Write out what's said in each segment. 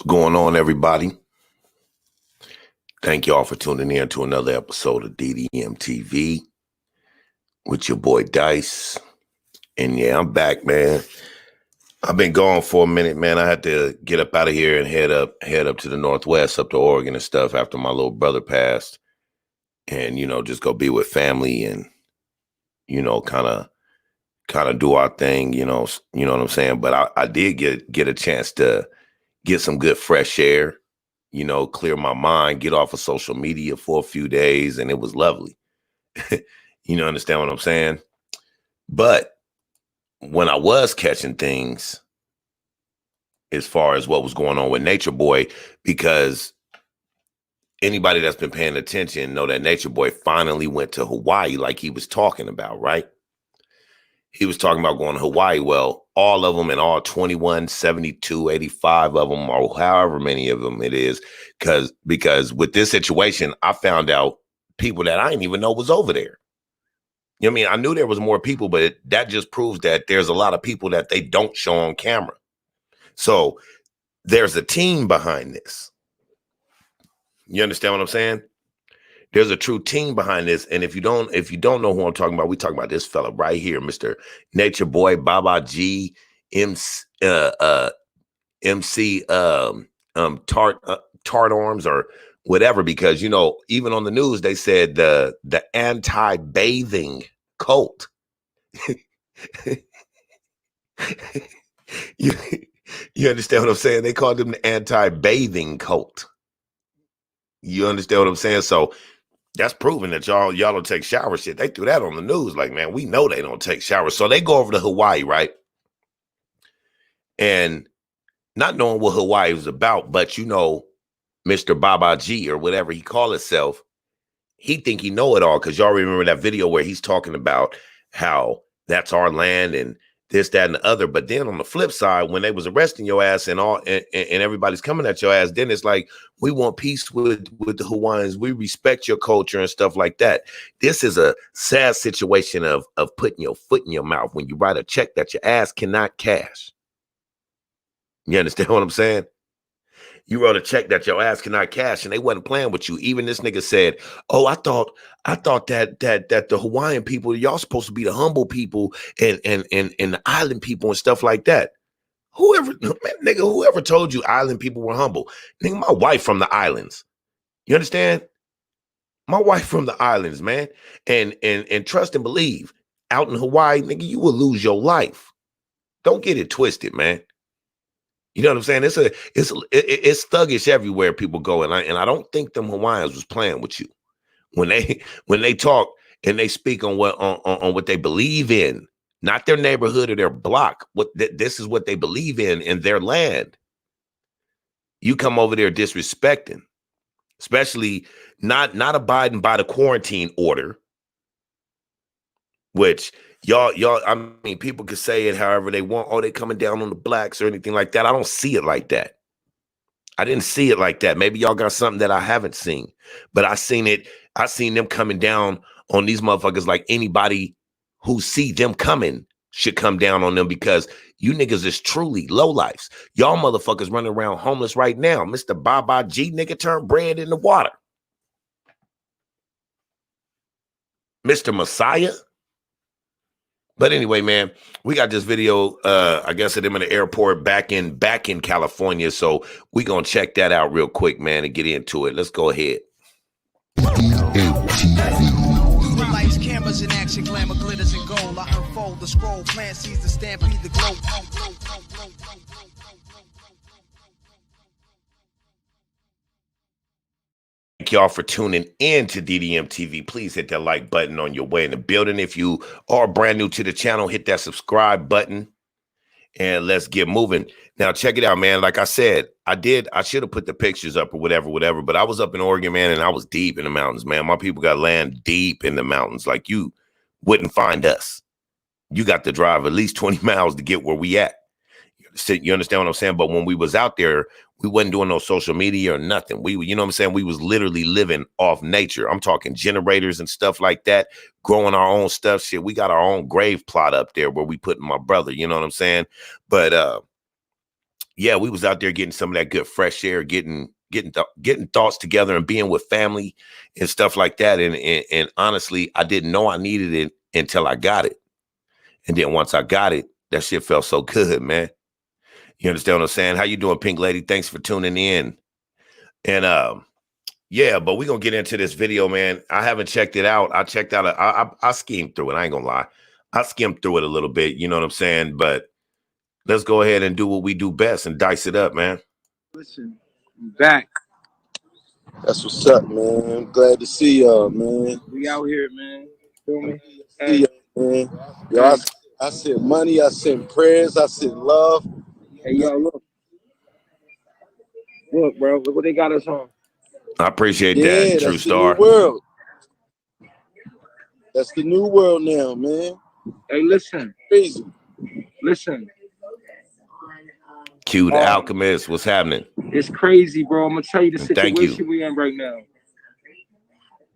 What's going on, everybody? Thank y'all for tuning in to another episode of DDM TV with your boy Dice. And yeah, I'm back, man. I've been gone for a minute, man. I had to get up out of here and head up to the Northwest, up to Oregon and stuff after my little brother passed. And, just go be with family and, kind of do our thing, you know what I'm saying? But I did get a chance to get some good fresh air, clear my mind, get off of social media for a few days, and it was lovely. Understand what I'm saying? But when I was catching things as far as what was going on with Natureboy, because anybody that's been paying attention know that Natureboy finally went to Hawaii like he was talking about, right? He was talking about going to Hawaii. Well, all of them and all 21, 72, 85 of them, or however many of them it is, because with this situation, I found out people that I didn't even know was over there. You know what I mean? I knew there was more people, but that just proves that there's a lot of people that they don't show on camera. So there's a team behind this. You understand what I'm saying? There's a true team behind this. And if you don't know who I'm talking about, we talking about this fella right here, Mr. Natureboy, Baba G, MC Tart Arms or whatever, because even on the news they said the anti-bathing cult. you understand what I'm saying? They called them the anti-bathing cult. You understand what I'm saying? So that's proving that y'all don't take showers. Shit, they threw that on the news. Like, man, we know they don't take showers. So they go over to Hawaii, right? And not knowing what Hawaii was about, but Mr. Baba G or whatever he call himself, he think he know it all, because y'all remember that video where he's talking about how that's our land and this, that, and the other. But then on the flip side, when they was arresting your ass and everybody's coming at your ass, then it's like, we want peace with the Hawaiians. We respect your culture and stuff like that. This is a sad situation of putting your foot in your mouth when you write a check that your ass cannot cash. You understand what I'm saying? You wrote a check that your ass cannot cash, and they wasn't playing with you. Even this nigga said, "Oh, I thought that the Hawaiian people, y'all supposed to be the humble people and the island people and stuff like that." Whoever told you island people were humble? Nigga, my wife from the islands. You understand? My wife from the islands, man. And trust and believe, out in Hawaii, nigga, you will lose your life. Don't get it twisted, man. You know what I'm saying? It's thuggish everywhere people go, and I don't think them Hawaiians was playing with you when they talk and they speak on what they believe in, not their neighborhood or their block. This is what they believe in their land. You come over there disrespecting, especially not abiding by the quarantine order, which y'all, I mean, people could say it however they want. Oh, they coming down on the blacks or anything like that. I don't see it like that. I didn't see it like that. Maybe y'all got something that I haven't seen, but I seen it. I seen them coming down on these motherfuckers like anybody who see them coming should come down on them, because you niggas is truly lowlifes. Y'all motherfuckers running around homeless right now. Mr. Baba G, nigga, turn bread into water. Mr. Messiah. But anyway, man, we got this video, I guess, of them in the airport back in California. So we going to check that out real quick, man, and get into it. Let's go ahead. Lights, cameras in action, glamour, glitters and gold. I unfold the scroll, plan sees the stampede, the glow. Thank y'all for tuning in to DDM TV. Please hit that like button on your way in the building. If you are brand new to the channel, hit that subscribe button and let's get moving. Now, check it out, man. Like I said, I should have put the pictures up or whatever, but I was up in Oregon, man, and I was deep in the mountains, man. My people got land deep in the mountains. Like, you wouldn't find us. You got to drive at least 20 miles to get where we at. You understand what I'm saying? But when we was out there, we wasn't doing no social media or nothing. You know what I'm saying? We was literally living off nature. I'm talking generators and stuff like that, growing our own stuff. Shit, we got our own grave plot up there where we put my brother, you know what I'm saying? But yeah, we was out there getting some of that good fresh air, getting thoughts together and being with family and stuff like that. And honestly, I didn't know I needed it until I got it. And then once I got it, that shit felt so good, man. You understand what I'm saying? How you doing, Pink Lady? Thanks for tuning in. And yeah, but we're gonna get into this video, man. I haven't checked it out. I checked out I skimmed through it. I ain't gonna lie. I skimmed through it a little bit, you know what I'm saying? But let's go ahead and do what we do best and dice it up, man. Listen, I'm back. That's what's up, man. I'm glad to see y'all, man. We out here, man. Feel me? See y'all, man. Yo, I sent money, I sent prayers, I sent love. Hey, yo, look. Look, bro. Look what they got us on. I appreciate Yeah, that, True that's Star. the new world. That's the new world now, man. Hey, listen. Crazy. Listen. Q the Alchemist, what's happening? It's crazy, bro. I'm gonna tell you the Thank you. situation we in right now.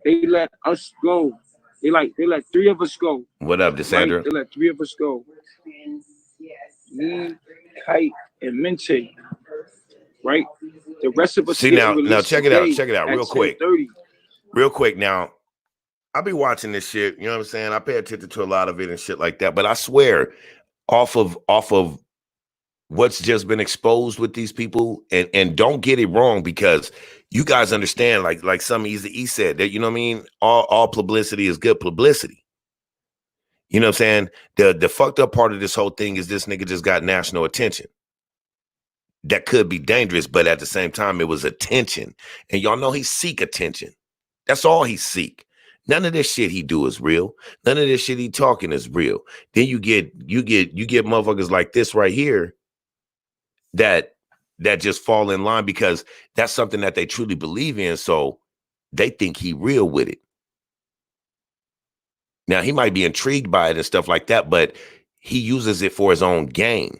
They let us go. They let 3 of us go. What up, Desandra? Right? They let 3 of us go. Me, Kite, and Mente. Right? The rest of us. See now check it out real quick. 10:30. Real quick now. I be watching this shit, you know what I'm saying? I pay attention to a lot of it and shit like that. But I swear, off of what's just been exposed with these people, and don't get it wrong, because you guys understand, like some Eazy-E said, that, you know what I mean, all publicity is good publicity. You know what I'm saying? The fucked up part of this whole thing is this nigga just got national attention. That could be dangerous, but at the same time, it was attention. And y'all know he seek attention. That's all he seek. None of this shit he do is real. None of this shit he talking is real. Then you get motherfuckers like this right here that just fall in line because that's something that they truly believe in. So they think he real with it. Now he might be intrigued by it and stuff like that, but he uses it for his own gain.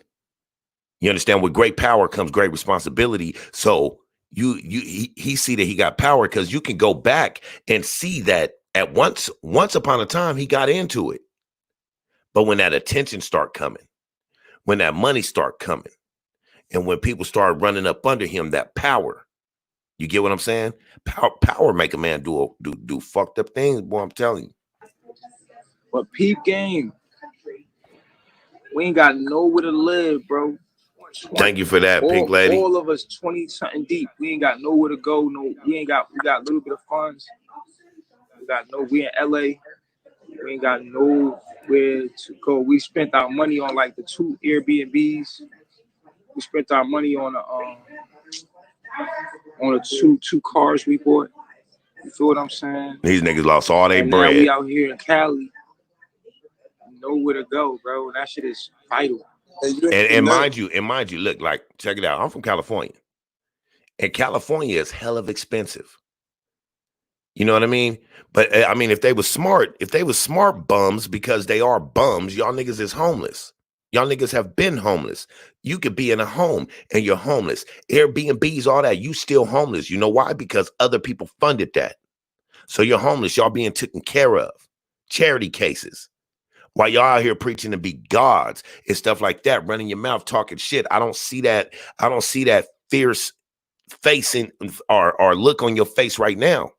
You understand? With great power comes great responsibility. So he see that he got power, because you can go back and see that at once upon a time he got into it. But when that attention start coming, when that money start coming, and when people start running up under him, that power, you get what I'm saying? Power make a man do fucked up things, boy, I'm telling you. But peep game, we ain't got nowhere to live, bro. Thank you for that, Pink Lady. All of us 20 something deep. We ain't got nowhere to go. We got a little bit of funds. We in LA. We ain't got nowhere to go. We spent our money on like the 2 Airbnbs. We spent our money on the two cars we bought. You feel what I'm saying? These niggas lost all their bread. Now we out here in Cali. Nowhere to go, bro. That shit is vital. And mind you, look, like, check it out. I'm from California. And California is hell of expensive. You know what I mean? But I mean, if they was smart bums, because they are bums, y'all niggas is homeless. Y'all niggas have been homeless. You could be in a home and you're homeless. Airbnbs, all that, you still homeless. You know why? Because other people funded that. So you're homeless. Y'all being taken care of. Charity cases. While y'all out here preaching to be gods and stuff like that, running your mouth, talking shit. I don't see that fierce face or look on your face right now.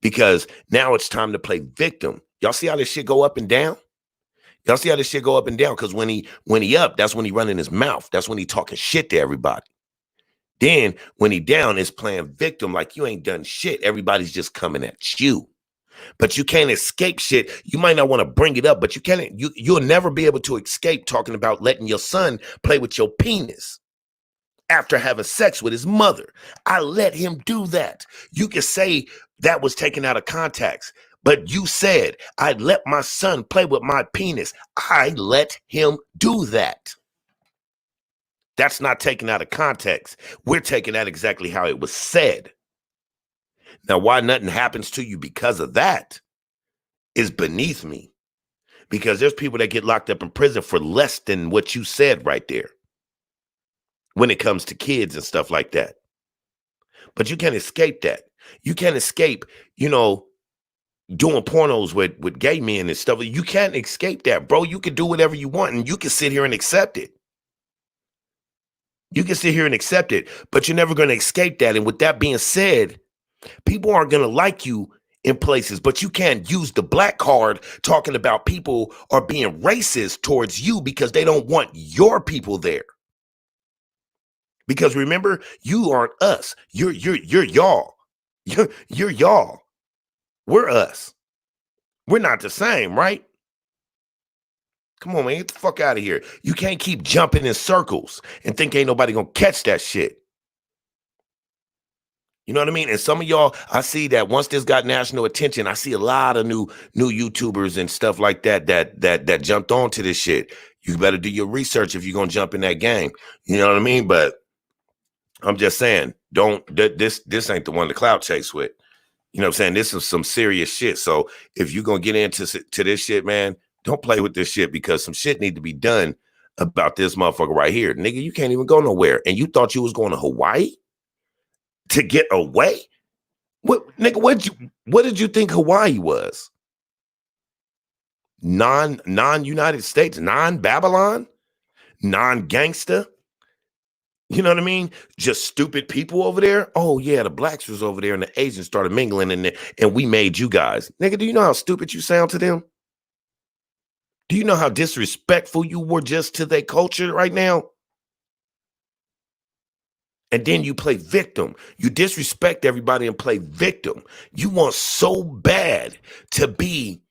Because now it's time to play victim. Y'all see how this shit go up and down? Y'all see how this shit go up and down? Because when he up, that's when he running his mouth. That's when he talking shit to everybody. Then when he down, it's playing victim, like you ain't done shit. Everybody's just coming at you. But you can't escape shit. You might not want to bring it up, but you'll never be able to escape talking about letting your son play with your penis after having sex with his mother. I let him do that. You can say that was taken out of context, but you said, I let my son play with my penis. I let him do that. That's not taken out of context. We're taking that exactly how it was said. Now, why nothing happens to you because of that is beneath me. Because there's people that get locked up in prison for less than what you said right there when it comes to kids and stuff like that. But you can't escape that. You can't escape, doing pornos with gay men and stuff. You can't escape that, bro. You can do whatever you want, and you can sit here and accept it. You can sit here and accept it, but you're never going to escape that. And with that being said, people aren't going to like you in places, but you can't use the black card talking about people are being racist towards you because they don't want your people there. Because remember, you aren't us. You're y'all. You're y'all. We're us. We're not the same, right? Come on, man, get the fuck out of here. You can't keep jumping in circles and think ain't nobody gonna catch that shit. You know what I mean? And some of y'all, I see that once this got national attention, I see a lot of new YouTubers and stuff like that jumped onto this shit. You better do your research if you're gonna jump in that game. You know what I mean? But I'm just saying, this ain't the one to clout chase with. You know what I'm saying? This is some serious shit. So if you're gonna get into this shit, man, don't play with this shit because some shit need to be done about this motherfucker right here. Nigga, you can't even go nowhere. And you thought you was going to Hawaii to get away? What, nigga, what did you think Hawaii was? Non-United States, non-Babylon, non-gangster? You know what I mean? Just stupid people over there. Oh yeah, the blacks was over there and the Asians started mingling and we made you guys. Nigga, do you know how stupid you sound to them? Do you know how disrespectful you were just to their culture right now? And then you play victim. You disrespect everybody and play victim. You want so bad to be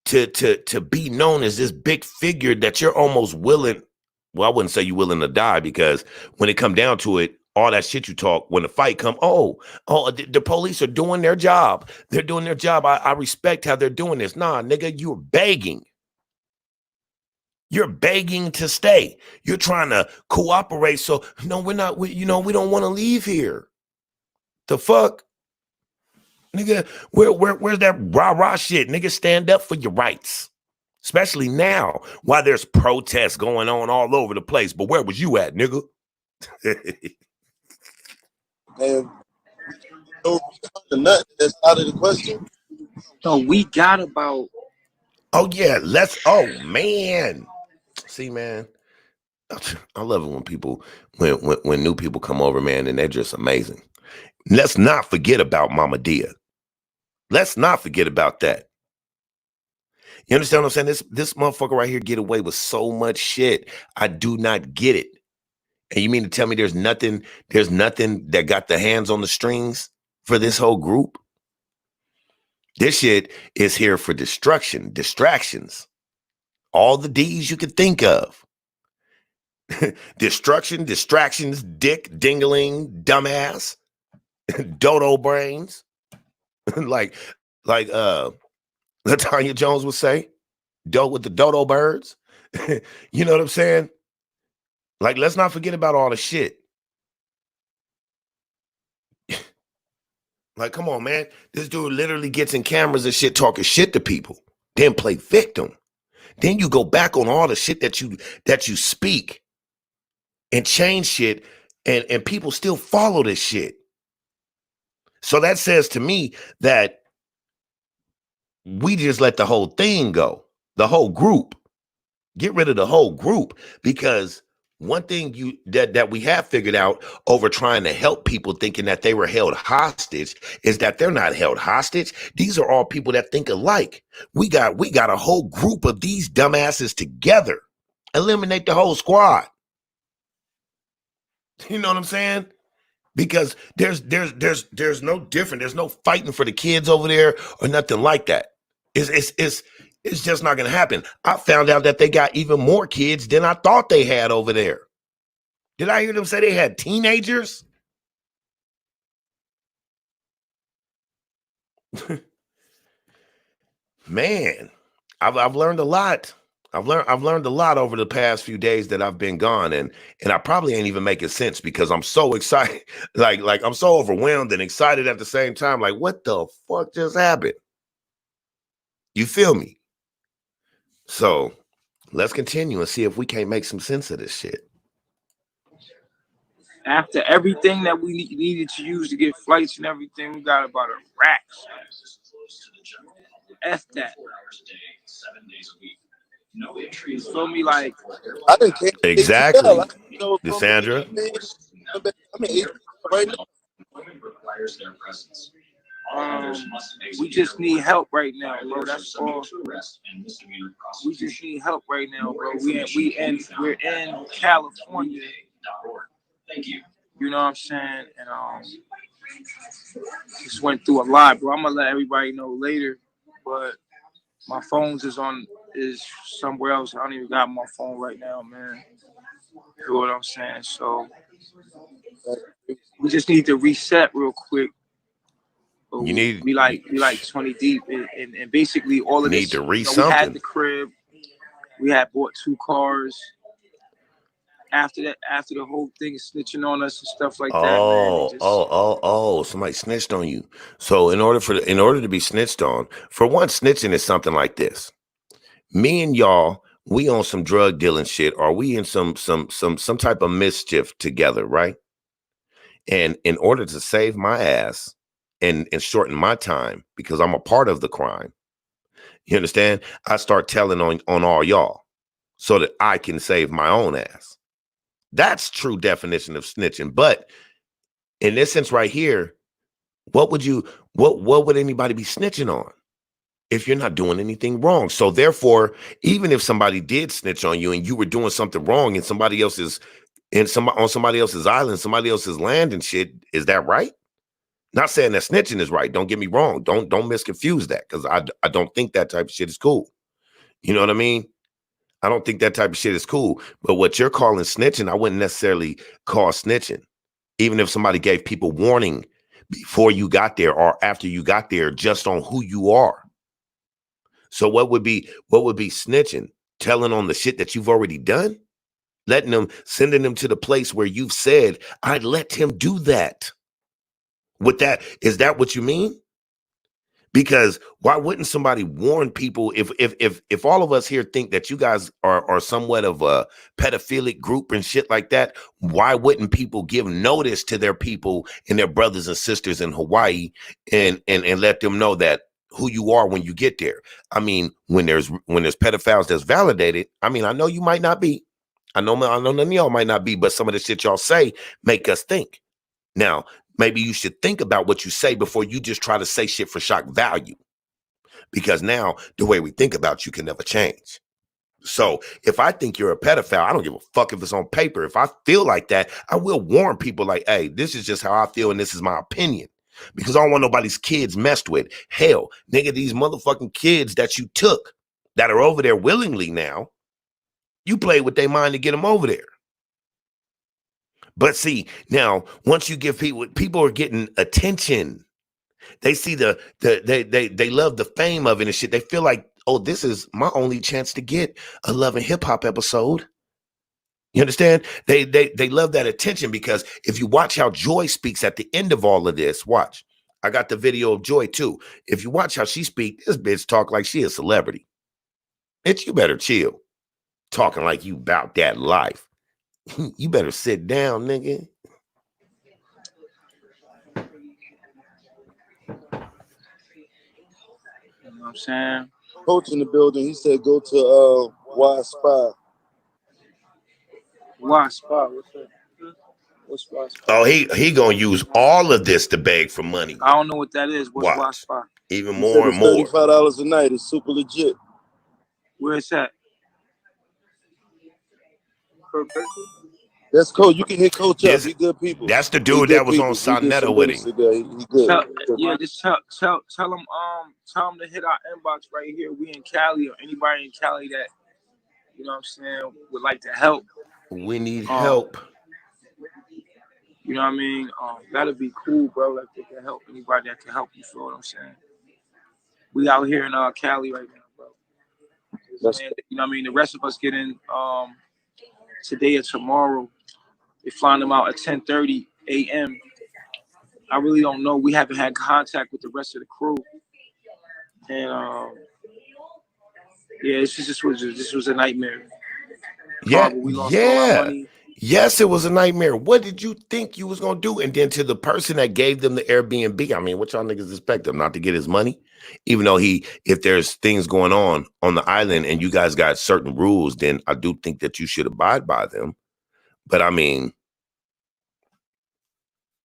to be known as this big figure that you're almost willing. Well, I wouldn't say you're willing to die because when it come down to it, all that shit you talk, when the fight come, the police are doing their job. They're doing their job. I respect how they're doing this. Nah, nigga, you're begging. You're begging to stay. You're trying to cooperate. So, no, we're not, we don't want to leave here. The fuck? Nigga, where's that rah-rah shit? Nigga, stand up for your rights. Especially now, while there's protests going on all over the place. But where was you at, nigga? And the nut that's out of the question. So we got about. Oh yeah, oh man. See, man, I love it when people, when new people come over, man, and they're just amazing. Let's not forget about Mama Dia. Let's not forget about that. You understand what I'm saying? This motherfucker right here get away with so much shit. I do not get it. And you mean to tell me there's nothing that got the hands on the strings for this whole group? This shit is here for destruction, distractions. All the D's you could think of. Destruction, distractions, dick, dingling, dumbass, dodo brains. like LaTanya Jones would say, dope with the dodo birds. You know what I'm saying? Like, let's not forget about all the shit. Like, come on, man. This dude literally gets in cameras and shit talking shit to people, then play victim. Then you go back on all the shit that you speak and change shit, and people still follow this shit. So that says to me that we just let the whole thing go, the whole group. Get rid of the whole group, because one thing that we have figured out over trying to help people thinking that they were held hostage is that they're not held hostage. These are all people that think alike. We got a whole group of these dumbasses together. Eliminate the whole squad. You know what I'm saying? Because there's no different. There's no fighting for the kids over there or nothing like that. It's just not going to happen. I found out that they got even more kids than I thought they had over there. Did I hear them say they had teenagers? Man, I've learned a lot. I've learned a lot over the past few days that I've been gone, and I probably ain't even making sense because I'm so excited, like I'm so overwhelmed and excited at the same time. Like, what the fuck just happened? You feel me? So let's continue and see if we can't make some sense of this shit. After everything that we needed to use to get flights and everything, we got about a rack. F that. You feel me? Like, I done came to ATL. Exactly. I chose Desandra. I'm in ATL right now. We just need help right now, bro. That's all. We just need help right now, bro. We're in California. You know what I'm saying? And just went through a lot, bro. I'm gonna let everybody know later, but my phone's is somewhere else. I don't even got my phone right now, man. You know what I'm saying? So we just need to reset real quick. You need We like 20 deep, and basically all of need this. to read We had something. the crib. We had bought 2 cars. After the whole thing is snitching on us and stuff like that, man. Somebody snitched on you. So in order to be snitched on, for one, snitching is something like this. Me and y'all, we on some drug dealing shit, or we in some type of mischief together, right? And in order to save my ass and shorten my time, because I'm a part of the crime, you understand? I start telling on all y'all so that I can save my own ass. That's true definition of snitching. But in this sense right here, what would anybody be snitching on if you're not doing anything wrong? So therefore, even if somebody did snitch on you and you were doing something wrong in somebody else's on somebody else's island, somebody else's land and shit, is that right? Not saying that snitching is right. Don't get me wrong. Don't misconfuse that, because I don't think that type of shit is cool. You know what I mean? I don't think that type of shit is cool. But what you're calling snitching, I wouldn't necessarily call snitching. Even if somebody gave people warning before you got there or after you got there, just on who you are. So what would be snitching? Telling on the shit that you've already done? Sending them to the place where you've said, I'd let him do that. With that, is that what you mean? Because why wouldn't somebody warn people if all of us here think that you guys are somewhat of a pedophilic group and shit like that? Why wouldn't people give notice to their people and their brothers and sisters in Hawaii and let them know that who you are when you get there? I mean, when there's pedophiles that's validated, I mean, I know you might not be. I know none of y'all might not be, but some of the shit y'all say make us think. Now, maybe you should think about what you say before you just try to say shit for shock value. Because now the way we think about you can never change. So if I think you're a pedophile, I don't give a fuck if it's on paper. If I feel like that, I will warn people like, hey, this is just how I feel and this is my opinion. Because I don't want nobody's kids messed with. Hell, nigga, these motherfucking kids that you took that are over there willingly now, you played with their mind to get them over there. But see, now, once you give people are getting attention. They see they love the fame of it and shit. They feel like, oh, this is my only chance to get a Love and Hip Hop episode. You understand? They love that attention, because if you watch how Joy speaks at the end of all of this, watch. I got the video of Joy too. If you watch how she speaks, this bitch talk like she a celebrity. Bitch, you better chill. Talking like you about that life. You better sit down, nigga. You know what I'm saying? Coach in the building. He said go to Y-Spy. Y-Spy, what's that? What's Y-Spy? Oh, he gonna use all of this to beg for money. I don't know what that is. What's Watch. Y-Spy? Even He more said and it's more. $35 a night. It's super legit. Where it's at? That's Coach. You can hit Coach up. He good people. That's the He dude good that was on people. He do Sonetta some with links him. today. He good. Just tell him to hit our inbox right here. We in Cali, or anybody in Cali that, you know what I'm saying, would like to help. We need help. You know what I mean? That'd be cool, bro. Like, they can help anybody that can help. You feel what I'm saying? We out here in Cali right now, bro. Man, you know what I mean? The rest of us get in today or tomorrow. They're flying them out at 10:30 a.m. I really don't know. We haven't had contact with the rest of the crew. And yeah, this was a nightmare. Yeah, We lost all our money. Yes, it was a nightmare. What did you think you was gonna do? And then to the person that gave them the Airbnb, I mean, what y'all niggas expect them not to get his money? Even though if there's things going on the island and you guys got certain rules, then I do think that you should abide by them. But I mean,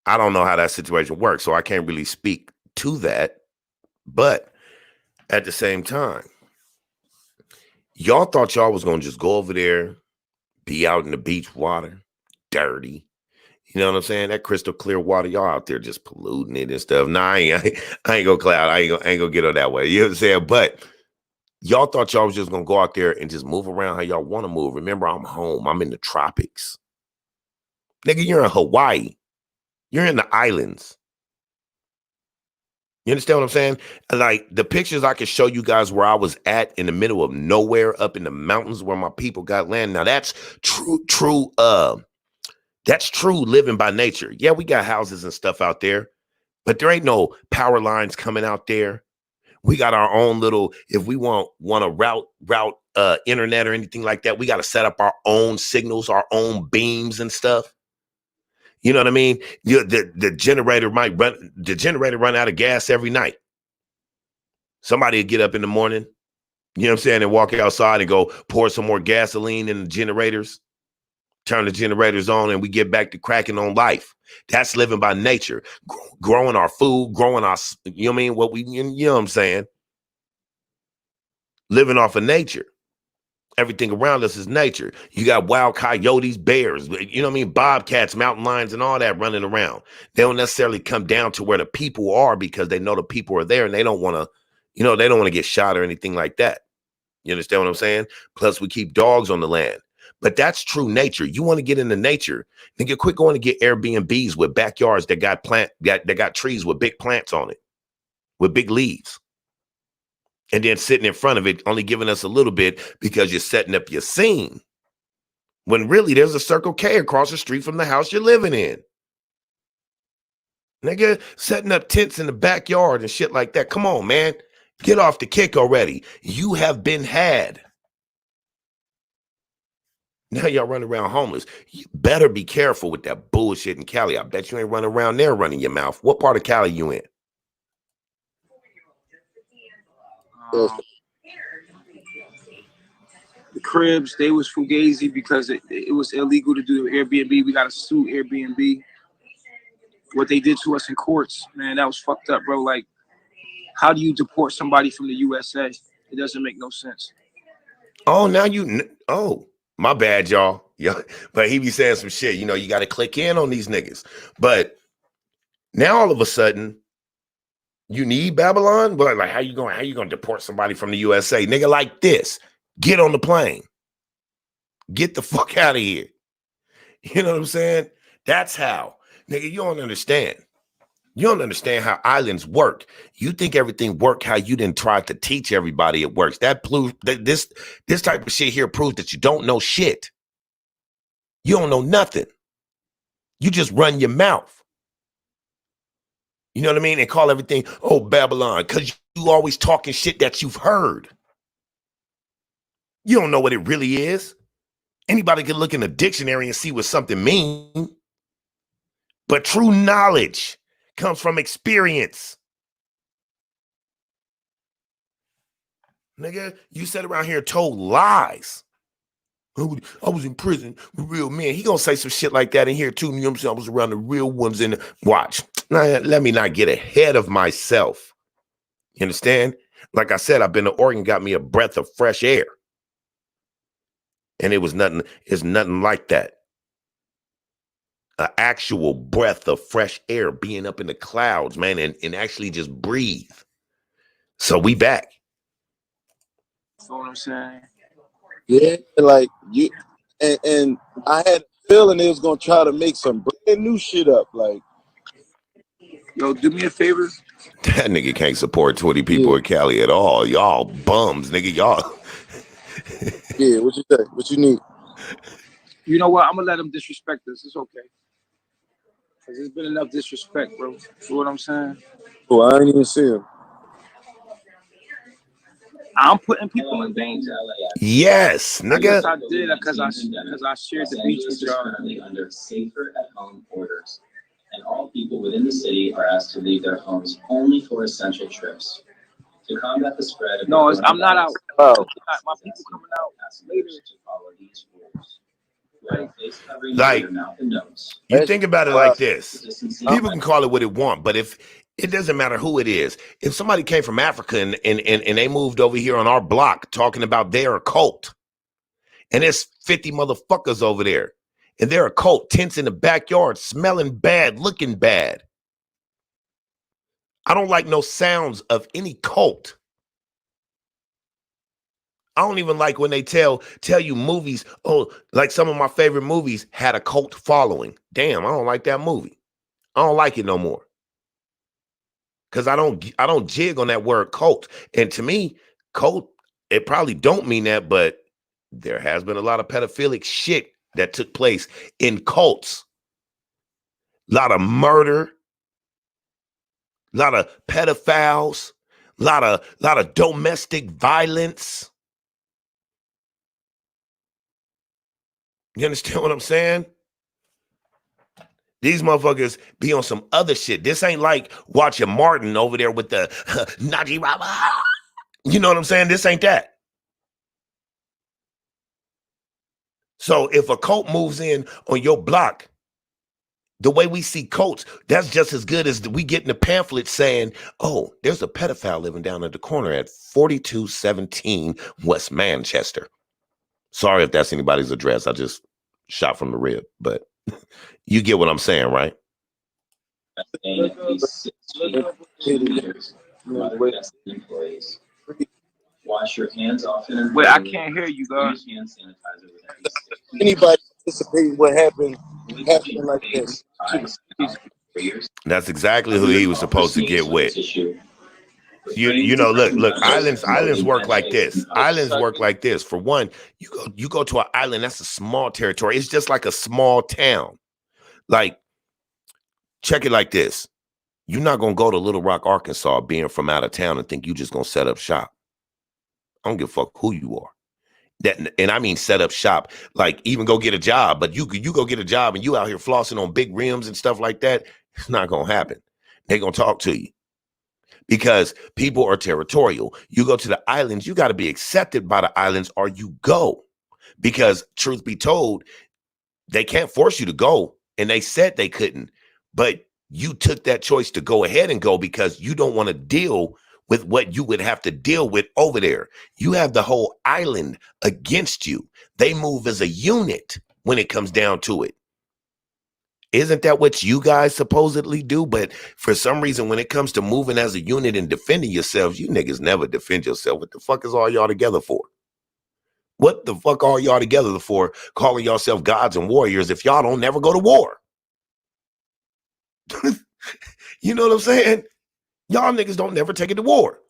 I don't know how that situation works, so I can't really speak to that. But at the same time, y'all thought y'all was gonna just go over there, be out in the beach water, dirty. You know what I'm saying? That crystal clear water, y'all out there just polluting it and stuff. Nah, I ain't gonna cloud. I ain't gonna get on that way. You know what I'm saying? But y'all thought y'all was just gonna go out there and just move around how y'all want to move. Remember, I'm home. I'm in the tropics. Nigga, you're in Hawaii. You're in the islands. You understand what I'm saying? Like the pictures I can show you guys where I was at in the middle of nowhere up in the mountains where my people got land. Now that's true. That's true living by nature. Yeah, we got houses and stuff out there, but there ain't no power lines coming out there. We got our own little, if we want to route internet or anything like that, we got to set up our own signals, our own beams and stuff. You know what I mean? The generator run out of gas every night. Somebody would get up in the morning, you know what I'm saying, and walk outside and go pour some more gasoline in the generators, turn the generators on, and we get back to cracking on life. That's living by nature, growing our food, growing our, you know what I mean? You know what I'm saying? Living off of nature. Everything around us is nature. You got wild coyotes, bears, you know what I mean? Bobcats, mountain lions, and all that running around. They don't necessarily come down to where the people are because they know the people are there and they don't want to, they don't want to get shot or anything like that. You understand what I'm saying? Plus, we keep dogs on the land. But that's true nature. You want to get into nature, nigga, quit going to get Airbnbs with backyards that got trees with big plants on it, with big leaves. And then sitting in front of it, only giving us a little bit because you're setting up your scene. When really there's a Circle K across the street from the house you're living in. Nigga, setting up tents in the backyard and shit like that. Come on, man. Get off the kick already. You have been had. Now y'all running around homeless. You better be careful with that bullshit in Cali. I bet you ain't running around there running your mouth. What part of Cali you in? The cribs, they was fugazi because it was illegal to do Airbnb. We got to sue Airbnb. What they did to us in courts, man, that was fucked up, bro. Like, how do you deport somebody from the USA? It doesn't make no sense. Oh, now my bad, y'all. Yeah, but he be saying some shit. You got to click in on these niggas. But now all of a sudden, you need Babylon? But like, how you gonna deport somebody from the USA? Nigga, like this. Get on the plane. Get the fuck out of here. You know what I'm saying? That's how. Nigga, you don't understand. You don't understand how islands work. You think everything work how you didn't try to teach everybody it works. This type of shit here proves that you don't know shit. You don't know nothing. You just run your mouth. You know what I mean? And call everything, oh, Babylon, because you always talking shit that you've heard. You don't know what it really is. Anybody can look in a dictionary and see what something means. But true knowledge comes from experience. Nigga, you sat around here and told lies. I was in prison with real men. He gonna say some shit like that in here too. You know what I'm saying? I was around the real ones in the watch. Let me not get ahead of myself. You understand? Like I said, I've been to Oregon, got me a breath of fresh air. And it's nothing like that. An actual breath of fresh air, being up in the clouds, man, and actually just breathe. So we back. You know what I'm saying? Yeah, like you, and I had a feeling they was gonna try to make some brand new shit up. Like, Yo, do me a favor. That nigga can't support 20 people in Cali at all. Y'all bums, nigga. Y'all. Yeah, what you think? What you need? You know what? I'm gonna let them disrespect us. It's okay. Cause there's been enough disrespect, bro. You know what I'm saying? Oh, I ain't even see him. I'm putting people in danger. Yes, nigga. Yes, I did because I shared the beach with y'all. Currently under safer at home orders, and all people within the city are asked to leave their homes only for essential trips. To combat the spread of I'm not out. Oh. My people coming out later. To follow these rules. Wear a face covering Like, over your mouth and nose. You think about it like this. Distancing- People can call it what it want, but if it doesn't matter who it is, if somebody came from Africa and they moved over here on our block talking about their cult, and there's 50 motherfuckers over there, and they're a cult, tents in the backyard, smelling bad, looking bad. I don't like no sounds of any cult. I don't even like when they tell you movies, oh, like some of my favorite movies had a cult following. Damn, I don't like that movie. I don't like it no more. Cause I don't jig on that word cult. And to me, cult, it probably don't mean that, but there has been a lot of pedophilic shit that took place in cults. A lot of murder, a lot of pedophiles, a lot of domestic violence. You understand what I'm saying? These motherfuckers be on some other shit. This ain't like watching Martin over there with the Natureboy. You know what I'm saying? This ain't that. So if a cult moves in on your block, the way we see cults, that's just as good as we getting the pamphlet saying, oh, there's a pedophile living down at the corner at 4217 West Manchester. Sorry if that's anybody's address. I just shot from the rib, but you get what I'm saying, right? Wash your hands often. Wait, I can't hear you guys. Anybody anticipate what happened like this? That's exactly who he was supposed to get with. You know, look, islands work like this. Islands work like this. For one, you go to an island, that's a small territory. It's just like a small town. Like, check it like this. You're not going to go to Little Rock, Arkansas, being from out of town and think you just going to set up shop. I don't give a fuck who you are. And I mean set up shop, like even go get a job, but you go get a job and you out here flossing on big rims and stuff like that. It's not going to happen. They're going to talk to you because people are territorial. You go to the islands, you got to be accepted by the islands or you go, because truth be told, they can't force you to go. And they said they couldn't, but you took that choice to go ahead and go because you don't want to deal with what you would have to deal with over there. You have the whole island against you. They move as a unit when it comes down to it. Isn't that what you guys supposedly do? But for some reason, when it comes to moving as a unit and defending yourselves, you niggas never defend yourself. What the fuck is all y'all together for? What the fuck are y'all together for, calling yourself gods and warriors if y'all don't never go to war? You know what I'm saying? Y'all niggas don't never take it to war.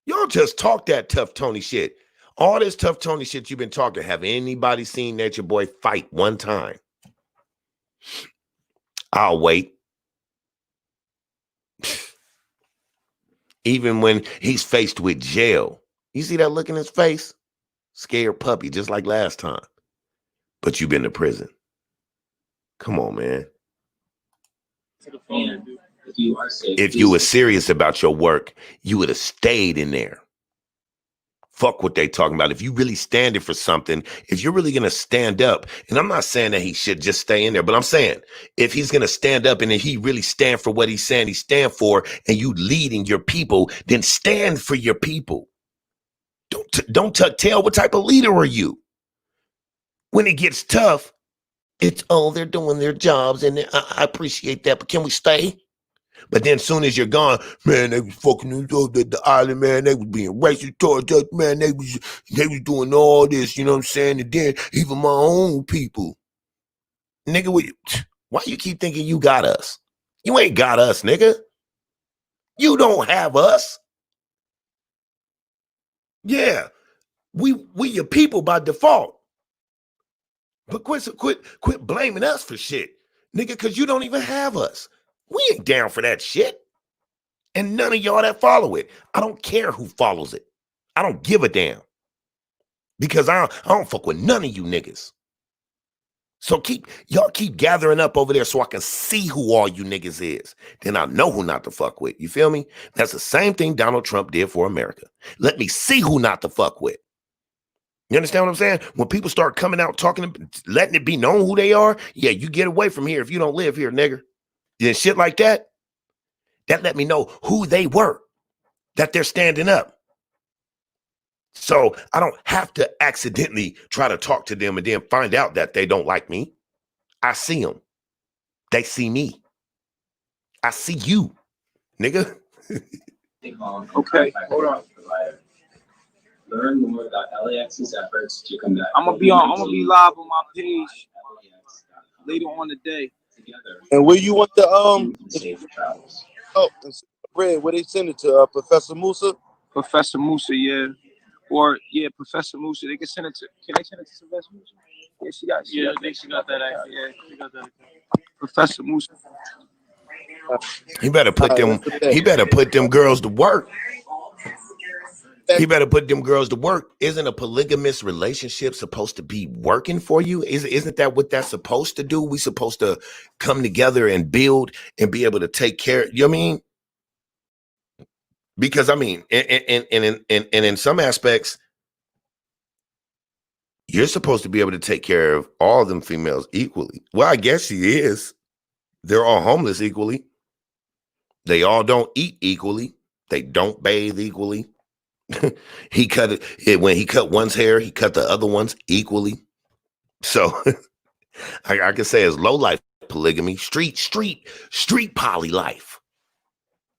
Y'all just talk that tough Tony shit. All this tough Tony shit you've been talking. Have anybody seen Natureboy fight one time? I'll wait. Even when he's faced with jail. You see that look in his face? Scared puppy, just like last time. But you've been to prison. Come on, man. If you were serious about your work, you would have stayed in there. Fuck what they talking about. If you really standing for something, if you're really going to stand up, and I'm not saying that he should just stay in there, but I'm saying if he's going to stand up and if he really stand for what he's saying he stand for, and you leading your people, then stand for your people. Don't tuck tail. What type of leader are you? When it gets tough, it's, oh, they're doing their jobs, and I appreciate that, but can we stay? But then as soon as you're gone, man, they was fucking the island, man. They was being racist towards us, man. They was doing all this, you know what I'm saying? And then even my own people. Nigga, why you keep thinking you got us? You ain't got us, nigga. You don't have us. Yeah, we your people by default. But quit blaming us for shit, nigga, because you don't even have us. We ain't down for that shit. And none of y'all that follow it. I don't care who follows it. I don't give a damn. Because I don't fuck with none of you niggas. So y'all keep gathering up over there so I can see who all you niggas is. Then I know who not to fuck with. You feel me? That's the same thing Donald Trump did for America. Let me see who not to fuck with. You understand what I'm saying? When people start coming out talking, letting it be known who they are, yeah, you get away from here if you don't live here, nigga. And shit like that, that let me know who they were, that they're standing up. So I don't have to accidentally try to talk to them and then find out that they don't like me. I see them. They see me. I see you, nigga. Okay, hold on. Learn more about LAX's efforts to combat. I'm gonna be live on my page later on today. And where you want the Safe travels. oh, Red, where they send it to Professor Musa? Professor Musa, yeah. Or yeah, Professor Musa. They can send it to. Can they send it to Professor Musa? Yeah, I think she got that. Yeah, she got that. Professor Musa. He better put them. He better put them girls to work. He better put them girls to work. Isn't a polygamous relationship supposed to be working for you? Isn't that what that's supposed to do? We supposed to come together and build and be able to take care. You know what I mean? Because I mean, and in some aspects, you're supposed to be able to take care of all of them females equally. Well, I guess she is. They're all homeless equally. They all don't eat equally. They don't bathe equally. He cut it when he cut one's hair, he cut the other one's equally. So I can say it's low life polygamy, street poly life.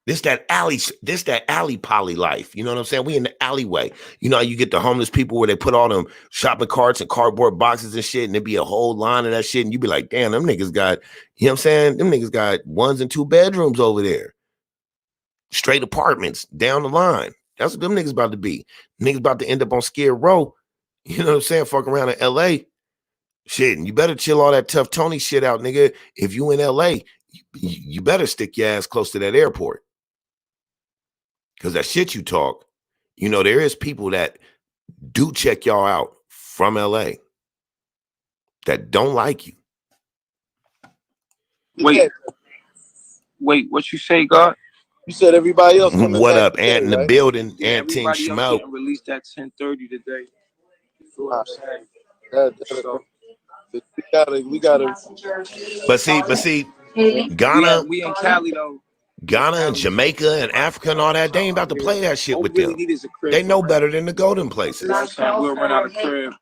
This that alley poly life. You know what I'm saying? We in the alleyway. You know how you get the homeless people where they put all them shopping carts and cardboard boxes and shit, and there be a whole line of that shit, and you be like, damn, them niggas got, you know what I'm saying? Them niggas got 1 and 2 bedrooms over there. Straight apartments down the line. That's what them niggas about to be. Niggas about to end up on Skid Row. You know what I'm saying? Fuck around in LA. Shit, and you better chill all that tough Tony shit out, nigga. If you in LA, you better stick your ass close to that airport. Because that shit you talk, you know, there is people that do check y'all out from LA that don't like you. Wait, what you say, God? You said everybody else coming What back up, today, Ant in the right? building? Yeah, Ant Ting everybody else Schmo. getting released at 10:30 today. You feel what I'm saying? So, We gotta. But see, Ghana, we in Cali though. Ghana and Jamaica and Africa and all that, they ain't about to play that shit All with we really them. need is a crib They for know rent. better than the golden places. You know what I'm saying? We'll rent out a crib.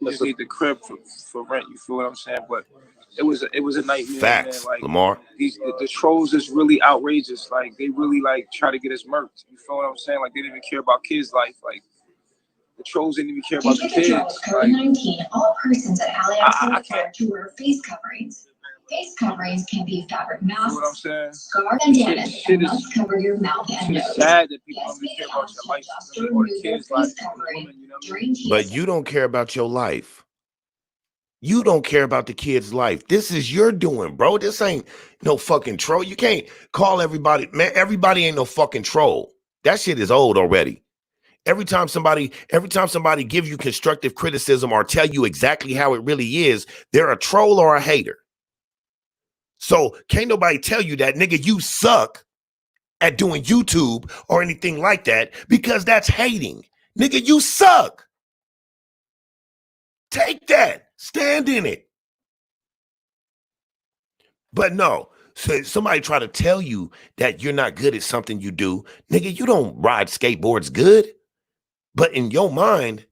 We just need the crib for rent. You feel what I'm saying? But it was a nightmare. Facts, Man. Like Lamar. the trolls is really outrageous. Like they really like try to get us murked. You feel what I'm saying? Like they didn't even care about kids' life. Like the trolls didn't even care about the kids. COVID-19, all persons at LAX are required to wear face coverings. Face coverings can be fabric masks, scarf bandanas, and must cover your mouth and nose. It's sad that people don't care about your life or the kids' life. But you don't care about your life. You don't care about the kid's life. This is your doing, bro. This ain't no fucking troll. You can't call everybody, man. Everybody ain't no fucking troll. That shit is old already. Every time somebody give you constructive criticism or tell you exactly how it really is, they're a troll or a hater. So can't nobody tell you that, nigga, you suck at doing YouTube or anything like that, because that's hating. Nigga, you suck. Take that. Stand in it. But no, so somebody try to tell you that you're not good at something you do. Nigga, you don't ride skateboards good. But in your mind,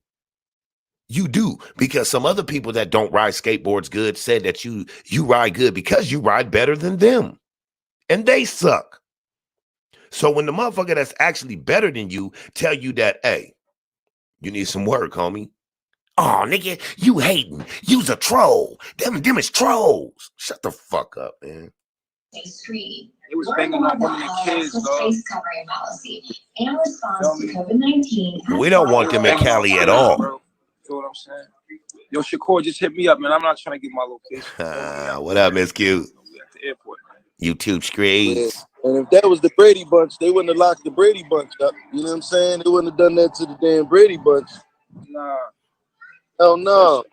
you do, because some other people that don't ride skateboards good said that you ride good because you ride better than them. And they suck. So when the motherfucker that's actually better than you tell you that, hey, you need some work, homie. Oh, nigga, you hating. You's a troll. Them is trolls. Shut the fuck up, man. It was banging on women and kids, dog. Face covering policy in response to COVID-19. We don't want them in Cali at all. You know what I'm saying? Yo, Shakur, just hit me up, man. I'm not trying to get my location. What up, Miss Q? We at the airport, man. YouTube Yeah. streets. And if that was the Brady Bunch, they wouldn't have locked the Brady Bunch up. You know what I'm saying? They wouldn't have done that to the damn Brady Bunch. Nah. Hell no.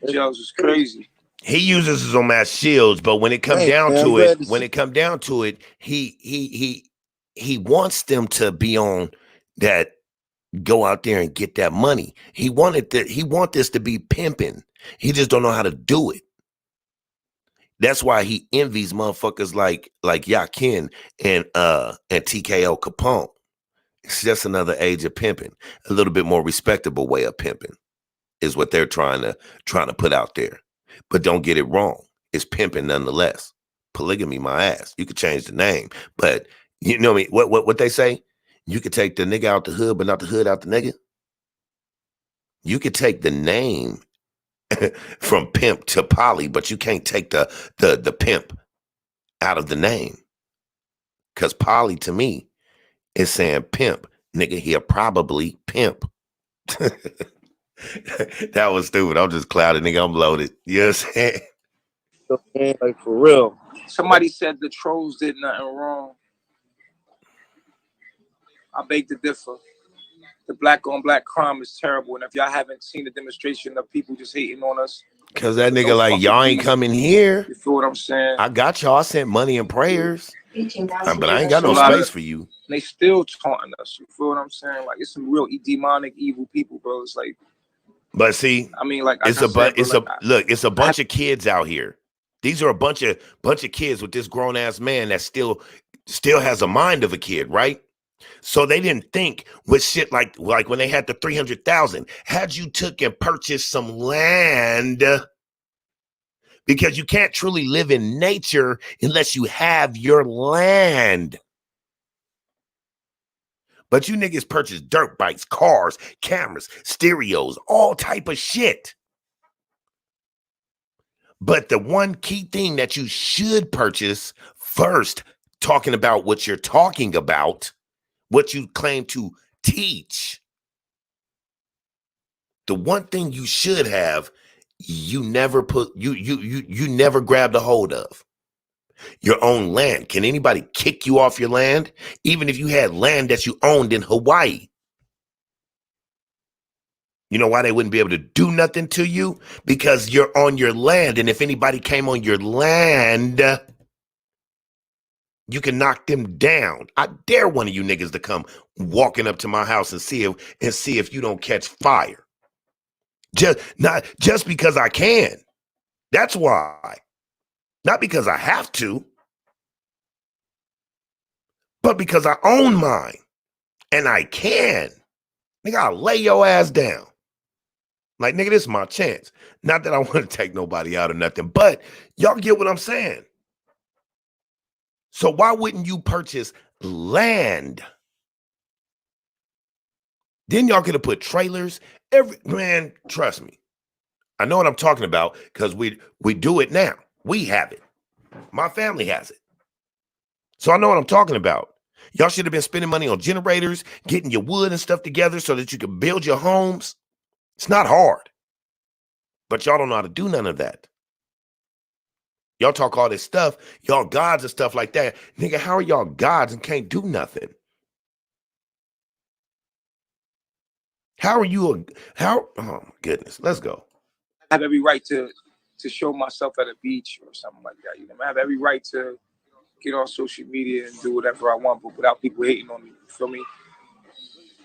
Jails is crazy. He uses them as shields, but when it come Right, down man, to it, he wants them to be on that, go out there and get that money. He want this to be pimping. He just don't know how to do it. That's why he envies motherfuckers like Yakin and TKO Capone. It's just another age of pimping. A little bit more respectable way of pimping is what they're trying to put out there. But don't get it wrong. It's pimping nonetheless. Polygamy, my ass. You could change the name, but you know me. What they say? You could take the nigga out the hood, but not the hood out the nigga. You could take the name from pimp to poly, but you can't take the pimp out of the name. Cause poly to me is saying pimp. Nigga, he'll probably pimp. That was stupid. I'm just clouded, nigga. I'm loaded. You know what I'm saying? Like, for real. Somebody said the trolls did nothing wrong. I beg to differ. The black on black crime is terrible, and if y'all haven't seen the demonstration of people just hating on us, cause that nigga like y'all ain't coming here. You feel what I'm saying? I got y'all. I sent money and prayers, but I ain't got no space for you. They still taunting us. You feel what I'm saying? Like, it's some real demonic, evil people, bro. It's like, but see, I mean, like, it's a bunch of kids out here. These are a bunch of kids with this grown ass man that still has a mind of a kid, right? So they didn't think with shit like when they had the 300,000. Had you took and purchased some land, because you can't truly live in nature unless you have your land. But you niggas purchase dirt bikes, cars, cameras, stereos, all type of shit. But the one key thing that you should purchase first, talking about what you're talking about, what you claim to teach, the one thing you should have, you never grabbed a hold of. Your own land. Can anybody kick you off your land? Even if you had land that you owned in Hawaii. You know why they wouldn't be able to do nothing to you? Because you're on your land. And if anybody came on your land, you can knock them down. I dare one of you niggas to come walking up to my house and see if you don't catch fire. Just because I can. That's why. Not because I have to, but because I own mine and I can. Nigga, I'll lay your ass down. Like, nigga, this is my chance. Not that I want to take nobody out or nothing, but y'all get what I'm saying. So why wouldn't you purchase land? Then y'all could have put trailers. Man, trust me. I know what I'm talking about because we do it now. We have it. My family has it. So I know what I'm talking about. Y'all should have been spending money on generators, getting your wood and stuff together so that you can build your homes. It's not hard. But y'all don't know how to do none of that. Y'all talk all this stuff, y'all gods and stuff like that. Nigga, how are y'all gods and can't do nothing? How are you oh my goodness, let's go. I have every right to show myself at a beach or something like that. You know, I have every right to get on social media and do whatever I want, but without people hating on me. You feel me?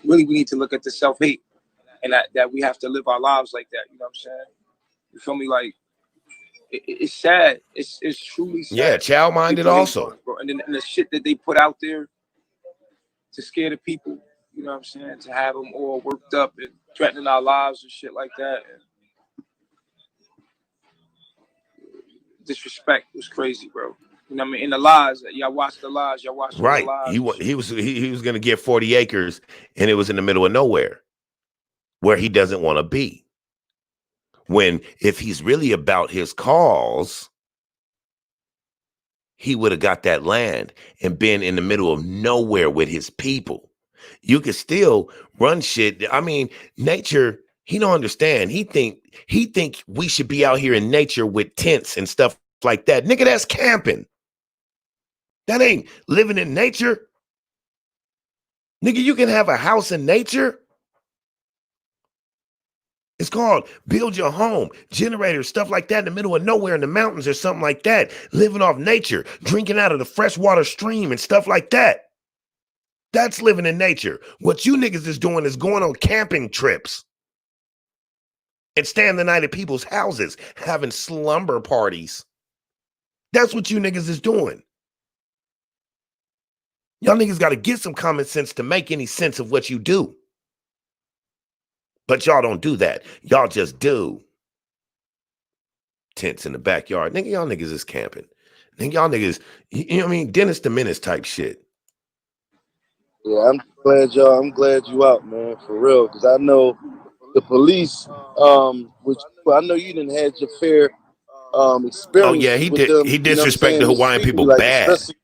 Really, we need to look at the self-hate and that we have to live our lives like that. You know what I'm saying? You feel me? Like, it's sad. It's truly sad. Yeah, child-minded also. Bro. And then the shit that they put out there to scare the people, you know what I'm saying? To have them all worked up and threatening our lives and shit like that. And disrespect was crazy, bro. You know what I mean? In the lies, y'all watch the lies. Y'all watch right. The lies. He was going to get 40 acres, and it was in the middle of nowhere, where he doesn't want to be. When if he's really about his cause, he would have got that land and been in the middle of nowhere with his people. You could still run shit. I mean, nature. He don't understand. He think we should be out here in nature with tents and stuff like that. Nigga, that's camping. That ain't living in nature. Nigga, you can have a house in nature. It's called build your home, generators, stuff like that in the middle of nowhere in the mountains or something like that. Living off nature, drinking out of the freshwater stream and stuff like that. That's living in nature. What you niggas is doing is going on camping trips and staying the night at people's houses, having slumber parties. That's what you niggas is doing. Y'all niggas got to get some common sense to make any sense of what you do. But y'all don't do that. Y'all just do. Tents in the backyard. Nigga, y'all niggas is camping. Nigga, y'all niggas, you know what I mean? Dennis the Menace type shit. Yeah, I'm glad you out, man, for real. Because I know the police, which I know you didn't have your fair experience. Oh, yeah, he with them, he disrespected the Hawaiian people like, bad. especially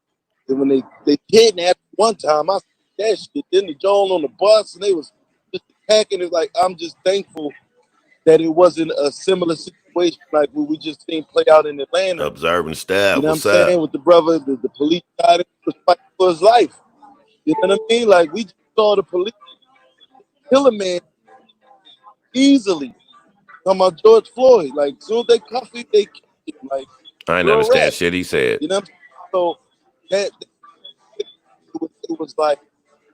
when they kidnapped one time. I said that shit. Then the Joel on the bus and they was just attacking it. Like, I'm just thankful that it wasn't a similar situation like what we just seen play out in Atlanta. Observing staff. You know What's what I'm saying? up? With the brother, the police guy that was fighting for his life. You know what I mean? Like, we just saw the police kill a man easily. Talking about George Floyd. Like, as soon as they cuff him, they kill him. Like, I didn't understand shit he said. you know what I'm saying? So that it was like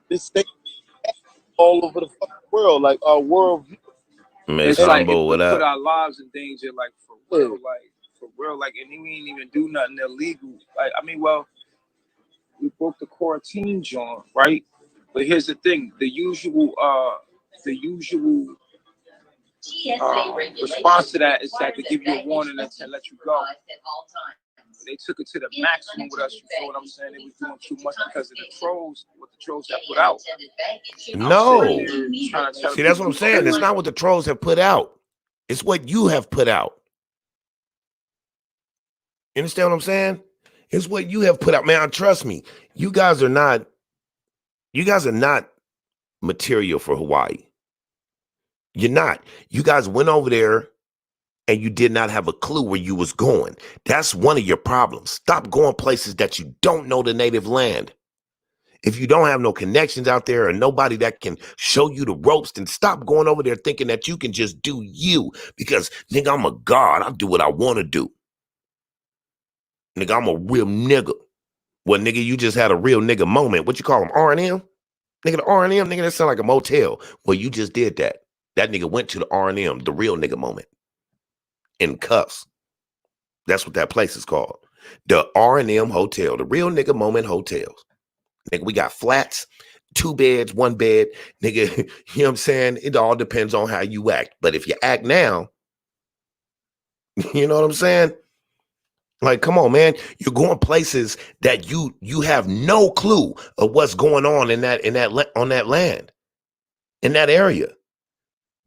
this thing all over the fucking world, like our world. It's like if we put our lives in danger, like for real, like, and we ain't even do nothing illegal. Like, I mean, well, we broke the quarantine, John, right? But here's the thing: the usual response to that is that they give you a warning and let you go. They took it to the maximum with us. You know what I'm saying? They was doing too much because of the trolls, what the trolls have put out. No. See, that's what I'm saying. It's not what the trolls have put out. It's what you have put out. You understand what I'm saying? It's what you have put out. Man, trust me. You guys are not material for Hawaii. You're not. You guys went over there and you did not have a clue where you was going. That's one of your problems. Stop going places that you don't know the native land. If you don't have no connections out there or nobody that can show you the ropes, then stop going over there thinking that you can just do you. Because, nigga, I'm a god. I do what I want to do. Nigga, I'm a real nigga. Well, nigga, you just had a real nigga moment. What you call them, R&M? Nigga, the R&M, nigga, that sound like a motel. Well, you just did that. That nigga went to the R&M, the real nigga moment. In cuffs. That's what that place is called. The R&M Hotel, the real nigga moment hotels. Nigga, we got flats, 2 beds, 1 bed. Nigga, you know what I'm saying? It all depends on how you act. But if you act now, you know what I'm saying? Like, come on, man. You're going places that you have no clue of what's going on on that land, in that area.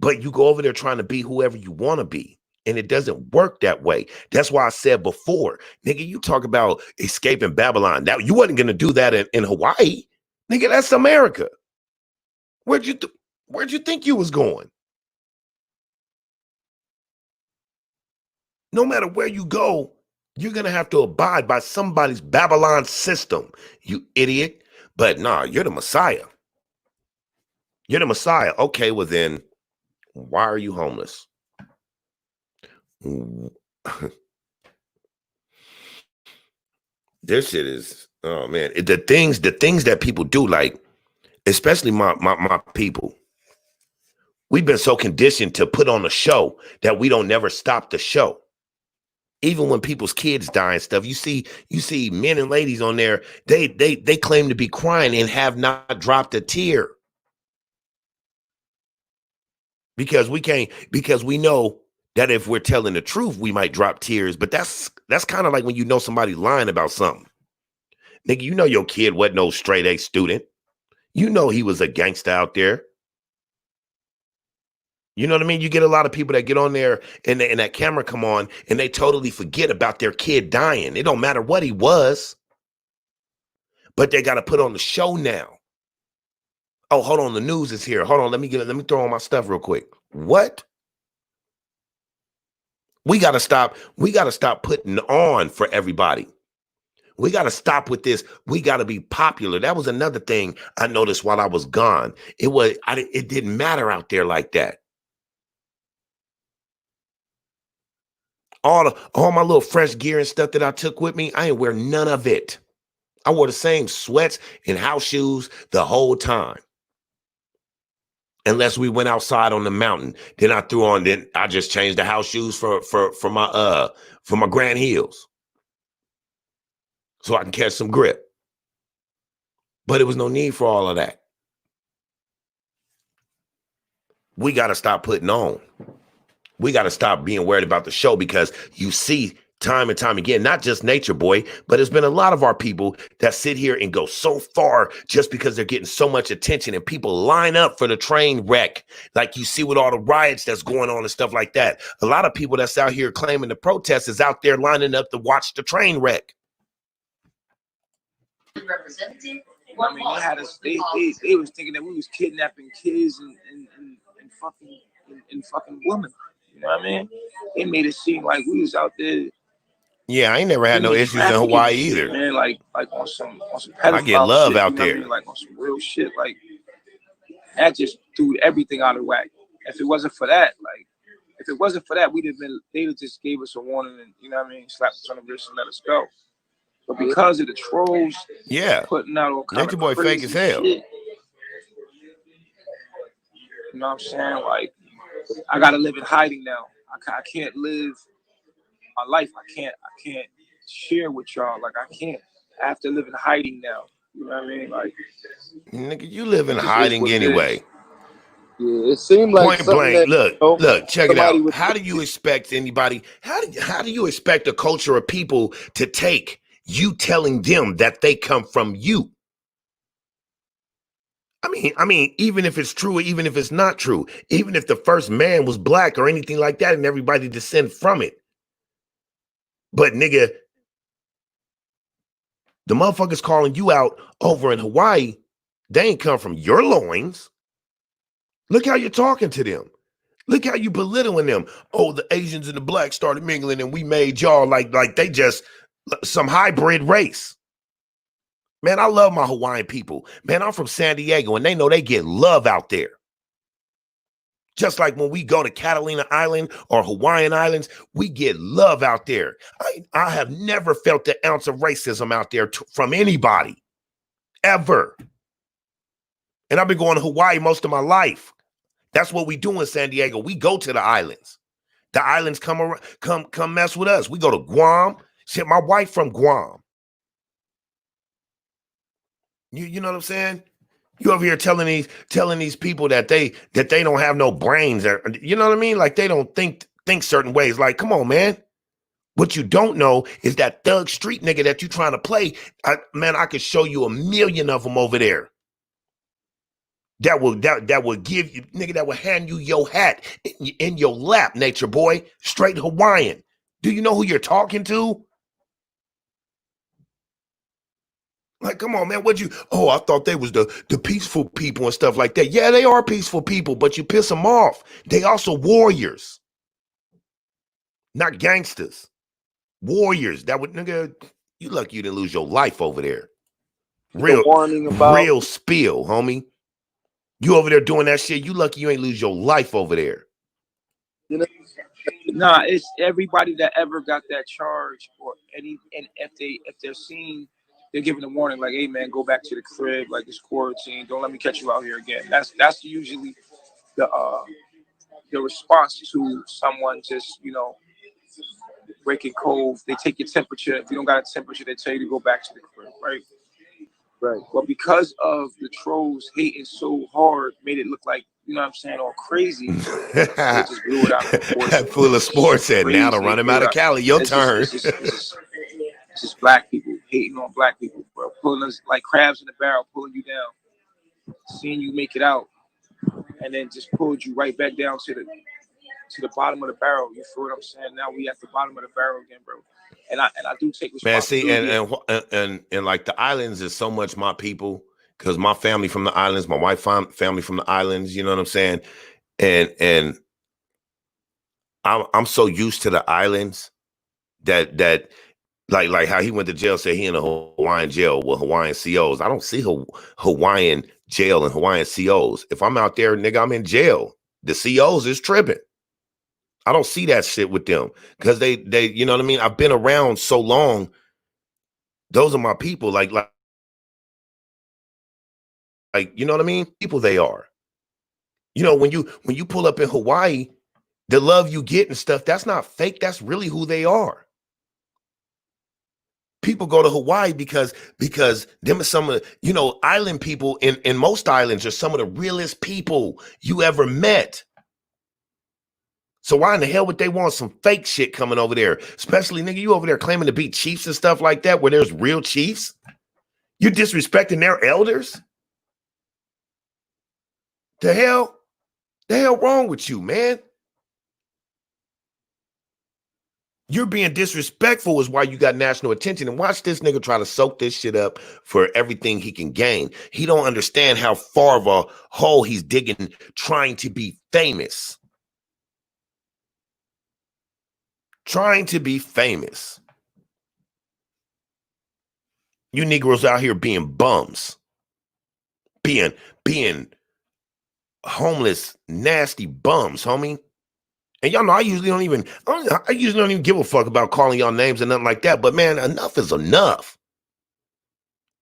But you go over there trying to be whoever you want to be. And it doesn't work that way. That's why I said before, nigga, you talk about escaping Babylon. Now, you wasn't going to do that in Hawaii. Nigga, that's America. Where'd you think you was going? No matter where you go, you're going to have to abide by somebody's Babylon system, you idiot. But nah, you're the Messiah. You're the Messiah. Okay, well then, why are you homeless? This shit is, oh man, the things that people do, like, especially my people, we've been so conditioned to put on a show that we don't never stop the show. Even when people's kids die and stuff, you see men and ladies on there, they claim to be crying and have not dropped a tear. Because we know that if we're telling the truth, we might drop tears. But that's kind of like when you know somebody lying about something. Nigga, you know your kid wasn't no straight A student. You know he was a gangster out there. You know what I mean? You get a lot of people that get on there and that camera come on and they totally forget about their kid dying. It don't matter what he was. But they got to put on the show now. Oh, hold on. The news is here. Hold on. Let me throw on my stuff real quick. What? We got to stop. We got to stop putting on for everybody. We got to stop with this. We got to be popular. That was another thing I noticed while I was gone. It didn't matter out there like that. All my little fresh gear and stuff that I took with me, I ain't wear none of it. I wore the same sweats and house shoes the whole time. Unless we went outside on the mountain. Then I just changed the house shoes for my Grand Heels. So I can catch some grip. But it was no need for all of that. We got to stop putting on. We got to stop being worried about the show, because you see time and time again, not just Natureboy, but there's been a lot of our people that sit here and go so far just because they're getting so much attention, and people line up for the train wreck. Like you see with all the riots that's going on and stuff like that. A lot of people that's out here claiming the protest is out there lining up to watch the train wreck. Representative. I mean, they had us. They was thinking that we was kidnapping kids and fucking women. You know what I mean? They made it seem like we was out there. Yeah, I ain't never had no issues in Hawaii either. Man, like on some pedophile I get love shit, out you know there. what I mean? Like on some real shit. Like that just threw everything out of whack. If it wasn't for that, they'd have just gave us a warning and, you know what I mean, slapped us on the wrist and let us go. But because of the trolls, putting out all kind of Natureboy fake as hell. Shit, you know what I'm saying? Like, I gotta live in hiding now. I can't live my life. I can't share with y'all. Like, I can't. I have to live in hiding now. You know what I mean? Like, nigga, you live in hiding anyway. Yeah, it seemed like point blank. Look, check it out. How do you expect anybody? How do you expect a culture of people to take you telling them that they come from you? I mean, even if it's true, even if it's not true, even if the first man was black or anything like that, and everybody descend from it. But nigga, the motherfuckers calling you out over in Hawaii, they ain't come from your loins. Look how you're talking to them. Look how you belittling them. Oh, the Asians and the blacks started mingling and we made y'all like they just some hybrid race. Man, I love my Hawaiian people. Man, I'm from San Diego and they know they get love out there. Just like when we go to Catalina Island or Hawaiian Islands, we get love out there. I have never felt an ounce of racism out there from anybody, ever. And I've been going to Hawaii most of my life. That's what we do in San Diego. We go to the islands. The islands come mess with us. We go to Guam. Shit, my wife from Guam. You know what I'm saying? You over here telling these people that they don't have no brains, or you know what I mean? Like they don't think certain ways. Like, come on, man. What you don't know is that thug street nigga that you trying to play. I could show you a million of them over there. That will give you, nigga, that will hand you your hat in your lap, Natureboy, straight Hawaiian. Do you know who you're talking to? Like, come on, man. I thought they was the peaceful people and stuff like that. Yeah, they are peaceful people, but you piss them off. They also warriors. Not gangsters. Warriors. That would, nigga, you lucky you didn't lose your life over there. Real spill, homie. You over there doing that shit, you lucky you ain't lose your life over there. Nah, it's everybody that ever got that charge or and if they're seen, they're giving a warning like, hey man, go back to the crib, like it's quarantine, don't let me catch you out here again. That's usually the response to someone just, you know, breaking code. They take your temperature. If you don't got a temperature, they tell you to go back to the crib, right? Right. But because of the trolls hating so hard, made it look like, you know what I'm saying, all crazy. They just blew it out of proportion. Full of sports said, now to run him out of Cali, your turn. It's just black people hating on black people, bro. Pulling us like crabs in the barrel, pulling you down, seeing you make it out, and then just pulled you right back down to the bottom of the barrel. You feel what I'm saying? Now we at the bottom of the barrel again, bro. And I do take responsibility. Man, see, and like the islands is so much my people, because my family from the islands, my wife family from the islands, you know what I'm saying? And I'm so used to the islands that Like how he went to jail, said he in a Hawaiian jail with Hawaiian COs. I don't see Hawaiian jail and Hawaiian COs. If I'm out there, nigga, I'm in jail. The COs is tripping. I don't see that shit with them because they, you know what I mean? I've been around so long. Those are my people. Like, you know what I mean? People they are. You know, when you pull up in Hawaii, the love you get and stuff, that's not fake. That's really who they are. People go to Hawaii because them are some of the, you know, island people in most islands are some of the realest people you ever met. So why in the hell would they want some fake shit coming over there? Especially, nigga, you over there claiming to be chiefs and stuff like that where there's real chiefs? You're disrespecting their elders? The hell wrong with you, man? You're being disrespectful is why you got national attention. And watch this nigga try to soak this shit up for everything he can gain. He don't understand how far of a hole he's digging trying to be famous. Trying to be famous. You Negroes out here being bums. Being homeless, nasty bums, homie. And y'all know I usually don't even give a fuck about calling y'all names and nothing like that. But man, enough is enough.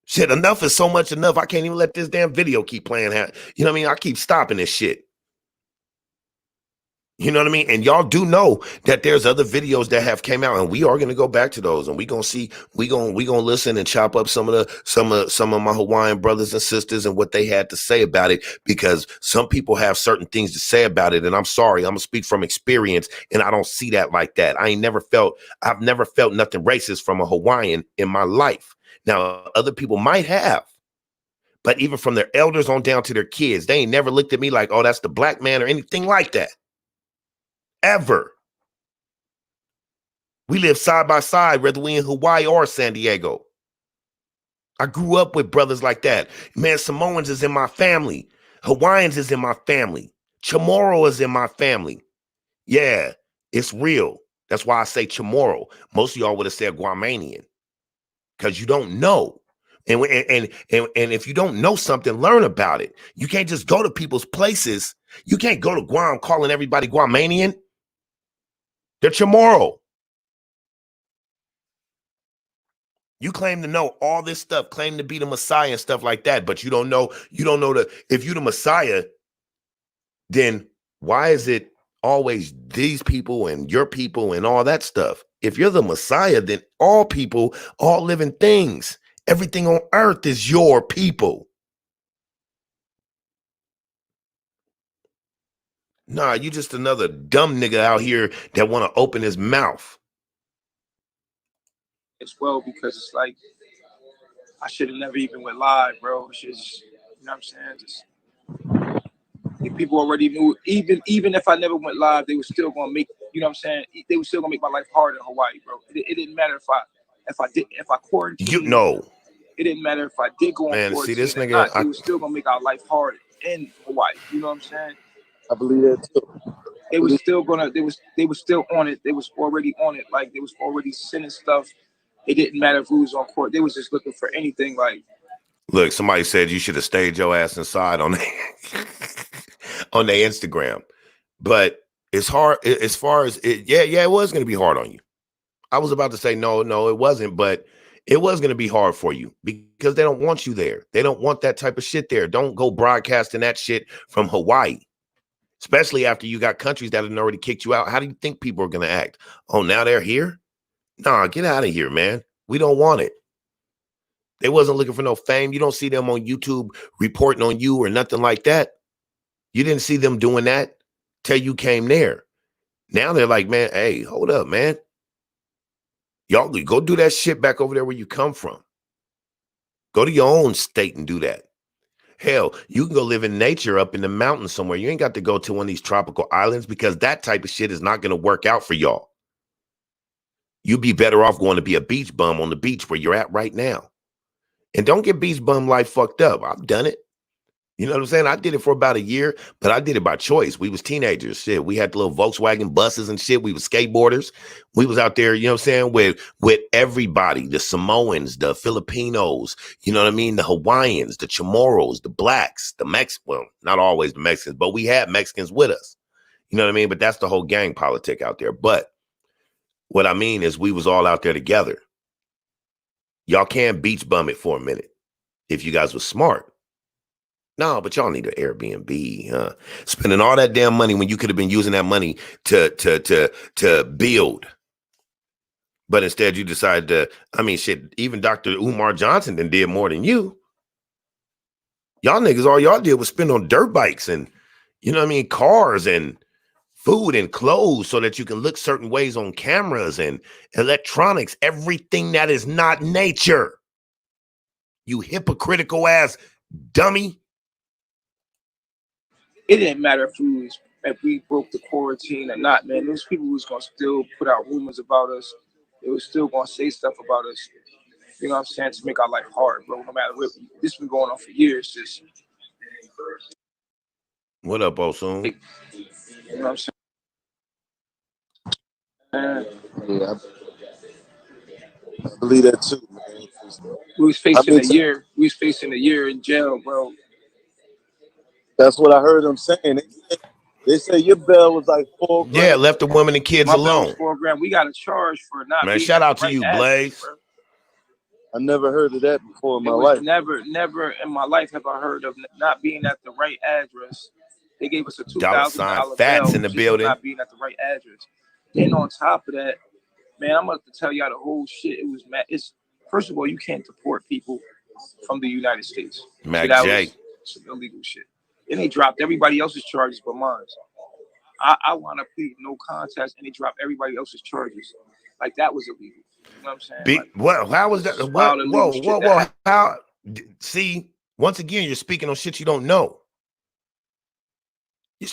Shit, enough is so much enough. I can't even let this damn video keep playing. You know what I mean? I keep stopping this shit. You know what I mean? And y'all do know that there's other videos that have came out, and we are going to go back to those, and we going to see, we going to listen and chop up some of my Hawaiian brothers and sisters and what they had to say about it, because some people have certain things to say about it. And I'm sorry, I'm going to speak from experience, and I don't see that like that. I've never felt nothing racist from a Hawaiian in my life. Now, other people might have. But even from their elders on down to their kids, they ain't never looked at me like, oh, that's the black man or anything like that. Ever. We live side by side, whether we in Hawaii or San Diego. I grew up with brothers like that. Man, Samoans is in my family. Hawaiians is in my family. Chamorro is in my family. Yeah, it's real. That's why I say Chamorro. Most of y'all would have said Guamanian, because you don't know. And if you don't know something, learn about it. You can't just go to people's places. You can't go to Guam calling everybody Guamanian. They're Chamorro. You claim to know all this stuff, claim to be the Messiah and stuff like that, but you don't know that if you're the Messiah, then why is it always these people and your people and all that stuff? If you're the Messiah, then all people, all living things, everything on earth is your people. Nah, you just another dumb nigga out here that want to open his mouth. As well, because it's like, I should have never even went live, bro. It's just, you know what I'm saying? Just, if people already knew, even if I never went live, they were still gonna make, you know what I'm saying? They were still gonna make my life hard in Hawaii, bro. It didn't matter if I quarantined. You know. It didn't matter if I did go on quarantine. See this nigga, or not, they were still gonna make our life hard in Hawaii. You know what I'm saying? I believe that too. They were still gonna. They were still on it. They was already on it. Like they was already sending stuff. It didn't matter if we was on court. They was just looking for anything. Like, look, somebody said you should have stayed your ass inside on on their Instagram, but it's hard as far as it. Yeah, it was gonna be hard on you. I was about to say no, it wasn't, but it was going to be hard for you because they don't want you there. They don't want that type of shit there. Don't go broadcasting that shit from Hawaii, especially after you got countries that have already kicked you out. How do you think people are going to act? Oh, now they're here? Nah, get out of here, man. We don't want it. They wasn't looking for no fame. You don't see them on YouTube reporting on you or nothing like that. You didn't see them doing that till you came there. Now they're like, man, hey, hold up, man. Y'all go do that shit back over there where you come from. Go to your own state and do that. Hell, you can go live in nature up in the mountains somewhere. You ain't got to go to one of these tropical islands because that type of shit is not going to work out for y'all. You'd be better off going to be a beach bum on the beach where you're at right now. And don't get beach bum life fucked up. I've done it. You know what I'm saying? I did it for about a year, but I did it by choice. We was teenagers. Shit. We had the little Volkswagen buses and shit. We was skateboarders. We was out there, you know what I'm saying, with everybody, the Samoans, the Filipinos, you know what I mean? The Hawaiians, the Chamorros, the blacks, the well, not always the Mexicans, but we had Mexicans with us. You know what I mean? But that's the whole gang politic out there. But what I mean is we was all out there together. Y'all can beach bum it for a minute if you guys was smart. No, but y'all need an Airbnb, huh? Spending all that damn money when you could have been using that money to build. But instead you decided to, I mean, shit, even Dr. Umar Johnson did more than you. Y'all niggas, all y'all did was spend on dirt bikes and, you know what I mean, cars and food and clothes so that you can look certain ways on cameras and electronics, everything that is not nature. You hypocritical ass dummy. It didn't matter if we broke the quarantine or not, man. Those people was gonna still put out rumors about us. They was still gonna say stuff about us. You know what I'm saying? To make our life hard, bro. No matter what. This has been going on for years. Just what up, Osun? You know what I'm saying? Yeah, I believe that too, man. We was facing a year. We was facing a year in jail, bro. That's what I heard them saying. They say your bail was like $4 grand. Yeah, left the women and kids alone. $4 grand. We got a charge for not. Man, shout out to you, Blaze. Bro. I never heard of that before in my life. Never in my life have I heard of not being at the right address. They gave us a $2,000 fats in the building. Not being at the right address. And on top of that, man, I'm about to tell y'all the whole shit. It was mad. First of all, you can't deport people from the United States. Mac so J. was some illegal shit. Then they dropped everybody else's charges but mine. I want to plead no contest, and they dropped everybody else's charges. Like that was illegal. You know what I'm saying? Well, how was that? Whoa. How? See, once again, you're speaking on shit you don't know. You're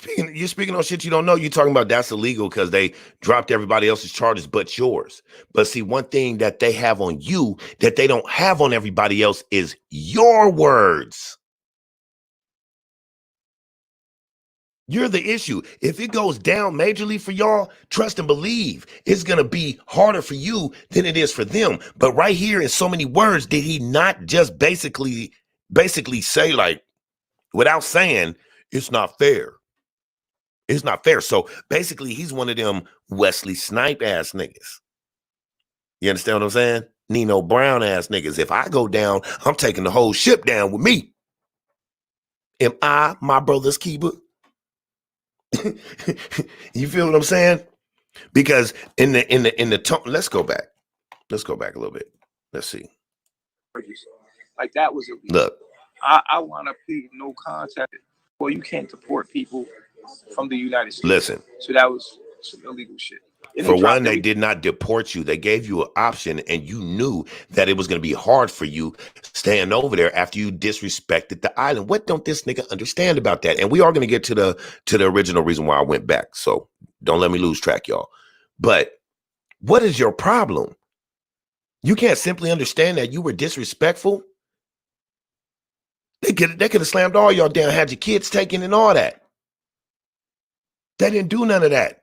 speaking on shit you don't know. You're talking about that's illegal because they dropped everybody else's charges but yours. But see, one thing that they have on you that they don't have on everybody else is your words. You're the issue. If it goes down majorly for y'all, trust and believe it's going to be harder for you than it is for them. But right here in so many words, did he not just basically say, like, without saying, it's not fair. It's not fair. So basically, he's one of them Wesley Snipe ass niggas. You understand what I'm saying? Nino Brown ass niggas. If I go down, I'm taking the whole ship down with me. Am I my brother's keeper? You feel what I'm saying? Because in the tone, let's go back a little bit. Let's see. Like that was illegal. Look, I want to plead no contest. Well, you can't deport people from the United States. Listen. So that was some illegal shit. For one, they did not deport you. They gave you an option, and you knew that it was going to be hard for you staying over there after you disrespected the island. What don't this nigga understand about that? And we are going to get to the original reason why I went back. So don't let me lose track, y'all. But what is your problem? You can't simply understand that you were disrespectful. They could have slammed all y'all down, had your kids taken and all that. They didn't do none of that.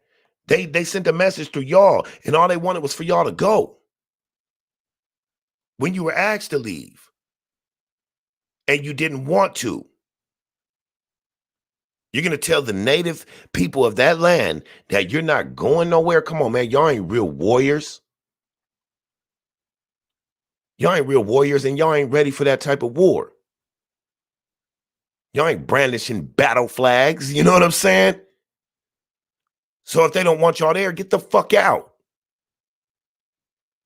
They sent a message to y'all, and all they wanted was for y'all to go. When you were asked to leave, and you didn't want to, you're going to tell the native people of that land that you're not going nowhere? Come on, man. Y'all ain't real warriors. Y'all ain't real warriors, and y'all ain't ready for that type of war. Y'all ain't brandishing battle flags. You know what I'm saying? So if they don't want y'all there, get the fuck out.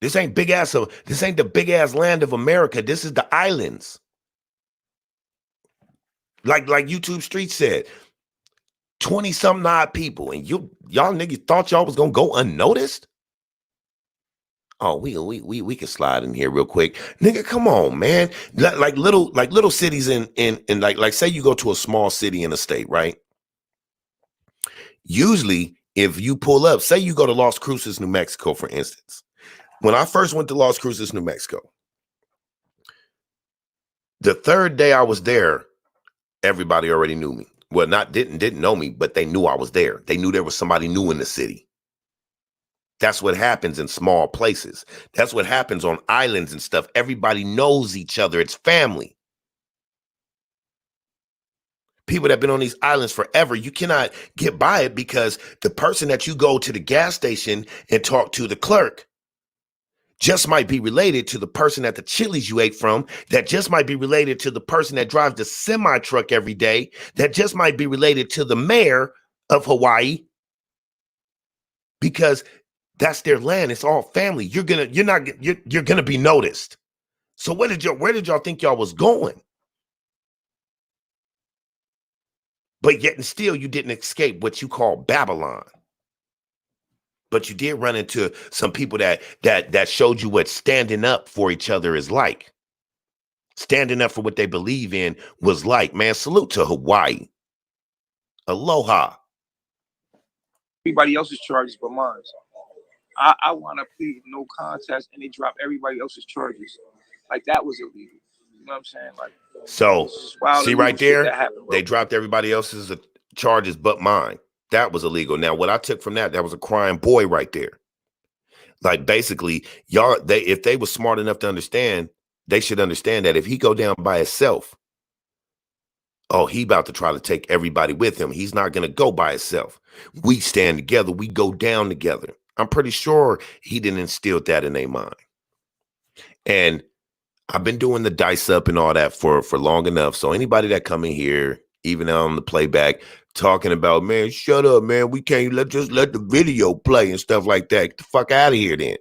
This ain't the big ass land of America. This is the islands. Like YouTube Street said, 20-something odd people, and y'all niggas thought y'all was gonna go unnoticed. Oh, we can slide in here real quick, nigga. Come on, man. Like little cities in like say you go to a small city in a state, right? Usually, if you pull up, say you go to Las Cruces, New Mexico, for instance. When I first went to Las Cruces, New Mexico, the third day I was there, Everybody already knew me. Well, didn't know me, but they knew I was there. They knew there was somebody new in the city. That's what happens in small places. That's what happens on islands and stuff. Everybody knows each other. It's family. People that have been on these islands forever, you cannot get by it because the person that you go to the gas station and talk to, the clerk, just might be related to the person at the Chili's you ate from, that just might be related to the person that drives the semi truck every day, that just might be related to the mayor of Hawaii, because that's their land. It's all family. You're gonna be noticed. So where did y'all think y'all was going? But yet and still you didn't escape what you call Babylon. But you did run into some people that showed you what standing up for each other is like. Standing up for what they believe in was like. Man, salute to Hawaii. Aloha. Everybody else's charges but mine. I want to plead no contest, and they drop everybody else's charges. Like, that was illegal. You know what I'm saying? Like, so see right there, happened, they dropped everybody else's charges but mine. That was illegal. Now, what I took from that was a crying boy right there. Like, basically, if they were smart enough to understand, they should understand that if he go down by himself, oh, he about to try to take everybody with him. He's not going to go by himself. We stand together. We go down together. I'm pretty sure he didn't instill that in their mind. And I've been doing the dice up and all that for long enough. So anybody that come in here, even on the playback, talking about, man, shut up, man, we can't just let the video play and stuff like that. Get the fuck out of here then.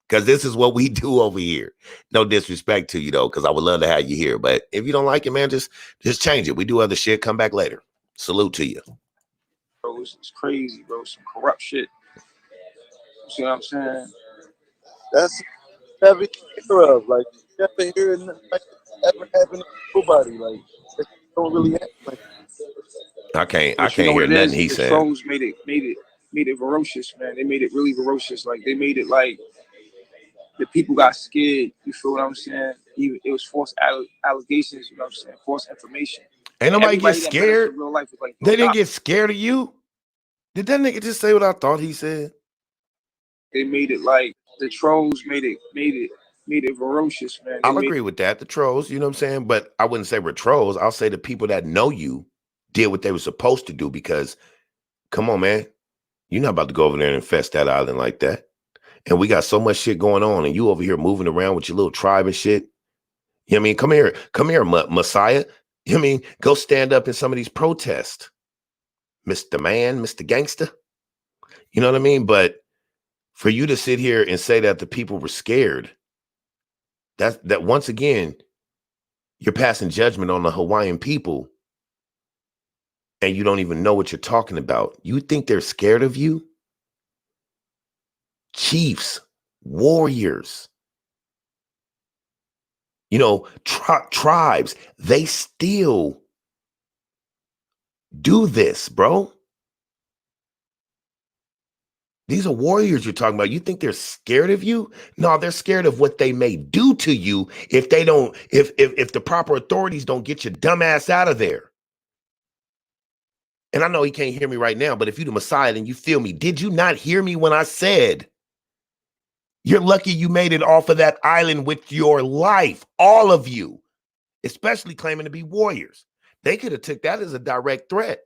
Because this is what we do over here. No disrespect to you, though, because I would love to have you here. But if you don't like it, man, just change it. We do other shit. Come back later. Salute to you. Bro, it's crazy, bro. Some corrupt shit. You see what I'm saying? That's never hear of. Like, you never hear nothing like that ever happen to nobody. Like, that don't really happen. I can't hear nothing he's saying. The trolls made it ferocious, man. They made it really ferocious. Like, they made it like the people got scared. You feel what I'm saying? It was false allegations. You know what I'm saying? False information. Ain't nobody get scared. Real life was like, they didn't get scared of you. Did that nigga just say what I thought he said? They made it like the trolls made it ferocious, man. I'll agree with that. The trolls, you know what I'm saying? But I wouldn't say we're trolls. I'll say the people that know you did what they were supposed to do, because come on, man. You're not about to go over there and infest that island like that. And we got so much shit going on, and you over here moving around with your little tribe and shit. You know what I mean? Come here, Messiah. You know what I mean? Go stand up in some of these protests. Mr. Man, Mr. Gangster. You know what I mean? But for you to sit here and say that the people were scared, that once again, you're passing judgment on the Hawaiian people, and you don't even know what you're talking about. You think they're scared of you? Chiefs, warriors, you know, tribes, they still do this, bro. These are warriors you're talking about. You think they're scared of you? No, they're scared of what they may do to you if they don't, if the proper authorities don't get your dumb ass out of there. And I know he can't hear me right now, but if you're the Messiah, then you feel me. Did you not hear me when I said, you're lucky you made it off of that island with your life, all of you, especially claiming to be warriors? They could have took that as a direct threat.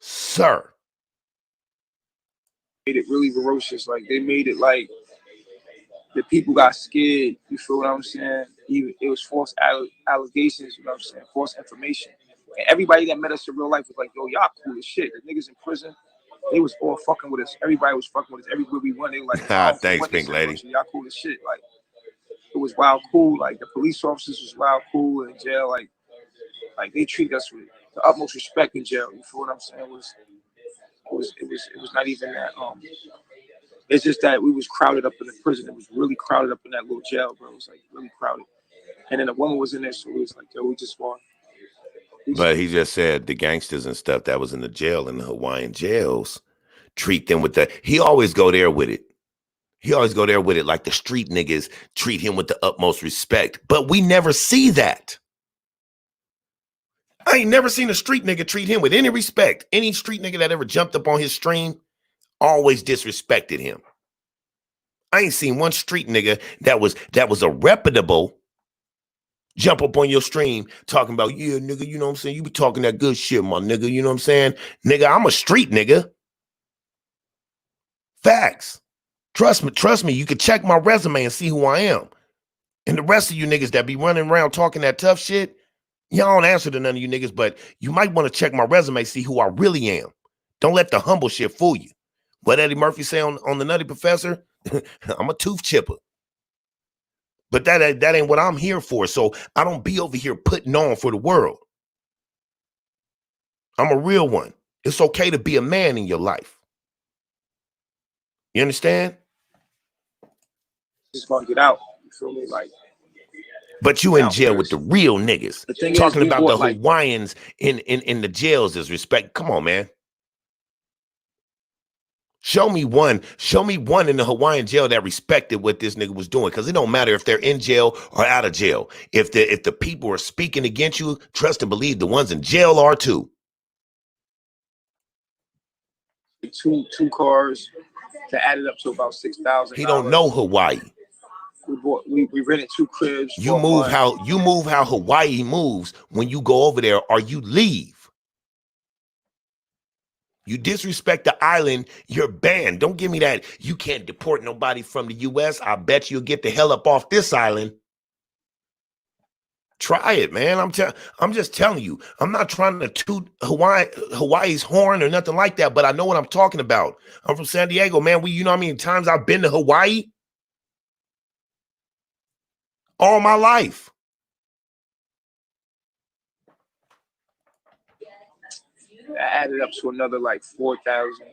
Sir. Made it really ferocious. Like, they made it like the people got scared. You feel what I'm saying? It was false allegations, you know what I'm saying? False information. And everybody that met us in real life was like, yo, y'all cool as shit. The niggas in prison, they was all fucking with us. Everybody was fucking with us. Everywhere we went, they were like, thanks, Pink Lady. Y'all cool as shit. Like, it was wild cool. Like, the police officers was wild cool in jail. Like they treat us with the utmost respect in jail. You feel what I'm saying? It was not even that. It's just that we was crowded up in the prison. It was really crowded up in that little jail, bro. It was like really crowded. And then a woman was in there, so it was like, yo, we just want. But he just said the gangsters and stuff that was in the jail, in the Hawaiian jails, treat them with that. He always go there with it. He always go there with it like the street niggas treat him with the utmost respect. But we never see that. I ain't never seen a street nigga treat him with any respect. Any street nigga that ever jumped up on his stream always disrespected him. I ain't seen one street nigga that was a reputable jump up on your stream talking about, yeah, nigga, you know what I'm saying? You be talking that good shit, my nigga, you know what I'm saying? Nigga, I'm a street nigga. Facts. Trust me, you can check my resume and see who I am. And the rest of you niggas that be running around talking that tough shit, y'all don't answer to none of you niggas, but you might want to check my resume, see who I really am. Don't let the humble shit fool you. What Eddie Murphy say on the Nutty Professor? I'm a tooth chipper. But that ain't what I'm here for. So I don't be over here putting on for the world. I'm a real one. It's okay to be a man in your life. You understand? Just gonna get out. You feel me? Like, but you in jail with the real niggas. The talking about the Hawaiians in the jails is respect. Come on, man. Show me one in the Hawaiian jail that respected what this nigga was doing. Because it don't matter if they're in jail or out of jail. If the people are speaking against you, trust and believe the ones in jail are too. Two cars that added up to about $6,000. He don't know Hawaii. We rented 2 cribs. You move how Hawaii moves when you go over there or you leave. You disrespect the island, you're banned. Don't give me that. You can't deport nobody from the U.S. I bet you'll get the hell up off this island. Try it, man. I'm just telling you. I'm not trying to toot Hawaii's horn or nothing like that, but I know what I'm talking about. I'm from San Diego, man. You know how many times I've been to Hawaii? All my life. That added up to another like 4,000.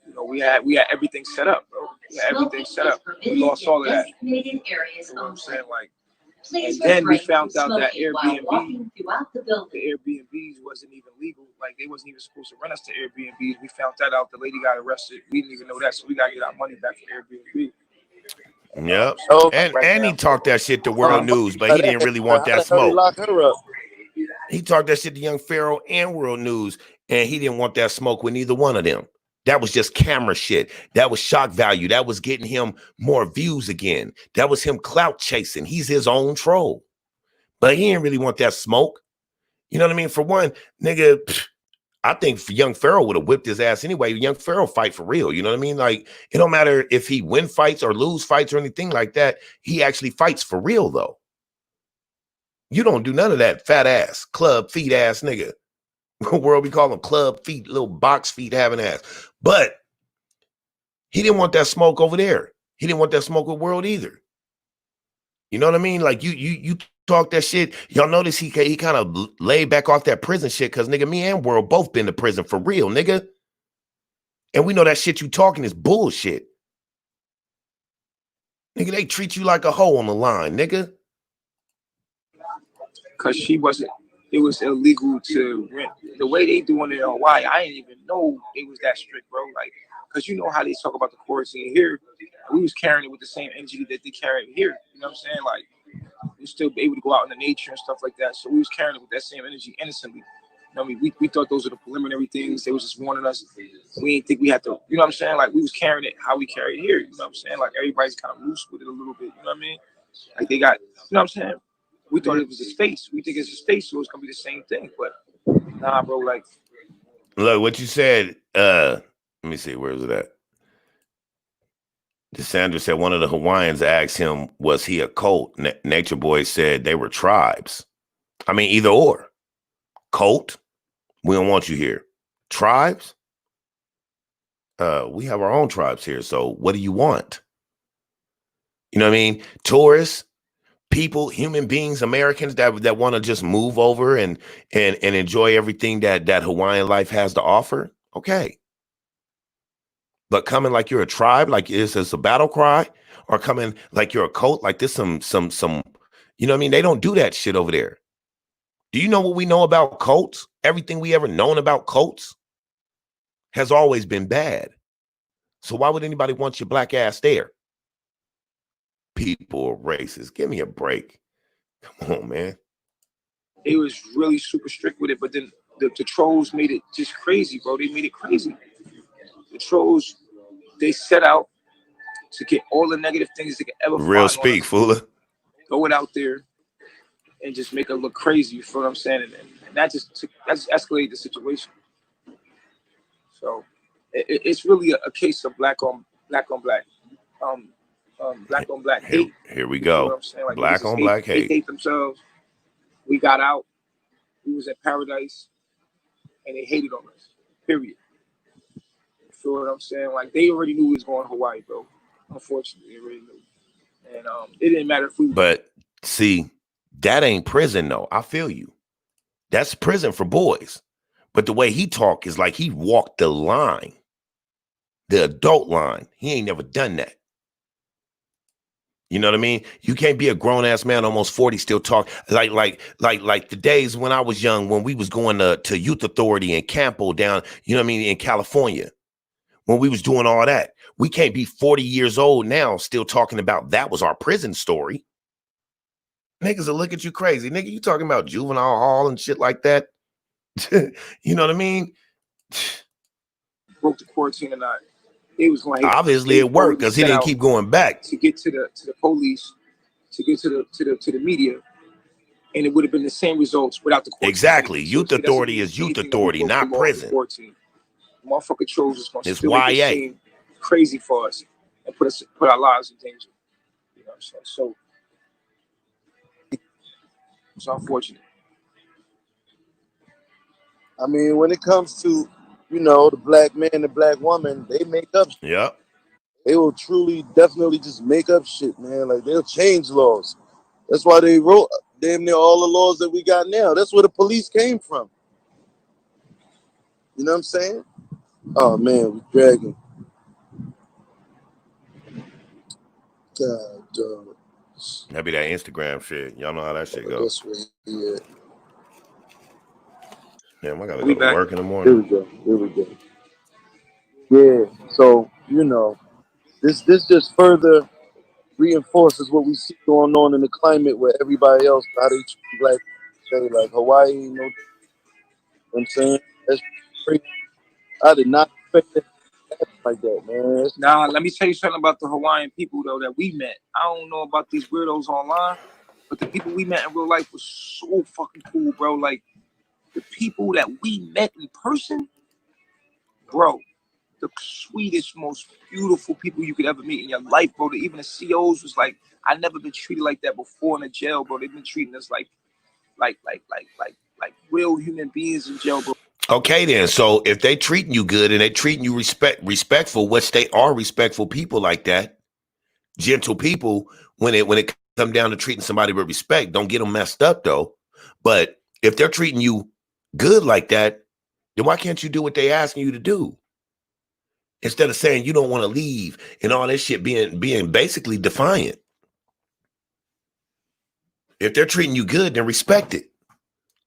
You know, we had everything set up, bro. We had everything set up. We lost all of that. You know what I'm saying? Like, and then we found out that the Airbnbs wasn't even legal. Like, they wasn't even supposed to rent us to Airbnbs. We found that out. The lady got arrested. We didn't even know that, so we gotta get our money back from Airbnb. Yep. And he talked that shit to World News, but he didn't really want that smoke. He talked that shit to Young Pharaoh and World News, and he didn't want that smoke with neither one of them. That was just camera shit. That was shock value. That was getting him more views again. That was him clout chasing. He's his own troll. But he didn't really want that smoke. You know what I mean? For one, nigga, I think Young Pharaoh would have whipped his ass anyway. Young Pharaoh fight for real. You know what I mean? Like, it don't matter if he win fights or lose fights or anything like that. He actually fights for real, though. You don't do none of that fat ass, club feet ass nigga. World, we call them club feet, little box feet having ass. But he didn't want that smoke over there. He didn't want that smoke with World either. You know what I mean? Like, you talk that shit. Y'all notice he kind of laid back off that prison shit because, nigga, me and World both been to prison for real, nigga. And we know that shit you talking is bullshit. Nigga, they treat you like a hoe on the line, nigga. Because it was illegal to rent. The way they doing it in Hawaii, I didn't even know it was that strict, bro. Like, because you know how they talk about the quarantine here. We was carrying it with the same energy that they carry here. You know what I'm saying? Like, we still be able to go out in the nature and stuff like that. So we was carrying it with that same energy innocently. You know what I mean? We thought those were the preliminary things. They was just warning us. We didn't think we had to, you know what I'm saying? Like, we was carrying it how we carry it here. You know what I'm saying? Like, everybody's kind of loose with it a little bit. You know what I mean? Like, they got, you know what I'm saying? We thought it was the States. We think it's the States, so it's gonna be the same thing. But nah, bro, like, look, what you said, let me see, where is it at? Desandra said one of the Hawaiians asked him, was he a cult? Natureboy said they were tribes. I mean, either or. Cult, we don't want you here. Tribes, we have our own tribes here, so what do you want? You know what I mean? Tourists, people, human beings, Americans that want to just move over and enjoy everything that Hawaiian life has to offer. Okay. But coming like you're a tribe, like it's a battle cry, or coming like you're a cult, like this some, you know what I mean? They don't do that shit over there. Do you know what we know about cults? Everything we ever known about cults has always been bad. So why would anybody want your black ass there? People are racist. Give me a break. Come on, man. It was really super strict with it, but then the trolls made it just crazy, bro. They made it crazy. The trolls, they set out to get all the negative things they could ever Real find. speak, Fooler. Throw it out there and just make it look crazy. You feel what I'm saying? And that just escalated the situation. So it's really a case of black on black. Black on black hate. Here we You know what go. I'm saying? Like, black on black hate. They hate themselves. We got out. We was at paradise, and they hated on us. Period. You feel what I'm saying? Like, they already knew we was going to Hawaii, bro. Unfortunately, they already knew. And it didn't matter if we. But see, that ain't prison, though. I feel you. That's prison for boys. But the way he talk is like he walked the line, the adult line. He ain't never done that. You know what I mean? You can't be a grown ass man, almost 40, still talk like the days when I was young, when we was going to Youth Authority and Campo down, you know what I mean, in California, when we was doing all that. We can't be 40 years old now still talking about that was our prison story. Niggas will look at you crazy. Nigga, you talking about juvenile hall and shit like that? You know what I mean? Broke the quarantine or not. It was going. Obviously, it worked because he didn't keep going back to get to the police, to get to the media, and it would have been the same results without the quarantine. Exactly. Youth Authority is youth authority, not prison. Motherfucker trolls is going to it's still make it seem crazy for us and put our lives in danger. You know what I'm saying? So it's unfortunate. I mean, when it comes to, you know, the black man and the black woman, they make up shit. Yep. They will truly, definitely just make up shit, man. Like, they'll change laws. That's why they wrote damn near all the laws that we got now. That's where the police came from. You know what I'm saying? Oh, man, we're dragging. God, dog. That'd be that Instagram shit. Y'all know how that shit goes. Yeah. Damn, I gotta go to work in the morning. Here we go. Yeah, so, you know, this just further reinforces what we see going on in the climate where everybody else, how they treat black people, like Hawaii, you know what I'm saying? That's crazy. I did not expect that like that, man. Nah, let me tell you something about the Hawaiian people, though, that we met. I don't know about these weirdos online, but the people we met in real life was so fucking cool, bro. Like, the people that we met in person, bro, the sweetest, most beautiful people you could ever meet in your life, bro. Even the COs was like, I never been treated like that before in a jail, bro. They've been treating us like real human beings in jail, bro. Okay, then. So if they treating you good and they treating you respectful, which they are respectful people like that, gentle people, when it comes down to treating somebody with respect, don't get them messed up though. But if they're treating you good like that, then why can't you do what they asking you to do? Instead of saying you don't want to leave and all this shit being basically defiant. If they're treating you good, then respect it.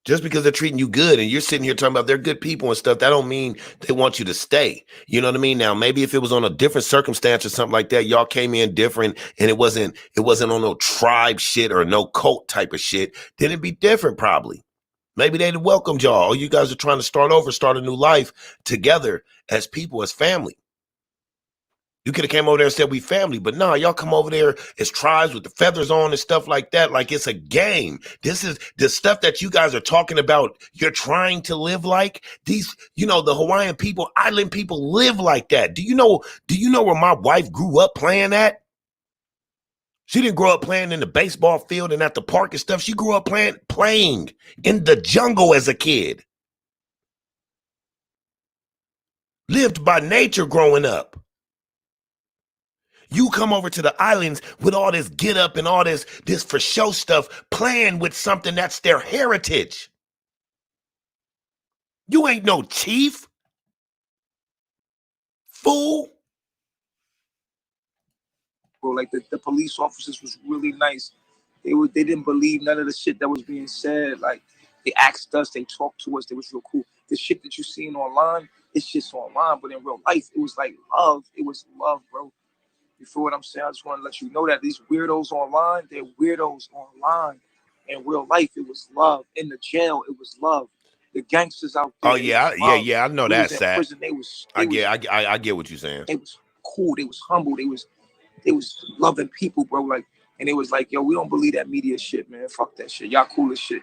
Just because they're treating you good and you're sitting here talking about they're good people and stuff, that don't mean they want you to stay. You know what I mean? Now, maybe if it was on a different circumstance or something like that, y'all came in different and it wasn't on no tribe shit or no cult type of shit, then it'd be different probably. Maybe they'd have welcomed y'all. Or you guys are trying to start over, start a new life together as people, as family. You could have came over there and said we family, but no, y'all come over there as tribes with the feathers on and stuff like that, like it's a game. This is the stuff that you guys are talking about. You're trying to live like these, you know, the Hawaiian people, island people live like that. Do you know where my wife grew up playing at? She didn't grow up playing in the baseball field and at the park and stuff. She grew up playing in the jungle as a kid. Lived by nature growing up. You come over to the islands with all this get up and all this for show stuff, playing with something that's their heritage. You ain't no chief. Fool. Bro, like the police officers was really nice. They didn't believe none of the shit that was being said. Like, they asked us, they talked to us, they was real cool. The shit that you seen online, it's just online, but in real life, it was like love. It was love, bro. You feel what I'm saying? I just want to let you know that these weirdos online, they're weirdos online. In real life, it was love. In the jail, it was love. The gangsters out there, Oh yeah, I know we that. was in Sat. prison. I get what you're saying. They was cool. They was humble. They was loving people, bro. Like, and it was like, yo, we don't believe that media shit, man. Fuck that shit. Y'all cool as shit.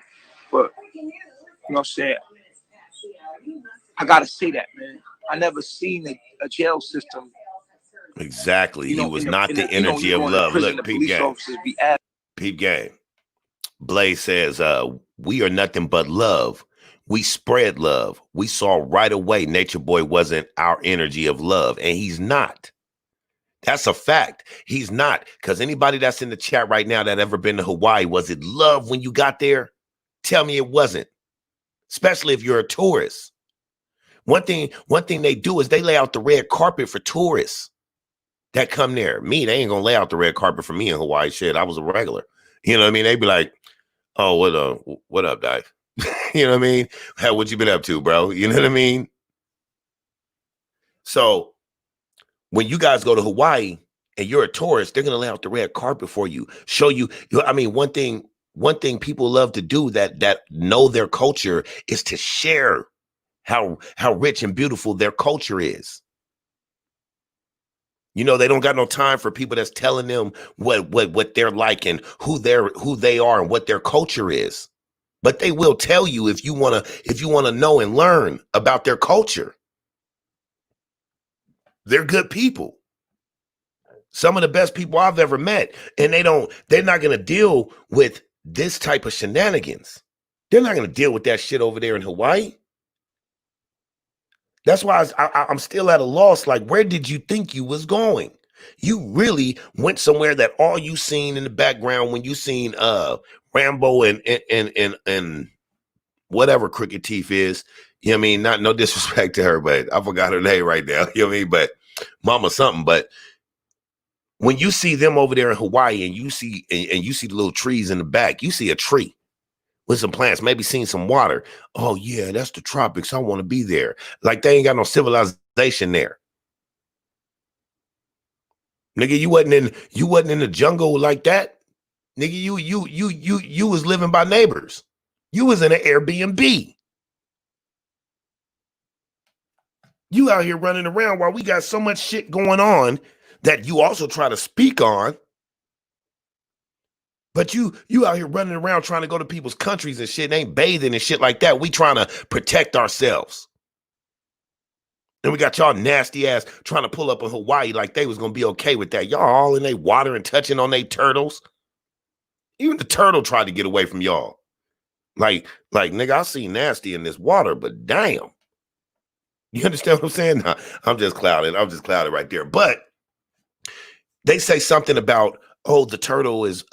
But you know what I'm saying? I gotta say that, man. I never seen a jail system. Exactly. You know, he was not the energy of love. Prison, Look, the police officers be asked. Peep game. Blaze says, we are nothing but love. We spread love. We saw right away Natureboy wasn't our energy of love, and he's not. That's a fact. He's not. Because anybody that's in the chat right now that ever been to Hawaii, was it love when you got there? Tell me it wasn't. Especially if you're a tourist. One thing they do is they lay out the red carpet for tourists that come there. Me, they ain't gonna lay out the red carpet for me in Hawaii. Shit, I was a regular. You know what I mean? They'd be like, oh, what up, Dyke? You know what I mean? Hey, what you been up to, bro? You know what I mean? So when you guys go to Hawaii and you're a tourist, they're gonna lay out the red carpet for you, show you. I mean, one thing people love to do that know their culture is to share how rich and beautiful their culture is. You know, they don't got no time for people that's telling them what they're like and who they are and what their culture is. But they will tell you if you want to know and learn about their culture. They're good people. Some of the best people I've ever met, and they're not going to deal with this type of shenanigans. They're not going to deal with that shit over there in Hawaii. That's why I'm still at a loss. Like, where did you think you was going? You really went somewhere that all you seen in the background when you seen Rambo and whatever Crooked Teeth is. You know what I mean? No disrespect to her, but I forgot her name right now. You know what I mean? But Mama something. But when you see them over there in Hawaii and you see the little trees in the back, you see a tree with some plants, maybe seen some water. Oh yeah, that's the tropics. I want to be there. Like they ain't got no civilization there. Nigga, you wasn't in the jungle like that. Nigga, you was living by neighbors. You was in an Airbnb. You out here running around while we got so much shit going on that you also try to speak on. But you out here running around trying to go to people's countries and shit, and ain't bathing and shit like that. We trying to protect ourselves. And we got y'all nasty ass trying to pull up in Hawaii like they was going to be okay with that. Y'all all in their water and touching on their turtles. Even the turtle tried to get away from y'all. Like, nigga, I see nasty in this water, but damn. You understand what I'm saying? Nah, I'm just clouded right there. But they say something about, oh, the turtle is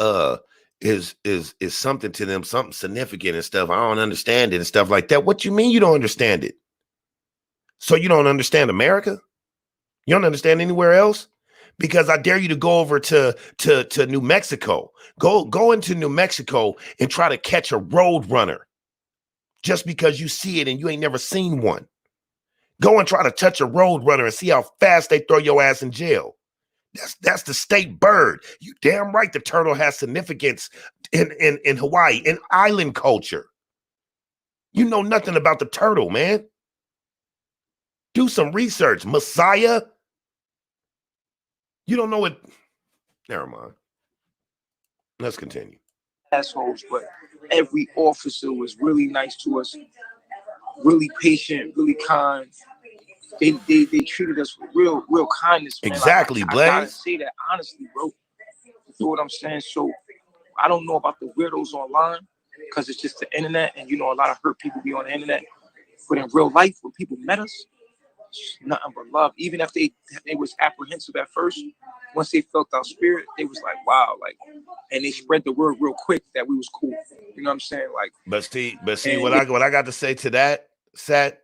something to them, something significant and stuff. I don't understand it and stuff like that. What you mean you don't understand it? So you don't understand America? You don't understand anywhere else? Because I dare you to go over to New Mexico. Go into New Mexico and try to catch a road runner just because you see it and you ain't never seen one. Go and try to touch a road runner and see how fast they throw your ass in jail. That's the state bird. You damn right the turtle has significance in Hawaii, in island culture. You know nothing about the turtle, man. Do some research. Messiah. You don't know it. Never mind. Let's continue. Assholes, but every officer was really nice to us, really patient, really kind. They treated us with real kindness, man. Exactly, like, Blaze. I gotta say that honestly, bro. You feel what I'm saying? So I don't know about the weirdos online because it's just the internet, and you know a lot of hurt people be on the internet. But in real life, when people met us, nothing but love. Even if they was apprehensive at first, once they felt our spirit, they was like, wow, like, and they spread the word real quick that we was cool. You know what I'm saying? Like, but see what I got to say to that, Sat.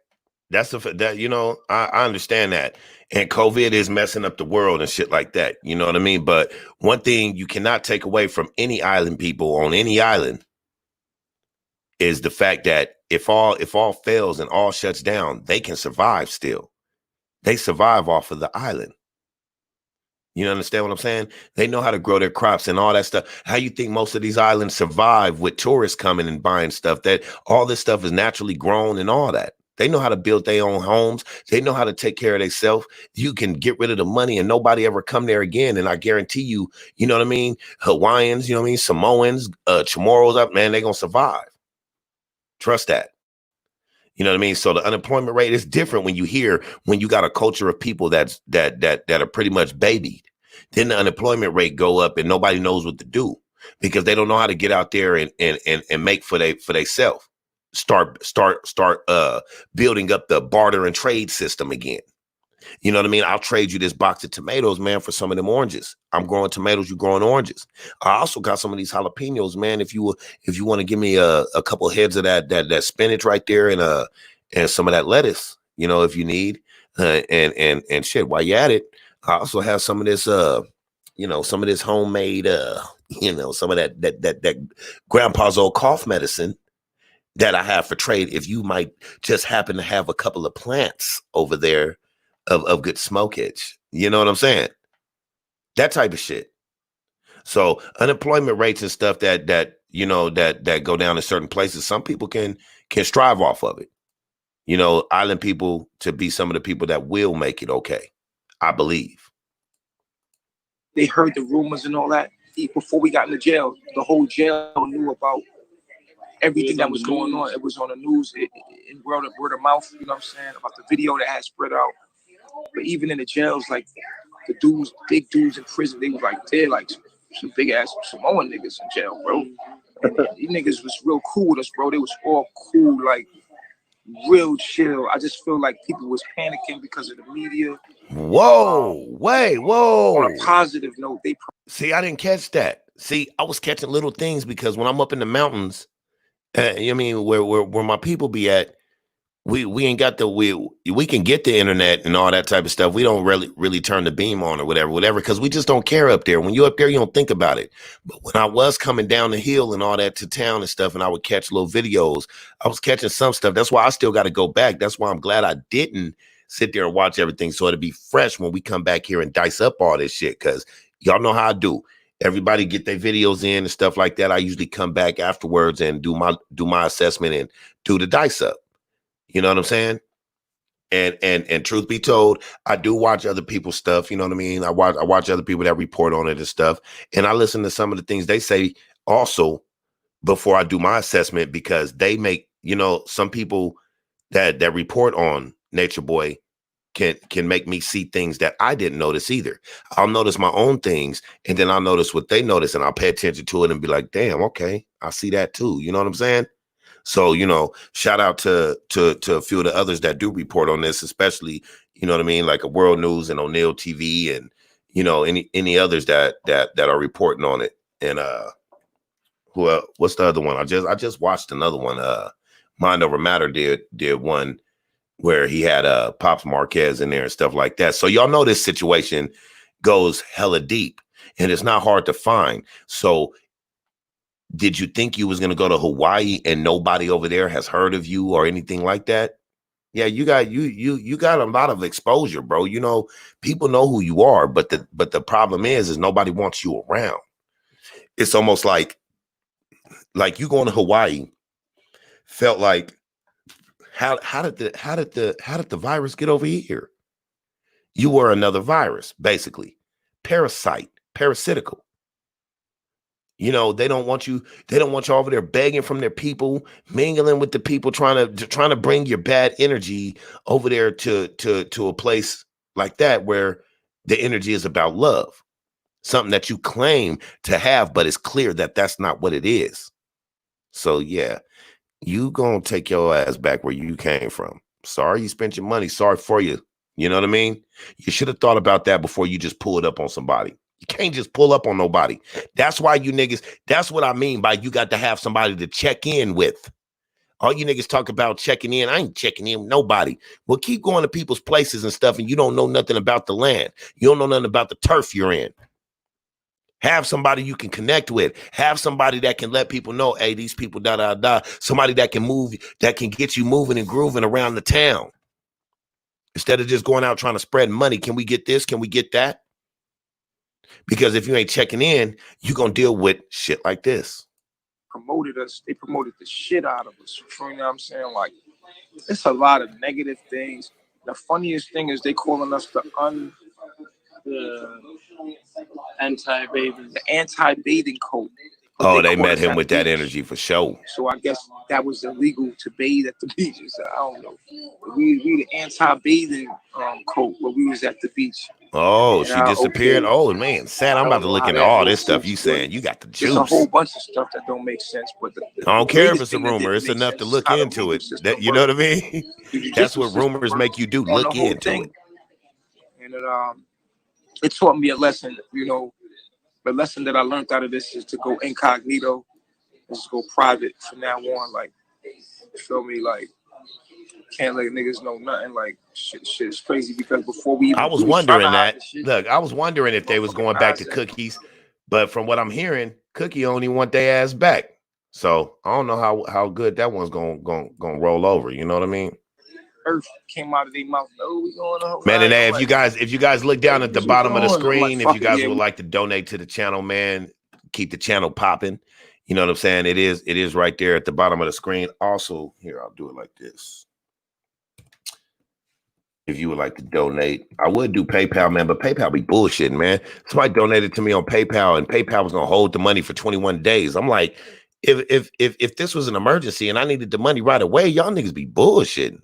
That you know, I understand that, and COVID is messing up the world and shit like that. You know what I mean? But one thing you cannot take away from any island people on any island is the fact that if all fails and all shuts down, they can survive still. They survive off of the island. You understand what I'm saying? They know how to grow their crops and all that stuff. How you think most of these islands survive with tourists coming and buying stuff? That all this stuff is naturally grown and all that. They know how to build their own homes. They know how to take care of themselves. You can get rid of the money and nobody ever come there again. And I guarantee you, you know what I mean? Hawaiians, you know what I mean? Samoans, Chamorros up, man, they're going to survive. Trust that. You know what I mean? So the unemployment rate is different when you got a culture of people that are pretty much babied. Then the unemployment rate go up and nobody knows what to do because they don't know how to get out there and make for themselves. Start building up the barter and trade system again. You know what I mean? I'll trade you this box of tomatoes, man, for some of them oranges. I'm growing tomatoes, you growing oranges. I also got some of these jalapenos, man. If you want to give me a couple of heads of that spinach right there and some of that lettuce, you know, if you need, and shit, while you at it, I also have some of this, you know, some of this homemade, you know, some of that grandpa's old cough medicine that I have for trade. If you might just happen to have a couple of plants over there of good smokage, you know what I'm saying? That type of shit. So unemployment rates and stuff that you know that go down in certain places, some people can strive off of it. You know, island people to be some of the people that will make it okay, I believe. They heard the rumors and all that before we got in the jail. The whole jail knew about everything that was going on. It was on the news, in word of mouth. You know what I'm saying? About the video that had spread out. But even in the jails, like the dudes, big dudes in prison, they was like, they're like some big ass Samoan niggas in jail, bro. And these niggas was real cool with us, bro. They was all cool, like real chill. I just feel like people was panicking because of the media. Whoa, whoa. On a positive note, see, I didn't catch that. See, I was catching little things because when I'm up in the mountains, I mean, where my people be at, we ain't got we can get the internet and all that type of stuff. We don't really turn the beam on or whatever, because we just don't care up there. When you're up there, you don't think about it. But when I was coming down the hill and all that to town and stuff, and I would catch little videos, I was catching some stuff. That's why I still got to go back. That's why I'm glad I didn't sit there and watch everything, so it'll be fresh when we come back here and dice up all this shit, because y'all know how I do. Everybody get their videos in and stuff like that. I usually come back afterwards and do my assessment and do the dice up. You know what I'm saying? And truth be told, I do watch other people's stuff. You know what I mean? I watch other people that report on it and stuff. And I listen to some of the things they say also before I do my assessment, because they make, you know, some people that report on Natureboy can make me see things that I didn't notice either. I'll notice my own things, and then I'll notice what they notice, and I'll pay attention to it and be like, damn, okay, I see that too. You know what I'm saying? So, you know, shout out to a few of the others that do report on this, especially, you know what I mean, like a World News and O'Neill TV, and, you know, any others that are reporting on it. And what's the other one? I just watched another one. Mind Over Matter did one where he had Pops Marquez in there and stuff like that. So y'all know this situation goes hella deep, and it's not hard to find. So did you think you was going to go to Hawaii and nobody over there has heard of you or anything like that? Yeah, you got a lot of exposure, bro. You know, people know who you are, but the problem is nobody wants you around. It's almost like you going to Hawaii felt like, how did the virus get over here? You were another virus, basically. Parasitical. You know, they don't want you over there begging from their people, mingling with the people, trying to bring your bad energy over there to a place like that where the energy is about love. Something that you claim to have, but it's clear that that's not what it is. So yeah, you gonna take your ass back where you came from. Sorry you spent your money. Sorry for you. You know what I mean? You should have thought about that before you just pull it up on somebody. You can't just pull up on nobody. That's why you niggas, that's what I mean by you got to have somebody to check in with. All you niggas talk about checking in. I ain't checking in with nobody. Well, keep going to people's places and stuff, and you don't know nothing about the land. You don't know nothing about the turf you're in. Have somebody you can connect with. Have somebody that can let people know, hey, these people, da, da, da. Somebody that can move, that can get you moving and grooving around the town. Instead of just going out trying to spread money. Can we get this? Can we get that? Because if you ain't checking in, you're going to deal with shit like this. Promoted us. They promoted the shit out of us. You know what I'm saying? Like, it's a lot of negative things. The funniest thing is they calling us the anti-bathing code. Oh, they met him with that energy for sure. So I guess that was illegal to bathe at the beaches. I don't know. We the anti-bathing code, but we was at the beach. Oh, she disappeared. Okay. Oh man, sad. I'm about to look into all this stuff you saying. You got the juice. There's a whole bunch of stuff that don't make sense, but I don't care if it's a rumor. It's enough to look into it. That, you know what I mean? That's what rumors make you do. Look into it. And it taught me a lesson. You know, the lesson that I learned out of this is to go incognito, is to go private from now on. Like, you feel me? Like, can't let niggas know nothing. Like, shit's crazy because before we even, I was wondering that. Look, I was wondering if they was going back to Cookies, but from what I'm hearing, Cookie only want their ass back. So I don't know how good that one's gonna roll over. You know what I mean? Earth came out of their mouth. Oh, we going on. Man, and if you guys look down at the bottom of the screen, if you guys would like to donate to the channel, man, keep the channel popping. You know what I'm saying? It is right there at the bottom of the screen. Also, here, I'll do it like this. If you would like to donate, I would do PayPal, man, but PayPal be bullshitting, man. Somebody donated to me on PayPal, and PayPal was gonna hold the money for 21 days. I'm like, if this was an emergency and I needed the money right away, y'all niggas be bullshitting.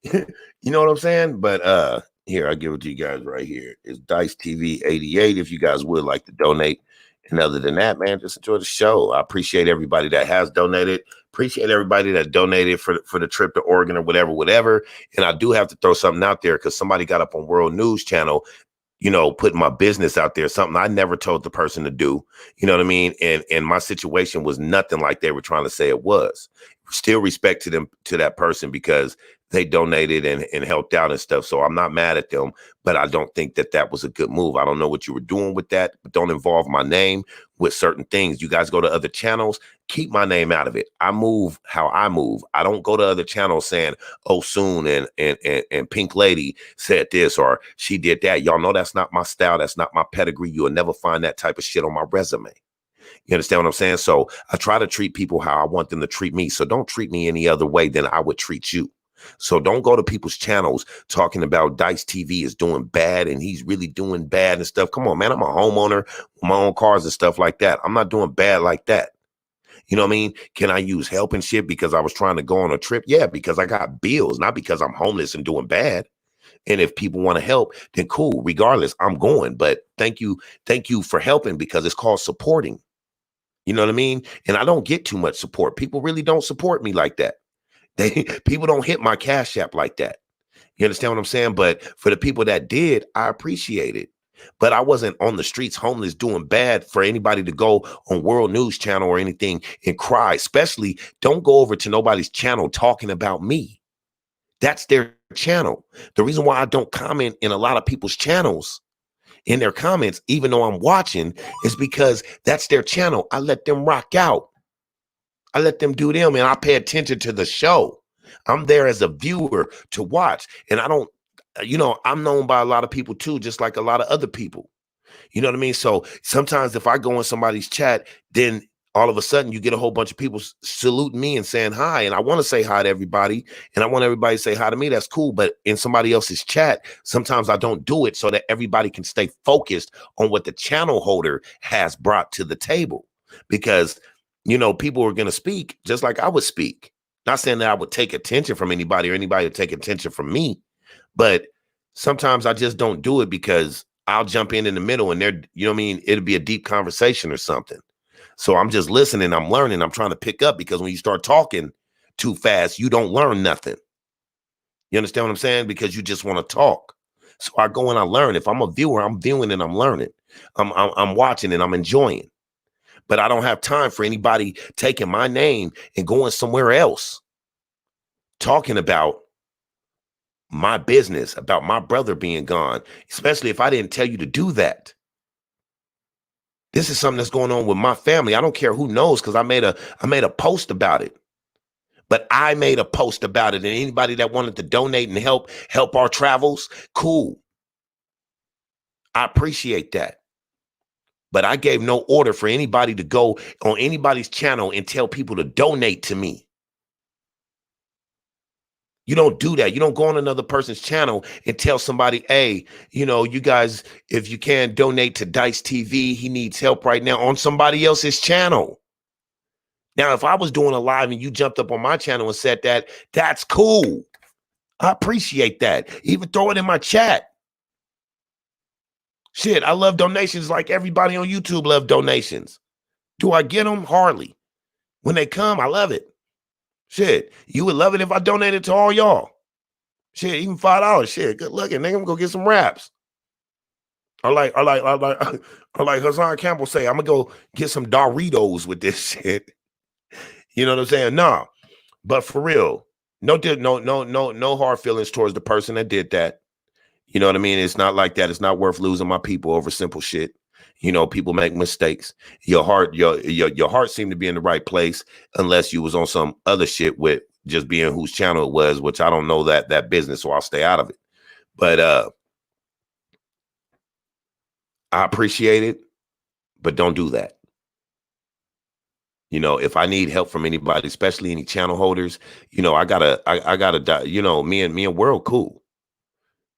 You know what I'm saying? But here, I'll give it to you guys right here. It's Dice TV 88 if you guys would like to donate. And other than that, man, just enjoy the show. I appreciate everybody that has donated. Appreciate everybody that donated for the trip to Oregon or whatever. And I do have to throw something out there because somebody got up on World News Channel, you know, putting my business out there, something I never told the person to do. You know what I mean? And my situation was nothing like they were trying to say it was. Still respect to them, to that person, because they donated and helped out and stuff. So I'm not mad at them, but I don't think that was a good move. I don't know what you were doing with that, but don't involve my name with certain things. You guys go to other channels, keep my name out of it. I move how I move. I don't go to other channels saying, oh, Soon and Pink Lady said this or she did that. Y'all know that's not my style. That's not my pedigree. You'll never find that type of shit on my resume. You understand what I'm saying? So I try to treat people how I want them to treat me. So don't treat me any other way than I would treat you. So don't go to people's channels talking about DYSE TV is doing bad and he's really doing bad and stuff. Come on, man. I'm a homeowner with my own cars and stuff like that. I'm not doing bad like that. You know what I mean? Can I use help and shit because I was trying to go on a trip? Yeah, because I got bills, not because I'm homeless and doing bad. And if people want to help, then cool. Regardless, I'm going. But thank you for helping, because it's called supporting. You know what I mean? And I don't get too much support. People really don't support me like that. People don't hit my Cash App like that. You understand what I'm saying? But for the people that did, I appreciate it. But I wasn't on the streets homeless doing bad for anybody to go on World News Channel or anything and cry. Especially don't go over to nobody's channel talking about me. That's their channel. The reason why I don't comment in a lot of people's channels in their comments, even though I'm watching, is because that's their channel. I let them rock out. I let them do them, and I pay attention to the show. I'm there as a viewer to watch. And I don't, you know, I'm known by a lot of people too, just like a lot of other people. You know what I mean? So sometimes if I go in somebody's chat, then all of a sudden you get a whole bunch of people saluting me and saying hi. And I want to say hi to everybody. And I want everybody to say hi to me. That's cool. But in somebody else's chat, sometimes I don't do it so that everybody can stay focused on what the channel holder has brought to the table. Because, you know, people are going to speak just like I would speak. Not saying that I would take attention from anybody or anybody would take attention from me. But sometimes I just don't do it because I'll jump in the middle and there, you know what I mean? It'll be a deep conversation or something. So I'm just listening. I'm learning. I'm trying to pick up, because when you start talking too fast, you don't learn nothing. You understand what I'm saying? Because you just want to talk. So I go and I learn. If I'm a viewer, I'm viewing and I'm learning. I'm watching and I'm enjoying. But I don't have time for anybody taking my name and going somewhere else talking about my business, about my brother being gone, especially if I didn't tell you to do that. This is something that's going on with my family. I don't care who knows, because I made a post about it. But I made a post about it, and anybody that wanted to donate and help our travels, cool. I appreciate that. But I gave no order for anybody to go on anybody's channel and tell people to donate to me. You don't do that. You don't go on another person's channel and tell somebody, hey, you know, you guys, if you can, donate to DYSE TV. He needs help right now, on somebody else's channel. Now, if I was doing a live and you jumped up on my channel and said that, that's cool. I appreciate that. Even throw it in my chat. Shit, I love donations like everybody on YouTube love donations. Do I get them? Hardly. When they come, I love it. Shit, you would love it if I donated to all y'all. Shit, even $5. Shit, good looking. Nigga, I'm gonna go get some wraps. Or like Hassan Campbell say, I'm gonna go get some Doritos with this shit. You know what I'm saying? Nah, but for real, no hard feelings towards the person that did that. You know what I mean? It's not like that. It's not worth losing my people over simple shit. You know, people make mistakes. Your heart seemed to be in the right place, unless you was on some other shit with just being whose channel it was, which I don't know that business, so I'll stay out of it. But I appreciate it, but don't do that. You know, if I need help from anybody, especially any channel holders, you know, I gotta, you know, me and World cool.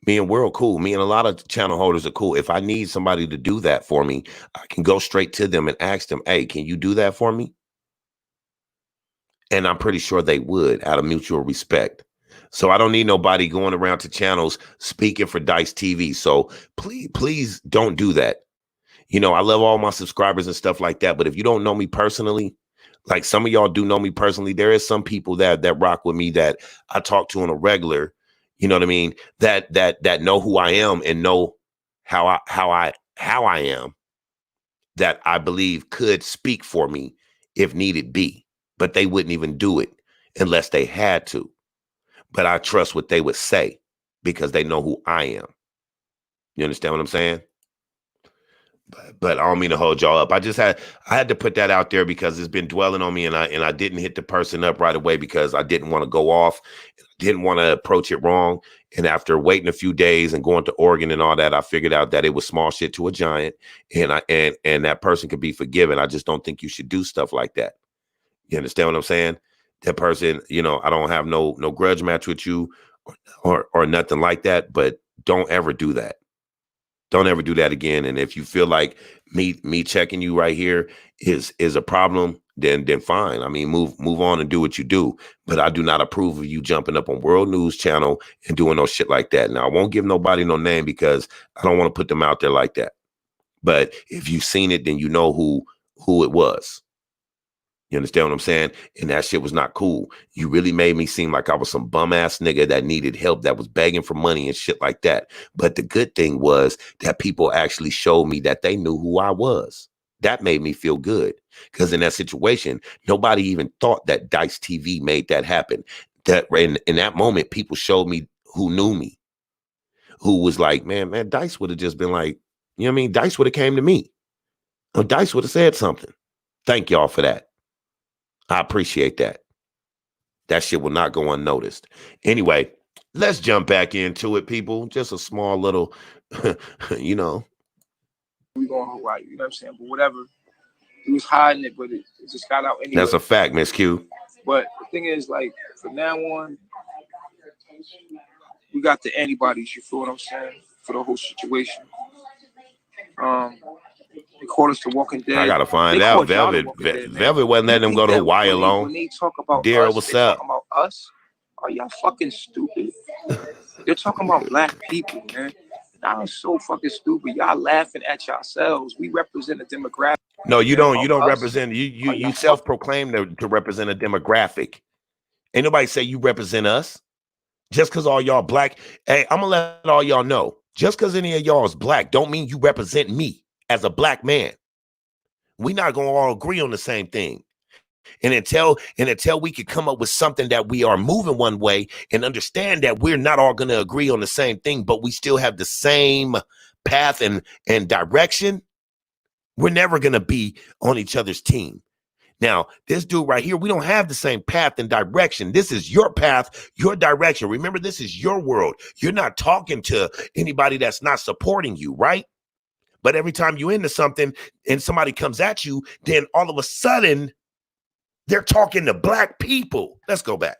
Me and World cool. Me and a lot of channel holders are cool. If I need somebody to do that for me, I can go straight to them and ask them, hey, can you do that for me? And I'm pretty sure they would, out of mutual respect. So I don't need nobody going around to channels speaking for DYSE TV. So please don't do that. You know, I love all my subscribers and stuff like that. But if you don't know me personally, like some of y'all do know me personally, there is some people that rock with me that I talk to on a regular. You know what I mean? That know who I am and know how I am, that I believe could speak for me if needed be, but they wouldn't even do it unless they had to. But I trust what they would say because they know who I am. You understand what I'm saying? But I don't mean to hold y'all up. I had to put that out there because it's been dwelling on me, and I didn't hit the person up right away because I didn't want to go off, didn't want to approach it wrong. And after waiting a few days and going to Oregon and all that, I figured out that it was small shit to a giant, and that person could be forgiven. I just don't think you should do stuff like that. You understand what I'm saying? That person, you know, I don't have no grudge match with you or nothing like that, but don't ever do that. Don't ever do that again. And if you feel like me checking you right here is a problem, then fine. I mean, move on and do what you do. But I do not approve of you jumping up on World News Channel and doing no shit like that. Now, I won't give nobody no name because I don't want to put them out there like that. But if you've seen it, then you know who it was. You understand what I'm saying? And that shit was not cool. You really made me seem like I was some bum ass nigga that needed help, that was begging for money and shit like that. But the good thing was that people actually showed me that they knew who I was. That made me feel good, because in that situation, nobody even thought that DYSE TV made that happen. That in that moment, people showed me who knew me, who was like, man, DYSE would have just been like, you know what I mean? DYSE would have came to me. Or DYSE would have said something. Thank y'all for that. I appreciate that. That shit will not go unnoticed. Anyway, let's jump back into it, people. Just a small little, you know. We going Hawaii, you know what I'm saying? But whatever. He was hiding it, but it just got out anyway. That's a fact, Miss Q. But the thing is, like, from now on, we got the antibodies, you feel what I'm saying? For the whole situation. They called us the Walking Dead. I gotta find out. Velvet wasn't letting them go to Hawaii alone. When they talk about Dear, us, what's up? Talking about us? Are y'all fucking stupid? They're talking about black people, man. Y'all so fucking stupid. Y'all laughing at yourselves. We represent a demographic. No, you don't. You don't represent. You self-proclaim to represent a demographic. Ain't nobody say you represent us. Just because all y'all black. Hey, I'm gonna let all y'all know. Just because any of y'all is black, don't mean you represent me as a black man. We're not gonna all agree on the same thing. And until we can come up with something that we are moving one way and understand that we're not all going to agree on the same thing, but we still have the same path and direction, We're never going to be on each other's team. Now, this dude right here, we don't have the same path and direction. This is your path, your direction. Remember, this is your world. You're not talking to anybody that's not supporting you, right? But every time you into something and somebody comes at you, then all of a sudden, they're talking to black people. Let's go back.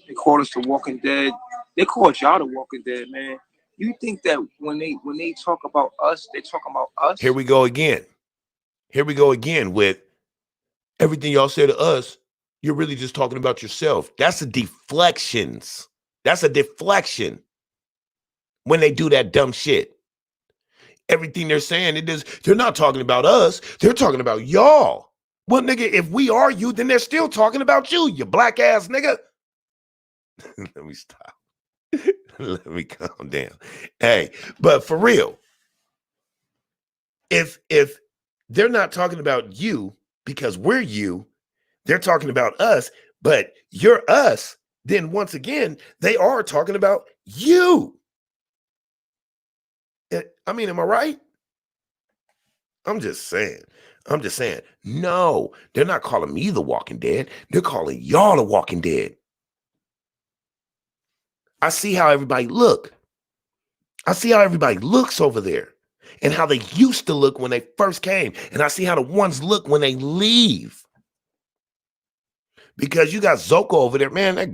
They called us the Walking Dead. They called y'all the Walking Dead, man. You think that when they talk about us, they talking about us? Here we go again. Here we go again with everything y'all say to us. You're really just talking about yourself. That's a deflections. That's a deflection when they do that dumb shit. Everything they're saying, they're not talking about us. They're talking about y'all. Well, nigga, if we are you, then they're still talking about you, you black ass nigga. Let me stop. Let me calm down. Hey, but for real, if they're not talking about you because we're you, they're talking about us, but you're us, then once again, they are talking about you. I mean, am I right? I'm just saying. No, they're not calling me the Walking Dead. They're calling y'all the Walking Dead. I see how everybody look. I see how everybody looks over there and how they used to look when they first came. And I see how the ones look when they leave. Because you got Zoko over there, man, that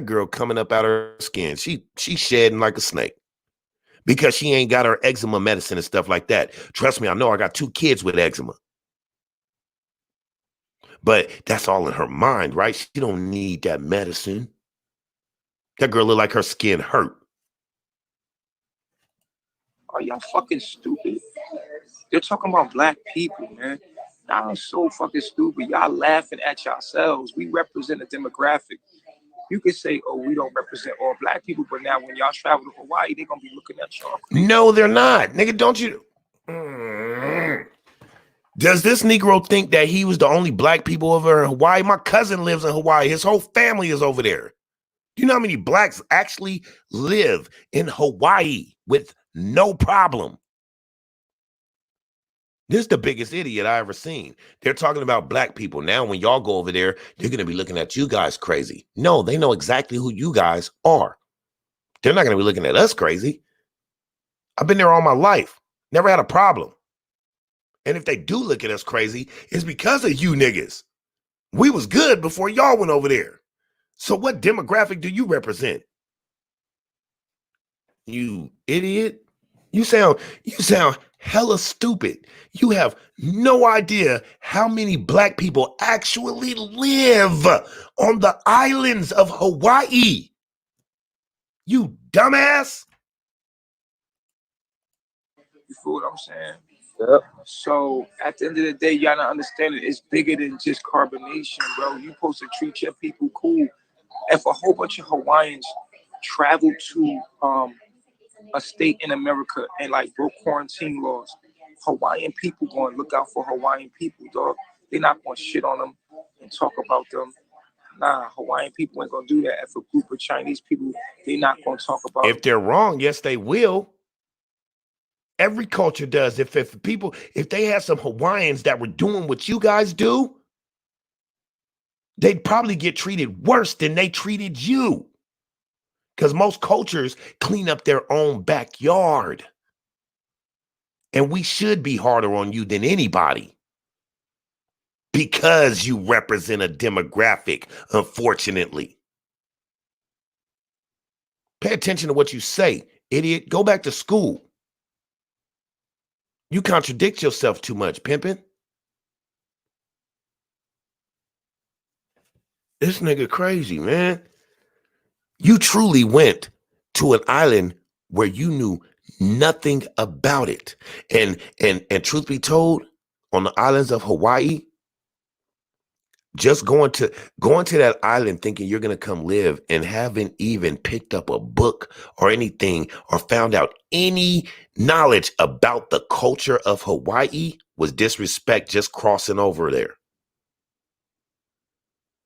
girl coming up out of her skin. She's shedding like a snake. Because she ain't got her eczema medicine and stuff like that. Trust me, I know I got 2 kids with eczema. But that's all in her mind, right? She don't need that medicine. That girl look like her skin hurt. Are y'all fucking stupid? They're talking about black people, man. Y'all are so fucking stupid. Y'all laughing at yourselves. We represent a demographic. You could say, oh, we don't represent all black people, but now when y'all travel to Hawaii, they're going to be looking at y'all. No, they're not. Nigga, don't you... Does this Negro think that he was the only black people over in Hawaii? My cousin lives in Hawaii. His whole family is over there. Do you know how many blacks actually live in Hawaii with no problem? This is the biggest idiot I ever seen. They're talking about black people. Now, when y'all go over there, they're going to be looking at you guys crazy. No, they know exactly who you guys are. They're not going to be looking at us crazy. I've been there all my life. Never had a problem. And if they do look at us crazy, it's because of you niggas. We was good before y'all went over there. So what demographic do you represent? You idiot. You sound hella stupid. You have no idea how many black people actually live on the islands of Hawaii. You dumbass. You feel what I'm saying? Yep. So at the end of the day, y'all not understand it. It's bigger than just carbonation, bro. You supposed to treat your people cool. If a whole bunch of Hawaiians travel to a state in America and like broke quarantine laws, Hawaiian people going to look out for Hawaiian people, dog. They're not going to shit on them and talk about them. Nah, Hawaiian people ain't going to do that. If a group of Chinese people, they're not going to talk about If they're wrong, yes, they will. Every culture does. If they had some Hawaiians that were doing what you guys do, they'd probably get treated worse than they treated you. Because most cultures clean up their own backyard. And we should be harder on you than anybody. Because you represent a demographic, unfortunately. Pay attention to what you say, idiot. Go back to school. You contradict yourself too much, pimpin'. This nigga crazy, man. You truly went to an island where you knew nothing about it. And truth be told, on the islands of Hawaii, just going to that island thinking you're going to come live and haven't even picked up a book or anything or found out any knowledge about the culture of Hawaii was disrespect just crossing over there.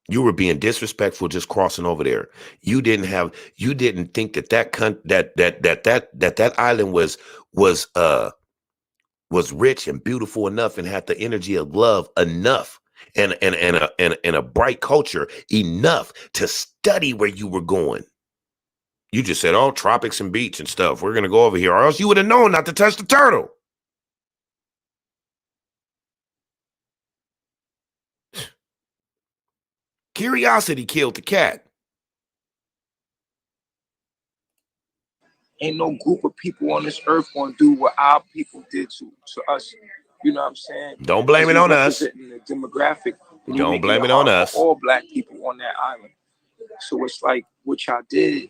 You were being disrespectful just crossing over there. You didn't think that island was rich and beautiful enough and had the energy of love enough and a bright culture enough to study where you were going. You just said, oh, tropics and beach and stuff. We're going to go over here, or else you would have known not to touch the turtle. Curiosity killed the cat. Ain't no group of people on this earth gonna do what our people did to us. You know what I'm saying? Don't blame it on us. The demographic. Don't blame it on us. All black people on that island. So it's like what y'all did.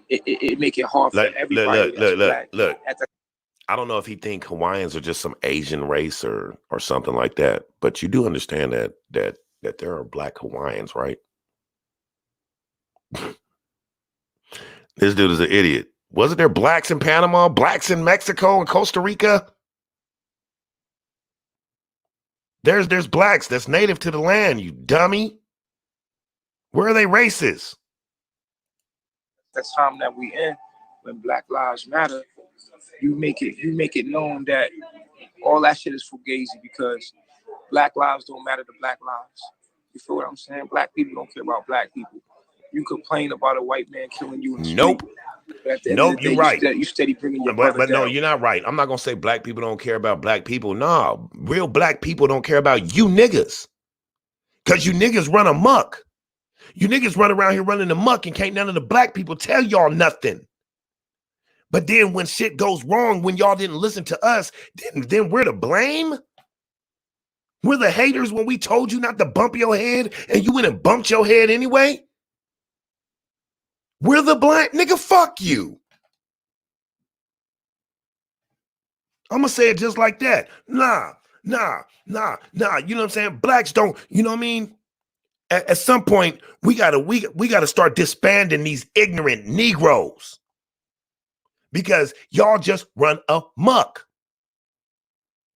It make it hard for everybody. Look. I don't know if he think Hawaiians are just some Asian race or something like that, but you do understand that there are black Hawaiians, right? This dude is an idiot. Wasn't there blacks in Panama, blacks in Mexico and Costa Rica? There's blacks that's native to the land, you dummy. Where are they racist? The time that we in, when Black Lives Matter, you make it known that all that shit is fugazi because black lives don't matter to black lives. You feel what I'm saying? Black people don't care about black people. You complain about a white man killing you in the street. Nope, you're right. You steady bringing your but down. No, you're not right. I'm not gonna say black people don't care about black people. No, real black people don't care about you niggas. Cause you niggas run amok. You niggas run around here running amok and can't none of the black people tell y'all nothing. But then when shit goes wrong, when y'all didn't listen to us, then we're to blame? We're the haters when we told you not to bump your head and you went and bumped your head anyway? We're the black nigga, fuck you. I'm gonna say it just like that. Nah. You know what I'm saying? Blacks don't, you know what I mean? At some point, we gotta start disbanding these ignorant Negroes. Because y'all just run amok.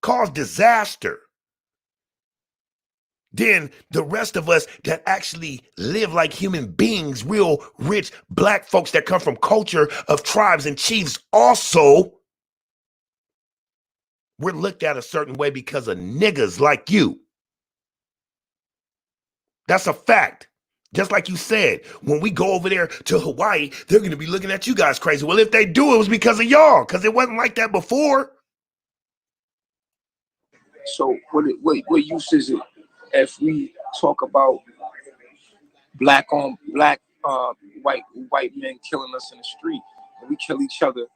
Cause disaster. Then the rest of us that actually live like human beings, real rich black folks that come from culture of tribes and chiefs also, we're looked at a certain way because of niggas like you. That's a fact. Just like you said, when we go over there to Hawaii, they're going to be looking at you guys crazy. Well, if they do, it was because of y'all, because it wasn't like that before. So what use is it if we talk about black on black white men killing us in the street and we kill each other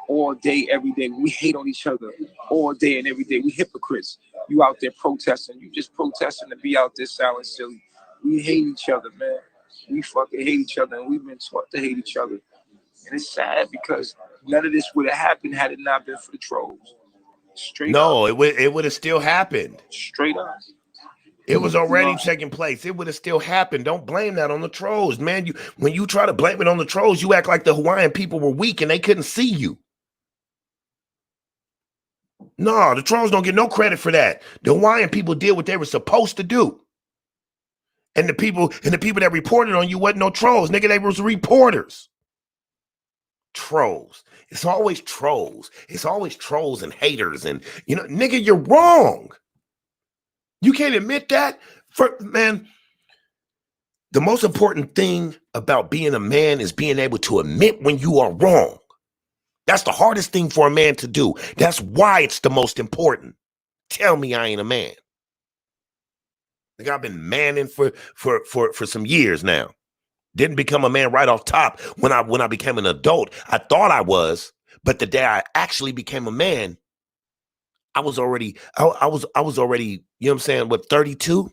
all day, every day. We hate on each other all day and every day. We hypocrites. You out there protesting. You just protesting to be out there sounding silly. We hate each other, man. We fucking hate each other, and we've been taught to hate each other. And it's sad because none of this would have happened had it not been for the trolls. Straight up. No, it would have still happened. Straight up. It was already taking place. It would have still happened. Don't blame that on the trolls, man. When you try to blame it on the trolls, you act like the Hawaiian people were weak and they couldn't see you. No, the trolls don't get no credit for that. The Hawaiian people did what they were supposed to do. And the people that reported on you wasn't no trolls. Nigga, they was reporters. Trolls. It's always trolls. It's always trolls and haters. And, you know, nigga, you're wrong. You can't admit that? Man, the most important thing about being a man is being able to admit when you are wrong. That's the hardest thing for a man to do. That's why it's the most important. Tell me I ain't a man. Like I've been manning for some years now. Didn't become a man right off top when I became an adult. I thought I was, but the day I actually became a man, I was already, you know what I'm saying, what, 32?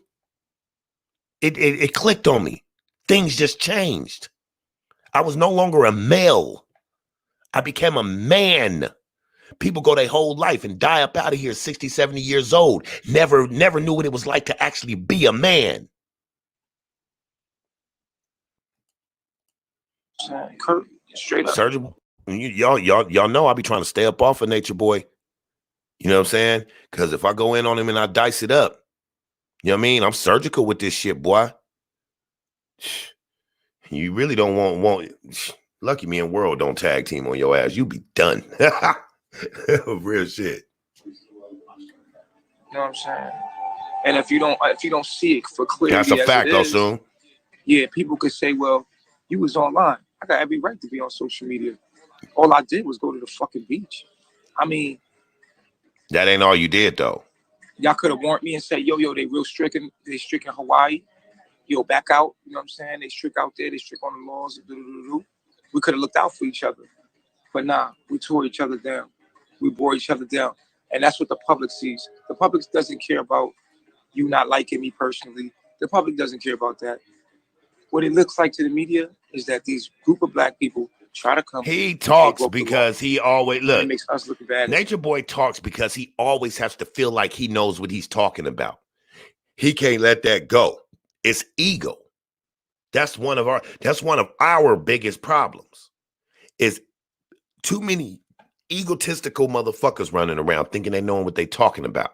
It clicked on me. Things just changed. I was no longer a male. I became a man. People go their whole life and die up out of here 60, 70 years old. Never knew what it was like to actually be a man. Kurt, straight up. Surgical. Y'all know I be trying to stay up off of Natureboy. You know what I'm saying? Because if I go in on him and I dice it up, you know what I mean? I'm surgical with this shit, boy. You really don't want lucky me and World don't tag team on your ass. You be done. Real shit. You know what I'm saying? And if you don't see it for clarity, that's a as fact, it is, soon. Yeah, people could say, well, you was online. I got every right to be on social media. All I did was go to the fucking beach. I mean, that ain't all you did though. Y'all could have warned me and said, yo, they strict in Hawaii. Yo, back out. You know what I'm saying? They strict out there. They strict on the laws. We could have looked out for each other. But nah, we tore each other down. We bore each other down. And that's what the public sees. The public doesn't care about you not liking me personally. The public doesn't care about that. What it looks like to the media is that these group of black people try to come. He talks because he always it makes us look bad. Nature Boy talks because he always has to feel like he knows what he's talking about. He can't let that go. It's ego. That's one of our biggest problems. Is too many egotistical motherfuckers running around thinking they know what they're talking about.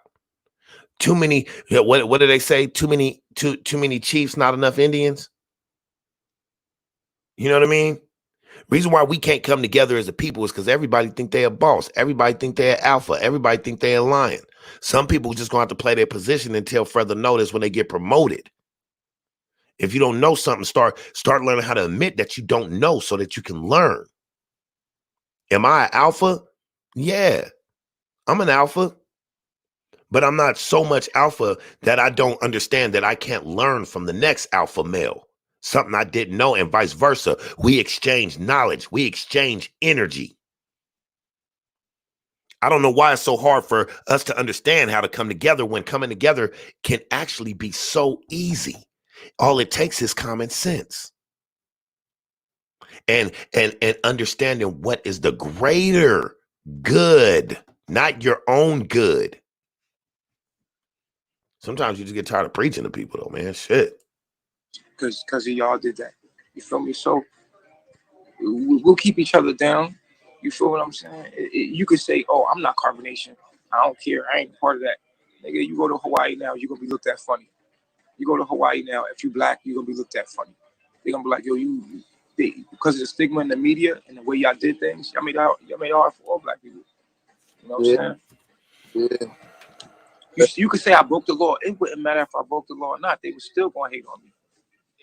Too many. What do they say? Too many chiefs, not enough Indians. You know what I mean? Reason why we can't come together as a people is because everybody think they're a boss. Everybody think they're alpha. Everybody think they're a lion. Some people just going to have to play their position until further notice when they get promoted. If you don't know something, start learning how to admit that you don't know so that you can learn. Am I an alpha? Yeah, I'm an alpha. But I'm not so much alpha that I don't understand that I can't learn from the next alpha male. Something I didn't know and vice versa. We exchange knowledge. We exchange energy. I don't know why it's so hard for us to understand how to come together when coming together can actually be so easy. All it takes is common sense. And understanding what is the greater good, not your own good. Sometimes you just get tired of preaching to people though, man. Shit. Because y'all did that. You feel me? So we'll keep each other down. You feel what I'm saying? You could say, oh, I'm not carbonation. I don't care. I ain't part of that. Nigga, you go to Hawaii now, you're going to be looked at funny. You go to Hawaii now, if you black, you're going to be looked at funny. They're going to be like, yo, because of the stigma in the media and the way y'all did things, y'all made it hard for all black people. You know what I'm saying? Yeah. You could say I broke the law. It wouldn't matter if I broke the law or not. They were still going to hate on me.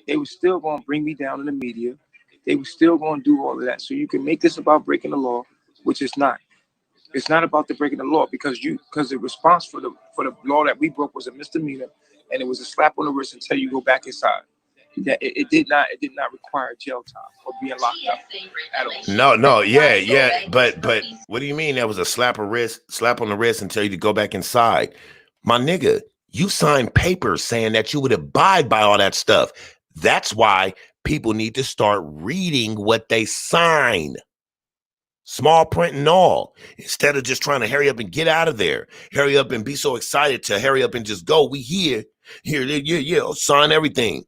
They were still going to bring me down in the media. They were still going to do all of that. So you can make this about breaking the law, which is not. It's not about the breaking the law because the response for the law that we broke was a misdemeanor, and it was a slap on the wrist until you go back inside. That it did not require jail time or being locked up at all. No, yeah. But what do you mean that was a slap on the wrist until you go back inside? My nigga, you signed papers saying that you would abide by all that stuff. That's why people need to start reading what they sign. Small print and all. Instead of just trying to hurry up and get out of there. Hurry up and be so excited to hurry up and just go. We here, sign everything.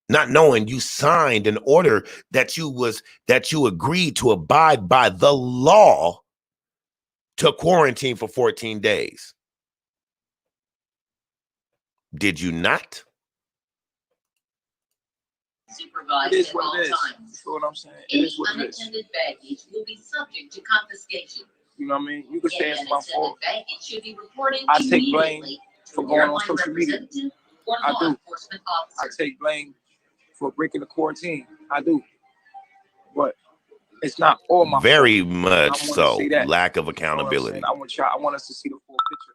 Not knowing you signed an order that you agreed to abide by the law to quarantine for 14 days. Did you not? It is what it is. You feel what I'm saying? It is what it is. Unattended baggage will be subject to confiscation. You know what I mean? You could say it's my fault. Should be reported I take blame for going on social media. I do. I take blame for breaking the quarantine. I do. But it's not all my very fault. much so. Lack of accountability. You know I want us to see the full picture.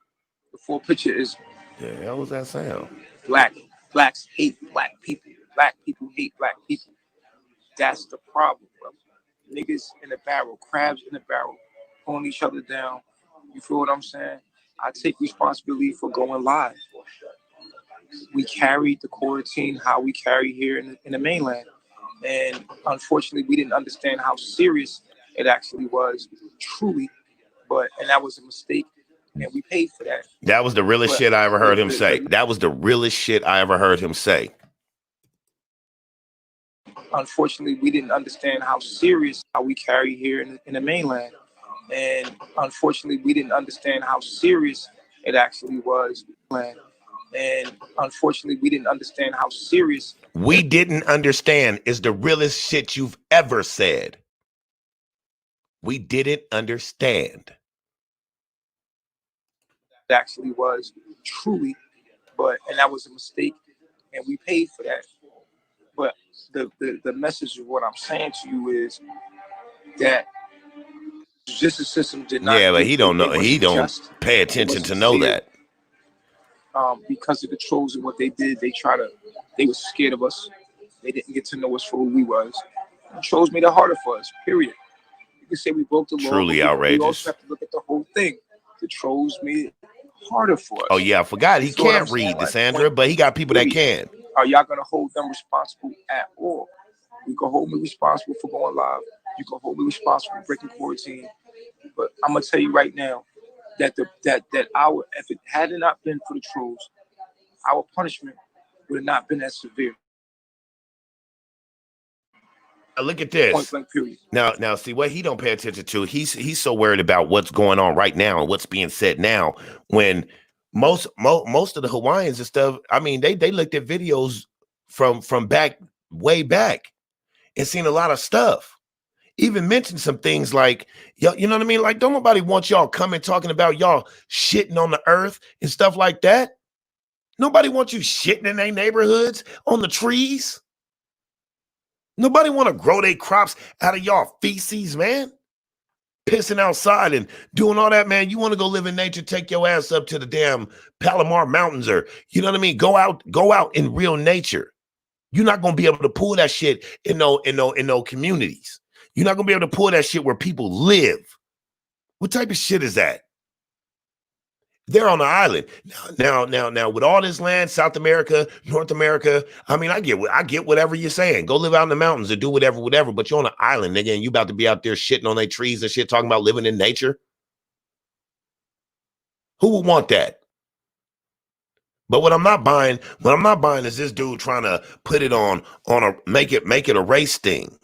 The full picture is the hell was that sound? Blacks hate black people. Black people hate black people. That's the problem, bro. Niggas in the barrel, crabs in the barrel, pulling each other down. You feel what I'm saying? I take responsibility for going live. We carried the quarantine how we carry here in the mainland. And unfortunately, we didn't understand how serious it actually was, truly. And that was a mistake. And we paid for that. That was the realest shit I ever heard him say. That was the realest shit I ever heard him say. Unfortunately, we didn't understand how serious how we carry here in the mainland. And unfortunately, we didn't understand how serious it actually was. And unfortunately, we didn't understand how serious. We didn't understand is the realest shit you've ever said. We didn't understand. It actually was truly, and that was a mistake, and we paid for that. But the message of what I'm saying to you is that the justice system did not. Yeah, but he don't know. He don't just, pay attention to know fair. that. Because of the trolls and what they did, they were scared of us. They didn't get to know us for who we was. The trolls made it harder for us, period. You can say we broke the law. Truly outrageous. We also have to look at the whole thing. The trolls made it harder for us. Oh, yeah, I forgot. He can't read, Dysandra, but he got people that can. Are y'all going to hold them responsible at all? You can hold me responsible for going live. You can hold me responsible for breaking quarantine. But I'm going to tell you right now that if it had not been for the trolls, our punishment would have not been as severe. Look at this. Point blank, period. Now, see what he don't pay attention to. He's so worried about what's going on right now and what's being said now. When most of the Hawaiians and stuff, I mean, they looked at videos from way back and seen a lot of stuff. Even mentioned some things like, you know what I mean? Like, don't nobody want y'all coming talking about y'all shitting on the earth and stuff like that. Nobody wants you shitting in their neighborhoods on the trees. Nobody want to grow their crops out of y'all feces, man. Pissing outside and doing all that, man. You want to go live in nature, take your ass up to the damn Palomar Mountains, or, you know what I mean? Go out in real nature. You're not going to be able to pull that shit in no communities. You're not going to be able to pull that shit where people live. What type of shit is that? They're on the island. Now, with all this land, South America, North America, I mean, I get whatever you're saying. Go live out in the mountains or do whatever, but you're on an island, nigga, and you about to be out there shitting on their trees and shit, talking about living in nature. Who would want that? But what I'm not buying is this dude trying to put it on make it a race thing.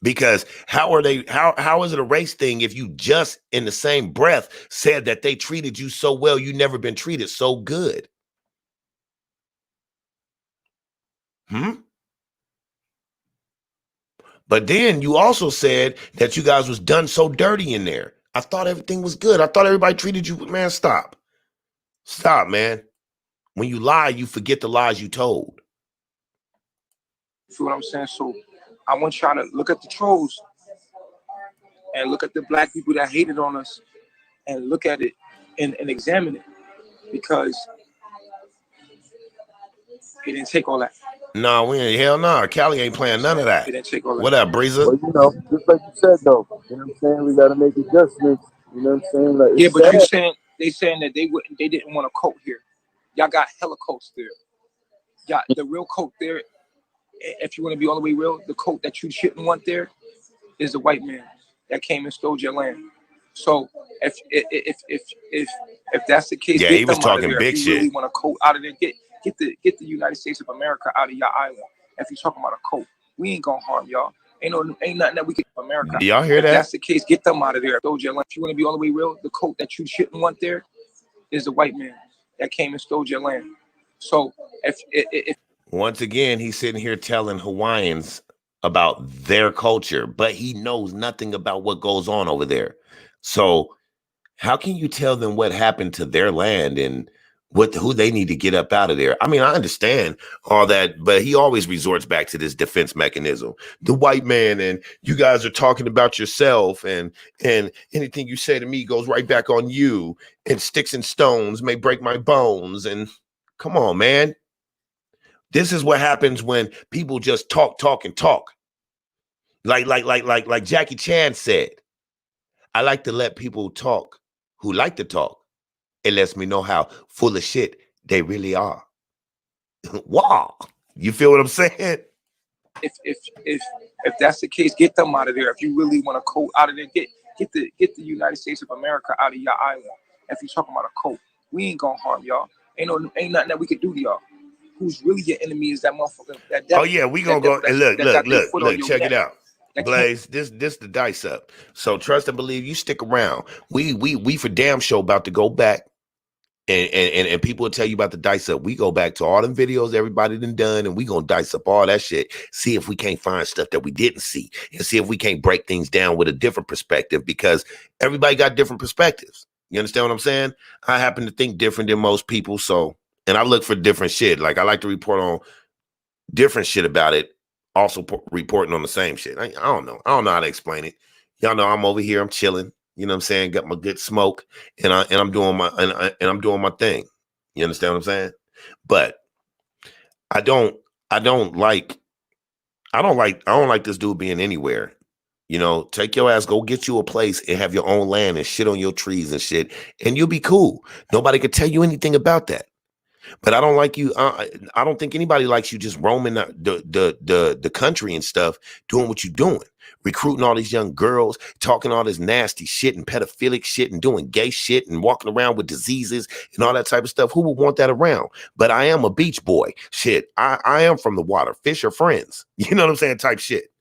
Because how is it a race thing if you just in the same breath said that they treated you so well, you never been treated so good? But then you also said that you guys was done so dirty in there. I thought everything was good. I thought everybody treated you, man, stop. Stop, man. When you lie, you forget the lies you told. See what I'm saying? So I want y'all to look at the trolls and look at the black people that hated on us and look at it and examine it, because it didn't take all that. No, hell no. Cali ain't playing none of that. It didn't take all that. What up, Breezer? Well, you know, just like you said, though, you know what I'm saying? We got to make adjustments. You know what I'm saying? Like, yeah, but they saying that they didn't want a coat here. Y'all got hella coats there. Y'all, the real coat there, if you want to be all the way real, the coat that you shouldn't want there is the white man that came and stole your land. So if that's the case, yeah, he was talking big shit. If you really want a coat out of there, get the United States of America out of your island. If you're talking about a coat, we ain't gonna harm y'all. Ain't nothing that we can do America. Y'all hear that? If that's the case, get them out of there. Stole your land. If you want to be all the way real, the coat that you shouldn't want there is the white man that came and stole your land. So if once again, he's sitting here telling Hawaiians about their culture, but he knows nothing about what goes on over there. So how can you tell them what happened to their land and who they need to get up out of there? I mean, I understand all that, but he always resorts back to this defense mechanism. The white man, and you guys are talking about yourself, and anything you say to me goes right back on you, and sticks and stones may break my bones. And come on, man. This is what happens when people just talk. Like Jackie Chan said, I like to let people talk who like to talk. It lets me know how full of shit they really are. Wow. You feel what I'm saying? If that's the case, get them out of there. If you really want a coat out of there, get the United States of America out of your island. If you're talking about a coat, we ain't gonna harm y'all. Ain't nothing that we could do to y'all. Who's really your enemy is that motherfucker. Oh yeah, we gonna go and look. Check it out, Blaze. This the dice up. So trust and believe. You stick around. We for damn sure about to go back And people will tell you about the dice up. We go back to all them videos everybody done, and we gonna dice up all that shit. See if we can't find stuff that we didn't see, and see if we can't break things down with a different perspective, because everybody got different perspectives. You understand what I'm saying? I happen to think different than most people, so, and I look for different shit. Like I like to report on different shit about it, also reporting on the same shit. I don't know how to explain it. Y'all know I'm over here, I'm chilling. You know what I'm saying? Got my good smoke, and I'm doing my I'm doing my thing. You understand what I'm saying? But I don't like this dude being anywhere. You know, take your ass, go get you a place and have your own land and shit on your trees and shit, and you'll be cool. Nobody could tell you anything about that. But I don't like you. I don't think anybody likes you just roaming the country and stuff, doing what you're doing, recruiting all these young girls, talking all this nasty shit and pedophilic shit and doing gay shit and walking around with diseases and all that type of stuff. Who would want that around? But I am a beach boy. Shit, I am from the water. Fish are friends. You know what I'm saying? Type shit.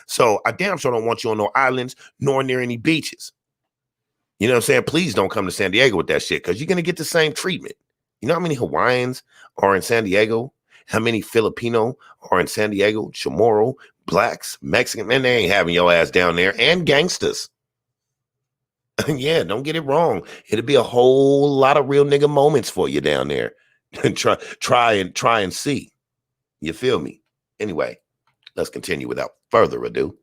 So I damn sure don't want you on no islands nor near any beaches. You know what I'm saying? Please don't come to San Diego with that shit, because you're gonna get the same treatment. You know how many Hawaiians are in San Diego? How many Filipino are in San Diego? Chamorro, blacks, Mexican, man, they ain't having your ass down there. And gangsters. Yeah, don't get it wrong. It'll be a whole lot of real nigga moments for you down there. try and see. You feel me? Anyway, let's continue without further ado.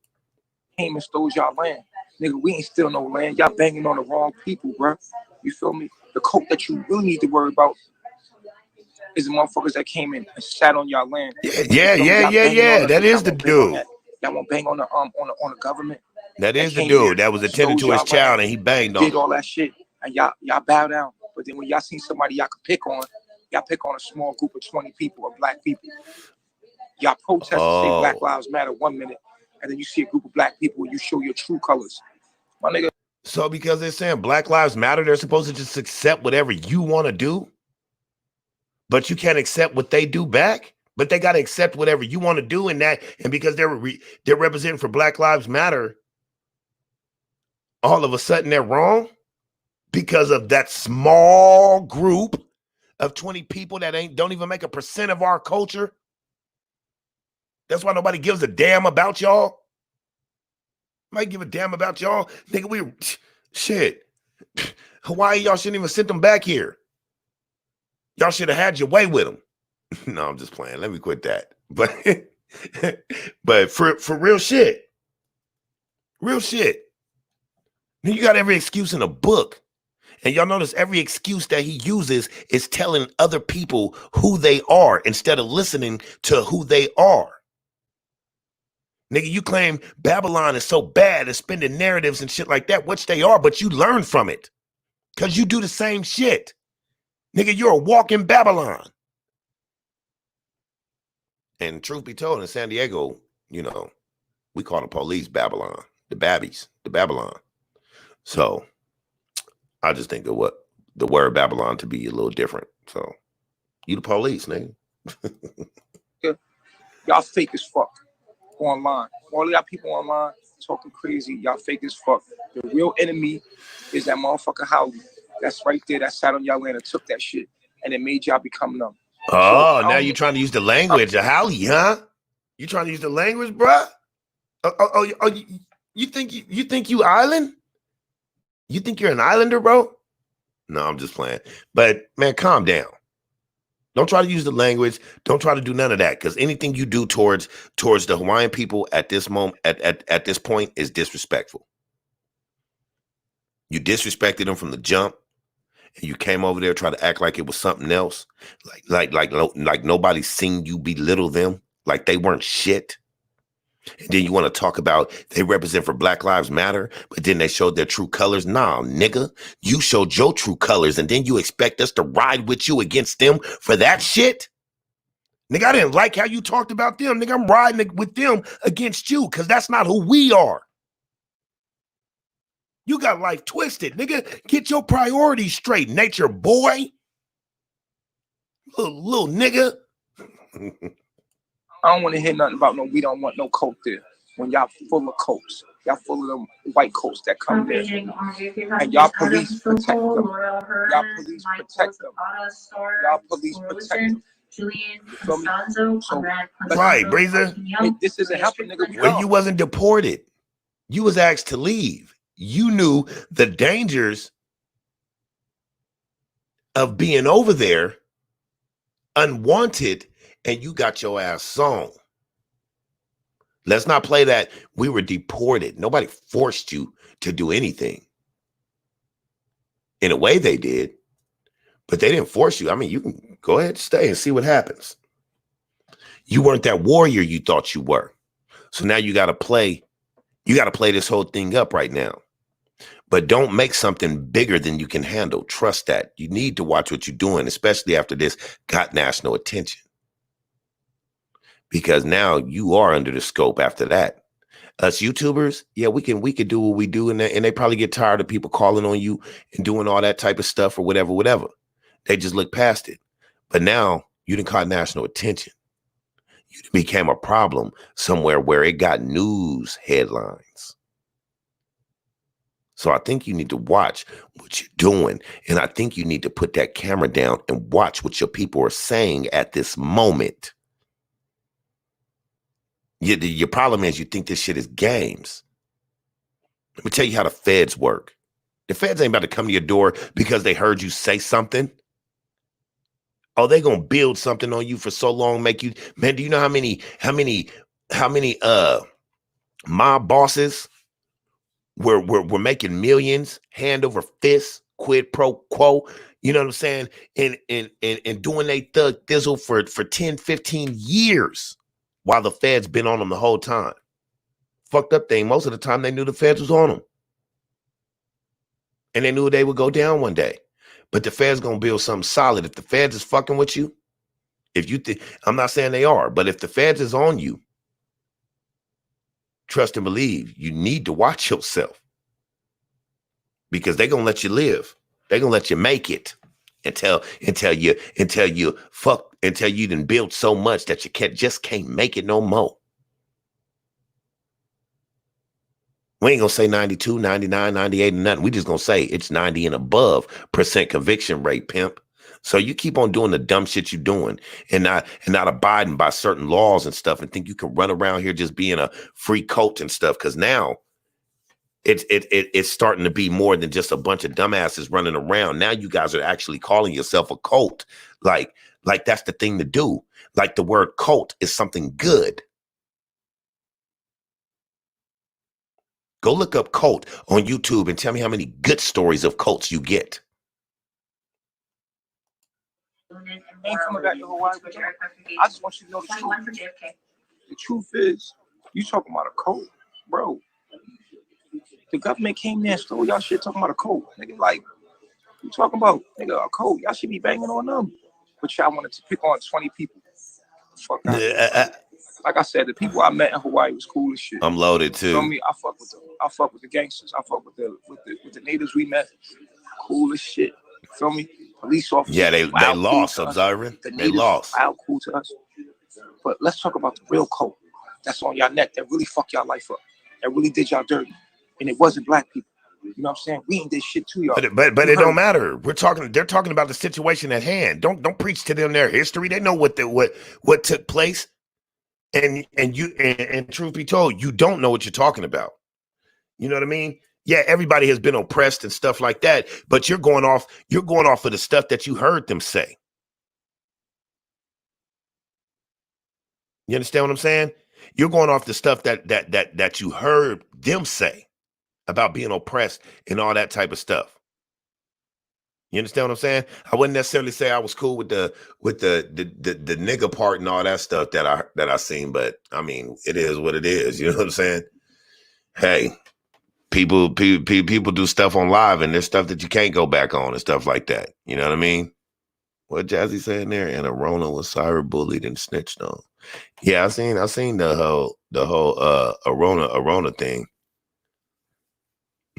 Came and stole y'all land. Nigga, we ain't steal no land. Y'all banging on the wrong people, bro. You feel me? The coke that you really need to worry about is the motherfuckers that came in and sat on y'all land. Yeah. That is the dude. Y'all won't bang on the government. That is the dude that was attending to his child and he banged on. Did all that shit, and y'all bow down. But then when y'all see somebody y'all can pick on, y'all pick on a small group of 20 people or black people. Y'all protest and say Black Lives Matter 1 minute, and then you see a group of black people and you show your true colors. My nigga. So because they're saying Black Lives Matter, they're supposed to just accept whatever you want to do, but you can't accept what they do back. But they got to accept whatever you want to do in that, and because they're representing for Black Lives Matter, all of a sudden they're wrong because of that small group of 20 people that don't even make 1% of our culture. That's why nobody gives a damn about y'all. Might give a damn about y'all. Nigga, shit. Hawaii, y'all shouldn't even send them back here. Y'all should have had your way with them. No, I'm just playing. Let me quit that. But for real shit. Real shit. You got every excuse in a book. And y'all notice every excuse that he uses is telling other people who they are instead of listening to who they are. Nigga, you claim Babylon is so bad at spinning narratives and shit like that, which they are, but you learn from it. Because you do the same shit. Nigga, you're a walking Babylon. And truth be told, in San Diego, you know, we call the police Babylon, the Babbies, the Babylon. So I just think of what the word Babylon to be a little different. So you the police, nigga. Yeah. Y'all fake as fuck online. All y'all people online talking crazy. Y'all fake as fuck. The real enemy is that motherfucker Howley. That's right there. That sat on y'all land and took that shit, and it made y'all become numb. Oh, so, now you're trying to use the language of Howley, huh? You trying to use the language, bruh? You think you island? You think you're an islander, bro? No, I'm just playing. But man, calm down. Don't try to use the language. Don't try to do none of that, because anything you do towards the Hawaiian people at this moment, at this point, is disrespectful. You disrespected them from the jump, and you came over there trying to act like it was something else, like nobody's seen you belittle them, like they weren't shit. And then you want to talk about they represent for Black Lives Matter, but then they showed their true colors. Nah, nigga, you showed your true colors, and then you expect us to ride with you against them for that shit? Nigga, I didn't like how you talked about them. Nigga, I'm riding with them against you, because that's not who we are. You got life twisted, nigga. Get your priorities straight, nature boy. Little nigga. I don't want to hear nothing about we don't want no coke there when y'all full of cokes. Y'all full of them white coats that come there. And y'all police protect them. Y'all police protect them. Y'all police protect them. So, right, Breezer. This isn't helping, nigga. When you wasn't deported, you was asked to leave. You knew the dangers of being over there unwanted, and you got your ass on. Let's not play that we were deported. Nobody forced you to do anything. In a way they did, but they didn't force you. I mean, you can go ahead and stay and see what happens. You weren't that warrior you thought you were. So now you got to play this whole thing up right now. But don't make something bigger than you can handle. Trust that. You need to watch what you're doing, especially after this got national attention. Because now you are under the scope after that. Us YouTubers, yeah, we can do what we do, and they probably get tired of people calling on you and doing all that type of stuff or whatever. They just look past it. But now you done caught national attention. You became a problem somewhere where it got news headlines. So I think you need to watch what you're doing. And I think you need to put that camera down and watch what your people are saying at this moment. Your problem is you think this shit is games. Let me tell you how the feds work. The feds ain't about to come to your door because they heard you say something. Oh, they gonna build something on you for so long, make you, man, do you know how many mob bosses were making millions hand over fist, quid pro quo, you know what I'm saying? And doing they thug thizzle for 10, 15 years while the feds been on them the whole time. Fucked up thing, most of the time they knew the feds was on them. And they knew they would go down one day. But the feds gonna build something solid. If the feds is fucking with you, if you think, I'm not saying they are, but if the feds is on you, trust and believe, you need to watch yourself. Because they're gonna let you live. They're gonna let you make it until you done build so much that you can't make it no more. We ain't gonna say 92, 99, 98 and nothing. We just gonna say it's 90 and above % conviction rate, pimp. So you keep on doing the dumb shit you're doing and not abiding by certain laws and stuff and think you can run around here just being a free cult and stuff. Cause now it's starting to be more than just a bunch of dumbasses running around. Now you guys are actually calling yourself a cult. Like that's the thing to do. Like the word cult is something good. Go look up cult on YouTube and tell me how many good stories of cults you get. Ain't coming back to Hawaii. I just want you to know the truth. The truth is, you talking about a cult, bro. The government came there and stole y'all shit talking about a cult. Nigga, like, you talking about, nigga, a cult. Y'all should be banging on them. But y'all wanted to pick on 20 people. Fuck out. Like I said, the people I met in Hawaii was cool as shit. I'm loaded too. You know me? I fuck with them. I fuck with the gangsters. I fuck with the natives we met. Cool as shit. You feel me? Police officers. Yeah, they lost, observing. They lost. Wow, cool to us. But let's talk about the real cult that's on y'all neck that really fucked y'all life up. That really did y'all dirty. And it wasn't black people. You know what I'm saying? We ain't did shit to y'all. But it don't matter. They're talking about the situation at hand. Don't preach to them their history. They know what took place. And truth be told, you don't know what you're talking about. You know what I mean? Yeah, everybody has been oppressed and stuff like that, but you're going off of the stuff that you heard them say. You understand what I'm saying? You're going off the stuff that you heard them say about being oppressed and all that type of stuff. You understand what I'm saying? I wouldn't necessarily say I was cool with the nigga part and all that stuff that I seen, but I mean, it is what it is. You know what I'm saying? Hey, people do stuff on live, and there's stuff that you can't go back on and stuff like that. You know what I mean? What Jazzy saying there? And Arona was cyberbullied and snitched on. Yeah, I seen the whole Arona thing.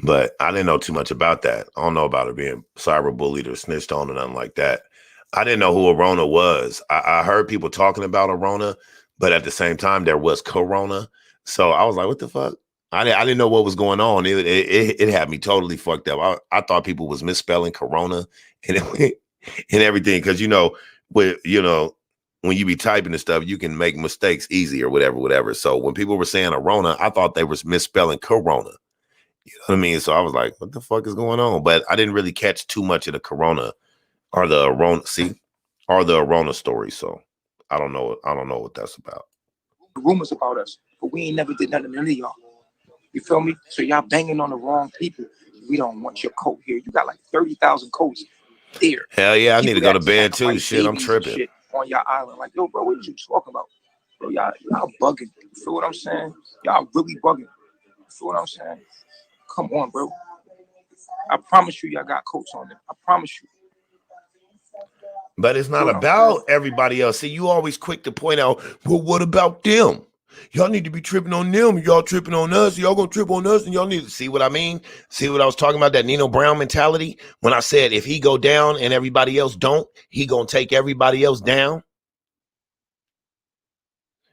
But I didn't know too much about that. I don't know about her being cyberbullied or snitched on or nothing like that. I didn't know who Arona was. I heard people talking about Arona, but at the same time, there was Corona. So I was like, what the fuck? I didn't know what was going on. It had me totally fucked up. I thought people was misspelling corona and and everything, because when you be typing and stuff, you can make mistakes easy or whatever. So when people were saying arona, I thought they was misspelling corona. You know what I mean? So I was like, what the fuck is going on? But I didn't really catch too much of the corona or the arona story. So I don't know what that's about. Rumors about us, but we ain't never did nothing to none of y'all. You feel me? So y'all banging on the wrong people. We don't want your coat here. You got like 30,000 coats there. Hell yeah, I need to go to People bed that too. Shit, I'm babies and tripping. shit on your island. Like, yo, bro, what are you talking about? Bro, y'all bugging. You feel what I'm saying? Y'all really bugging. You feel what I'm saying? Come on, bro. I promise you, y'all got coats on them. I promise you. But it's not about everybody else. See, you always quick to point out, well, what about them? Y'all need to be tripping on them. Y'all tripping on us. Y'all gonna trip on us, and y'all need to see what I mean. See what I was talking about? That Nino Brown mentality. When I said if he go down and everybody else don't, he gonna take everybody else down.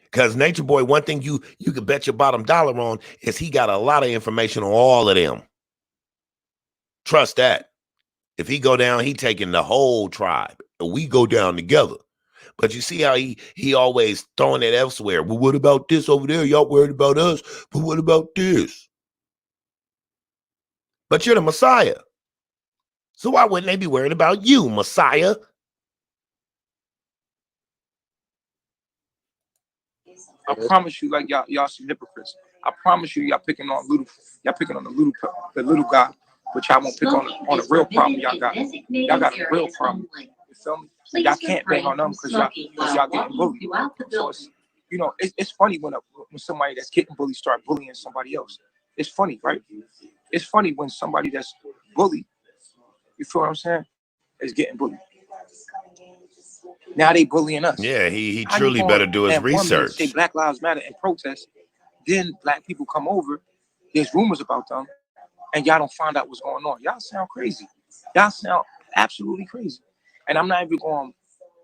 Because Natureboy, one thing you can bet your bottom dollar on is he got a lot of information on all of them. Trust that. If he go down, he taking the whole tribe. We go down together. But you see how he always throwing it elsewhere. Well, what about this over there? Y'all worried about us, but what about this? But you're the Messiah. So why wouldn't they be worried about you, Messiah? I promise you, like y'all some hypocrites. I promise you, y'all picking on the little guy, but y'all won't pick on the real problem y'all got. Y'all got a real problem. You feel me? Y'all can't bang on them because y'all getting bullied. So it's funny when somebody that's getting bullied start bullying somebody else. It's funny, right? It's funny when somebody that's bullied, you feel what I'm saying, is getting bullied. Now they bullying us. Yeah, he truly better do his research. Say Black Lives Matter and protest. Then black people come over. There's rumors about them, and y'all don't find out what's going on. Y'all sound crazy. Y'all sound absolutely crazy. And I'm not even going to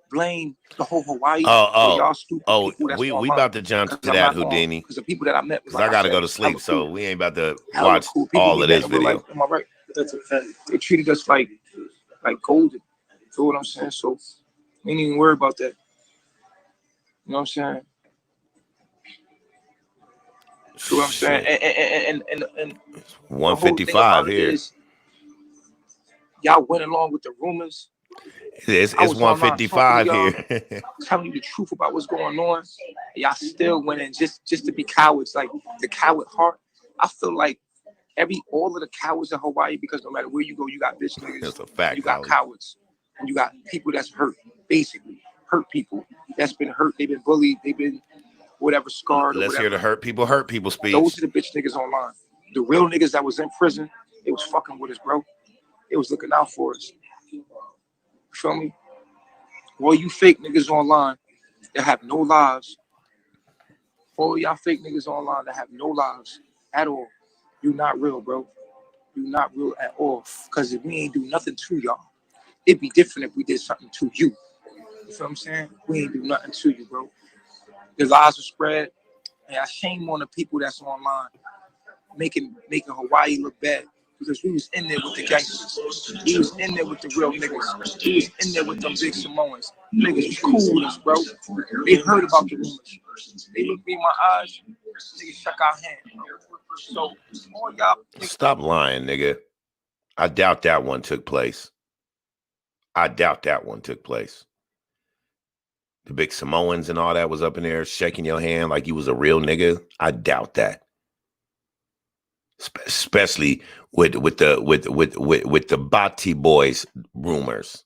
blame the whole Hawaii for y'all stupid people that's we about to jump to that, Houdini. Because the people that I met, because I got to go to sleep, so we ain't about to watch all of this video. Am I right? That's a fact. They treated us like golden. You know what I'm saying? So we ain't even worry about that. You know what I'm saying? You know what I'm saying? And 155 here. Y'all went along with the rumors. It's 155 here. Telling you the truth about what's going on. Y'all still went in just to be cowards, like the coward heart. I feel like all of the cowards in Hawaii, because no matter where you go, you got bitch niggas. That's a fact. You got cowards, and you got people that's hurt, basically hurt people that's been hurt. They've been bullied. They've been whatever scarred. Let's hear the hurt people speech. Those are the bitch niggas online. The real niggas that was in prison, they was fucking with us, bro. They was looking out for us. You feel me? All you fake niggas online that have no lives, all y'all fake niggas online that have no lives at all, you not real, bro. You not real at all. Because if we ain't do nothing to y'all, it'd be different if we did something to you. You feel what I'm saying? We ain't do nothing to you, bro. The lies are spread, and I shame on the people that's online making Hawaii look bad. Because we was in there with the gangsters. We was in there with the real niggas. We was in there with them big Samoans. Niggas was cool with us, bro. They heard about the rumors. They looked me in my eyes. Niggas shook our hand. So, all y'all... Stop lying, nigga. I doubt that one took place. The big Samoans and all that was up in there shaking your hand like you was a real nigga. I doubt that. Especially with the Bati Boys rumors.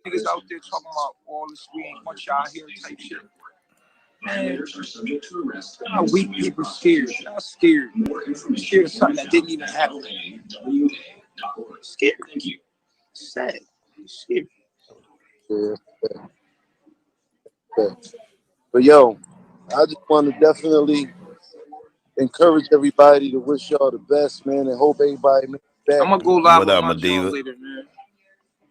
Niggas out there talking about all this, we ain't want y'all here type shit. Man, how weak people scared. Y'all scared. Scared of something that didn't even happen. Scared. Sad. Scared. Yeah. But yo, I just want to definitely encourage everybody to wish y'all the best, man, and hope everybody makes it back. I'm gonna go live with my diva later, man.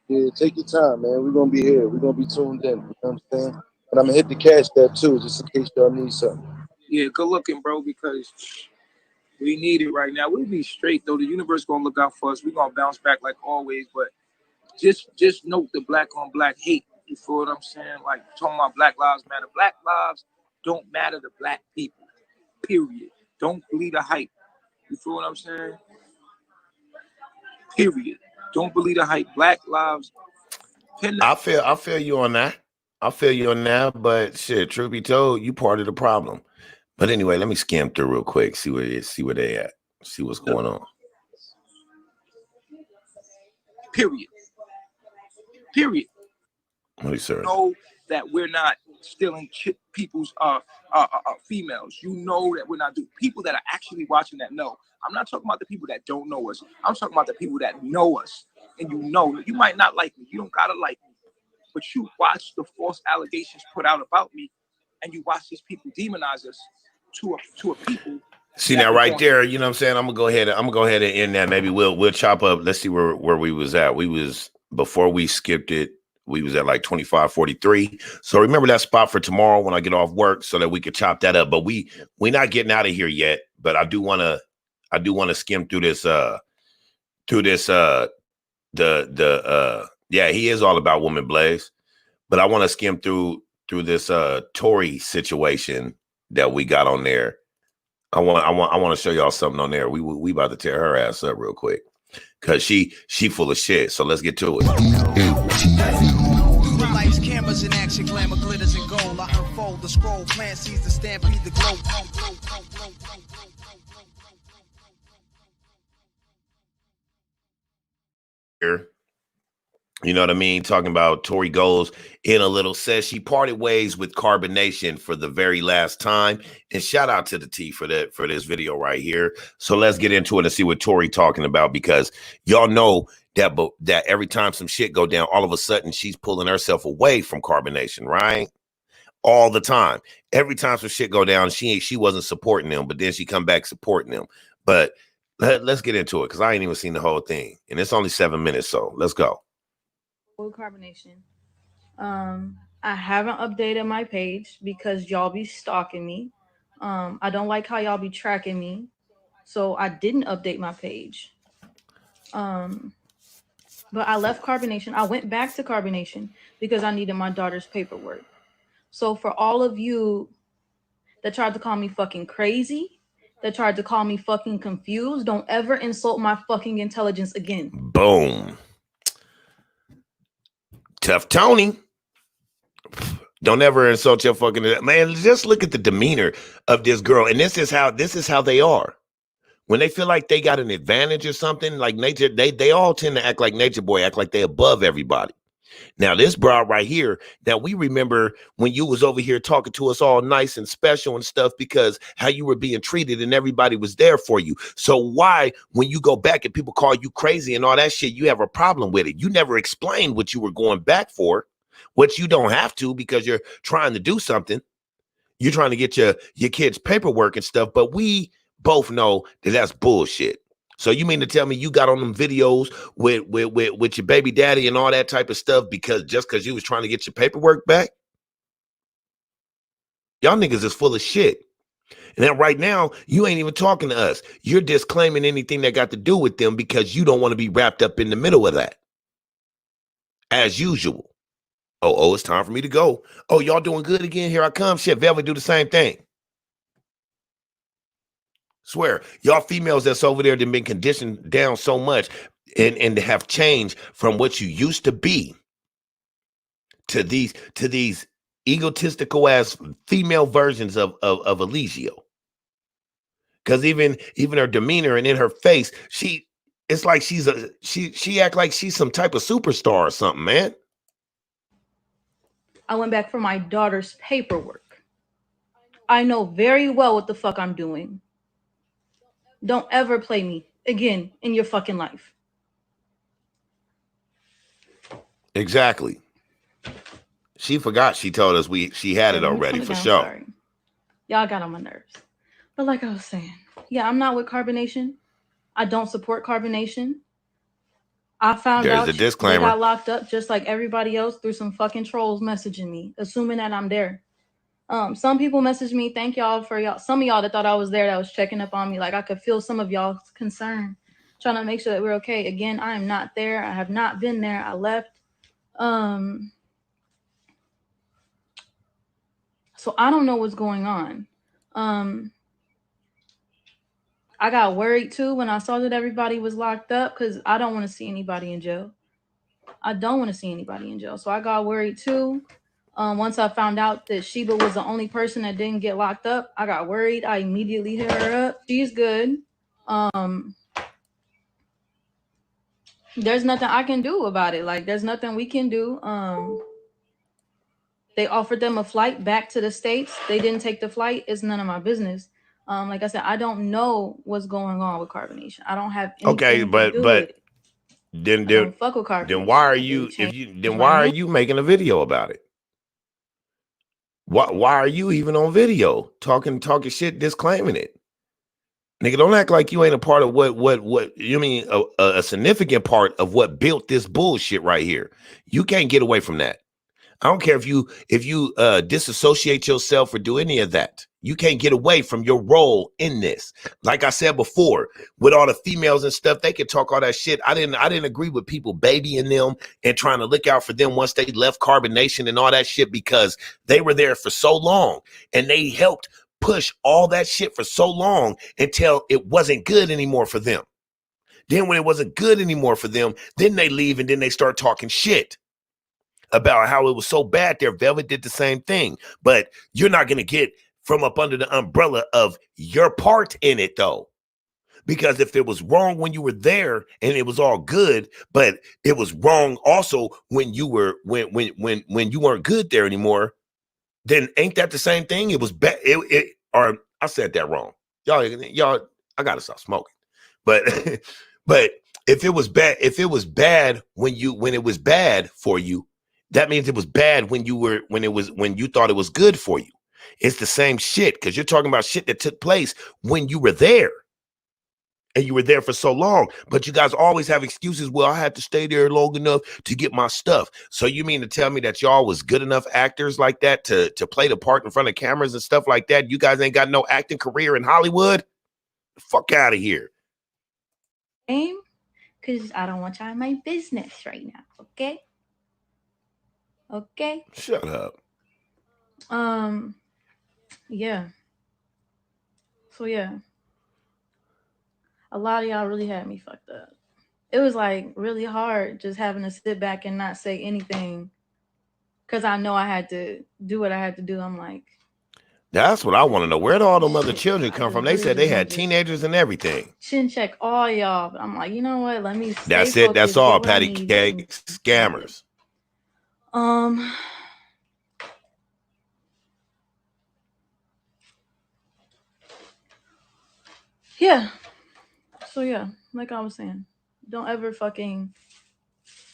Yeah, take your time, man. We're gonna be here. We're gonna be tuned in. You know what I'm saying? And I'm gonna hit the cash tab too, just in case y'all need something. Yeah, good looking, bro, because we need it right now. We'll be straight though. The universe gonna look out for us. We're gonna bounce back like always, but just note the black on black hate. You feel what I'm saying? Like talking about Black Lives Matter. Black lives don't matter to black people. Period. Don't believe the hype. You feel what I'm saying? Period. Don't believe the hype. Black lives. I feel you on that. I feel you on that, but shit, truth be told, you part of the problem. But anyway, let me skim through real quick, see where they at, see what's going on. Period. Period. What is sir? Know that we're not stealing people's females. You know that we're not doing. People that are actually watching that know. I'm not talking about the people that don't know us. I'm talking about the people that know us. And you know, you might not like me. You don't gotta like me. But you watch the false allegations put out about me, and you watch these people demonize us to a people. See now right there, you know what I'm saying? I'm gonna go ahead and end that. Maybe we'll chop up. Let's see where we was at. We was, before we skipped it, we was at like 25:43. So remember that spot for tomorrow when I get off work so that we could chop that up. But we're not getting out of here yet. But I do wanna skim through this yeah, he is all about woman Blaze. But I want to skim through this Tory situation that we got on there. I want to show y'all something on there. We about to tear her ass up real quick because she full of shit. So let's get to it. Lights, cameras in action, glamour, glitters and gold. I unfold the scroll, plan sees the stampede, the glow. Here. You know what I mean? Talking about Tory goes in a little, says she parted ways with Carbonation for the very last time. And shout out to the T for this video right here. So let's get into it and see what Tory talking about, because y'all know that every time some shit go down, all of a sudden she's pulling herself away from Carbonation, right? All the time. Every time some shit go down, she wasn't supporting them, but then she come back supporting them. But let's get into it, because I ain't even seen the whole thing. And it's only 7 minutes, so let's go. Carbonation. I haven't updated my page because y'all be stalking me. I don't like how y'all be tracking me, so I didn't update my page. But I left Carbonation. I went back to Carbonation because I needed my daughter's paperwork. So for all of you that tried to call me fucking crazy, that tried to call me fucking confused, don't ever insult my fucking intelligence again. Boom. Tough Tony. Don't ever insult your fucking man. Just look at the demeanor of this girl. And this is how they are. When they feel like they got an advantage or something, like nature, they all tend to act like Natureboy, act like they above everybody. Now, this broad right here, that we remember when you was over here talking to us all nice and special and stuff, because how you were being treated and everybody was there for you. So why, when you go back and people call you crazy and all that shit, you have a problem with it? You never explained what you were going back for, which you don't have to, because you're trying to do something. You're trying to get your kids' paperwork and stuff, but we both know that that's bullshit. So you mean to tell me you got on them videos with your baby daddy and all that type of stuff because you was trying to get your paperwork back? Y'all niggas is full of shit. And then right now, you ain't even talking to us. You're disclaiming anything that got to do with them because you don't want to be wrapped up in the middle of that. As usual. Oh, it's time for me to go. Oh, y'all doing good again? Here I come. Shit, Velvet do the same thing. Swear, y'all females that's over there that been conditioned down so much and have changed from what you used to be to these egotistical ass female versions of Eligio. Because even her demeanor and in her face, it's like she act like she's some type of superstar or something, man. I went back for my daughter's paperwork. I know very well what the fuck I'm doing. Don't ever play me again in your fucking life. Exactly. She forgot she told us she had it already for sure. Sorry. Y'all got on my nerves. But like I was saying, yeah, I'm not with Carbonation. I don't support Carbonation. I found There's out the they disclaimer. got locked up just like everybody else through some fucking trolls messaging me, assuming that I'm there. Some people messaged me, thank y'all for y'all. Some of y'all that thought I was there, that was checking up on me. Like I could feel some of y'all's concern, trying to make sure that we're okay. Again, I am not there. I have not been there. I left. So I don't know what's going on. I got worried too when I saw that everybody was locked up because I don't want to see anybody in jail. I don't want to see anybody in jail. So I got worried too. Once I found out that Sheba was the only person that didn't get locked up, I got worried. I immediately hit her up. She's good. There's nothing I can do about it. Like, there's nothing we can do. They offered them a flight back to the States. They didn't take the flight. It's none of my business. Like I said, I don't know what's going on with Carbonation. I don't have anything to do with it. Then don't fuck with Carbonation. Then why are you why are you making a video about it? Why are you even on video talking shit, disclaiming it? Nigga, don't act like you ain't a part of what you mean a significant part of what built this bullshit right here. You can't get away from that. I don't care if you disassociate yourself or do any of that. You can't get away from your role in this. Like I said before, with all the females and stuff, they can talk all that shit. I didn't agree with people babying them and trying to look out for them once they left Carbonation and all that shit, because they were there for so long and they helped push all that shit for so long until it wasn't good anymore for them. Then when it wasn't good anymore for them, then they leave and then they start talking shit about how it was so bad there. Velvet did the same thing, but you're not going to get from up under the umbrella of your part in it though. Because if it was wrong when you were there and it was all good, but it was wrong also when you were, when you weren't good there anymore, then ain't that the same thing? It was bad. Or I said that wrong. Y'all, I gotta stop smoking. But, but if it was bad when it was bad for you, that means it was bad when you thought it was good for you. It's the same shit, because you're talking about shit that took place when you were there. And you were there for so long, but you guys always have excuses. Well, I had to stay there long enough to get my stuff. So you mean to tell me that y'all was good enough actors like that to play the part in front of cameras and stuff like that? You guys ain't got no acting career in Hollywood? Fuck out of here. Because I don't want y'all in my business right now, okay? Okay? Shut up. Yeah. So yeah. A lot of y'all really had me fucked up. It was like really hard just having to sit back and not say anything, because I know I had to do what I had to do. I'm like, that's what I want to know. Where'd all them other children come from? They said they had teenagers and everything. Chin check all y'all. But I'm like, you know what? Let me. That's it. That's all. Patty cake scammers. Yeah. So yeah, like I was saying, don't ever fucking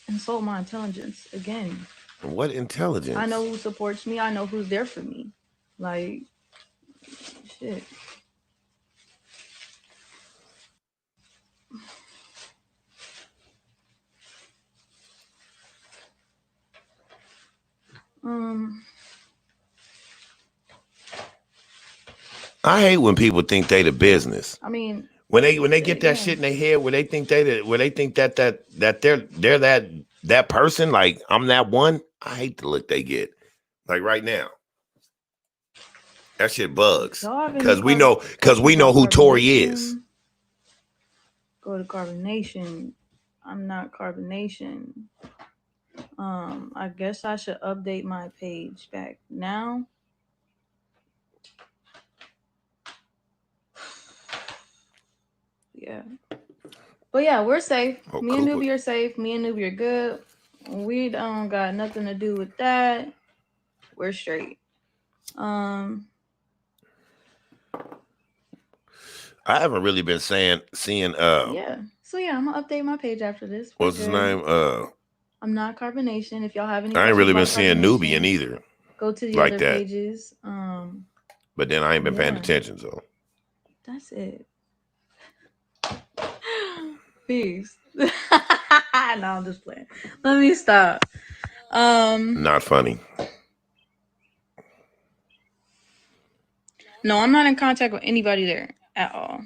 insult my intelligence again. What intelligence? I know who supports me. I know who's there for me. Like, shit. I hate when people think they the business. I mean, when they get that shit in their head, where they think that they're that person, like I'm that one. I hate the look they get. Like right now, that shit bugs, because we know who Tori is. Go to Carbonation. I'm not Carbonation. I guess I should update my page back now. Yeah. But yeah, we're safe. Me and Newbie are safe. Me and Newbie are good. We don't got nothing to do with that. We're straight. I haven't really been seeing yeah. So yeah, I'm gonna update my page after this. What's his name? I'm not Carbonation. If y'all have any, I ain't really been seeing Nubian either. Go to the other pages. But then I ain't been paying attention, so that's it. Peace. I'm just playing. Let me stop. Not funny. No, I'm not in contact with anybody there at all.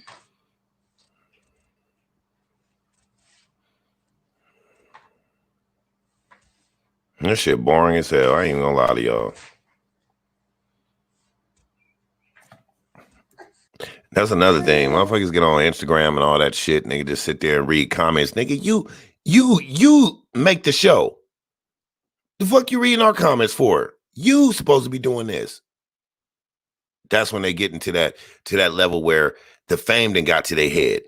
This shit boring as hell. I ain't even gonna lie to y'all. That's another thing. Motherfuckers get on Instagram and all that shit, nigga, just sit there and read comments. Nigga, you make the show. The fuck you reading our comments for? You supposed to be doing this. That's when they get into that level where the fame then got to their head,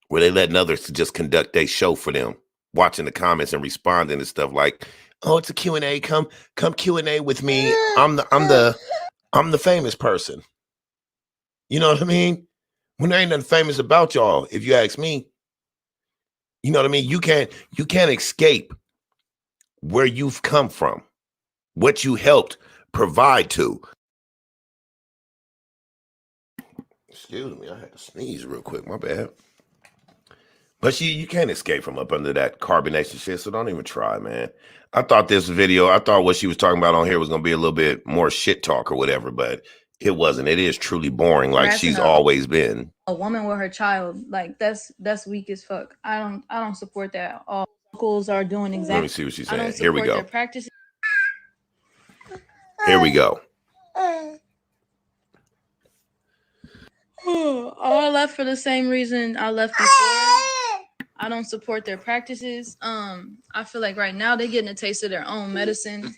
where they letting others to just conduct their show for them, watching the comments and responding to stuff like, "Oh, it's a Q&A. Come Q&A with me. I'm the famous person." You know what I mean? When there ain't nothing famous about y'all, if you ask me, you know what I mean? You can't escape where you've come from, what you helped provide to. Excuse me, I had to sneeze real quick, my bad. But you can't escape from up under that carbonation shit, so don't even try, man. I thought what she was talking about on here was going to be a little bit more shit talk or whatever, but it wasn't. It is truly boring, like she's always been. A woman with her child, like that's weak as fuck. I don't support that. All locals are doing exactly. Let me see what she's saying. Here we go. Their practices. Here we go. I left for the same reason I left before. I don't support their practices. I feel like right now they're getting a taste of their own medicine.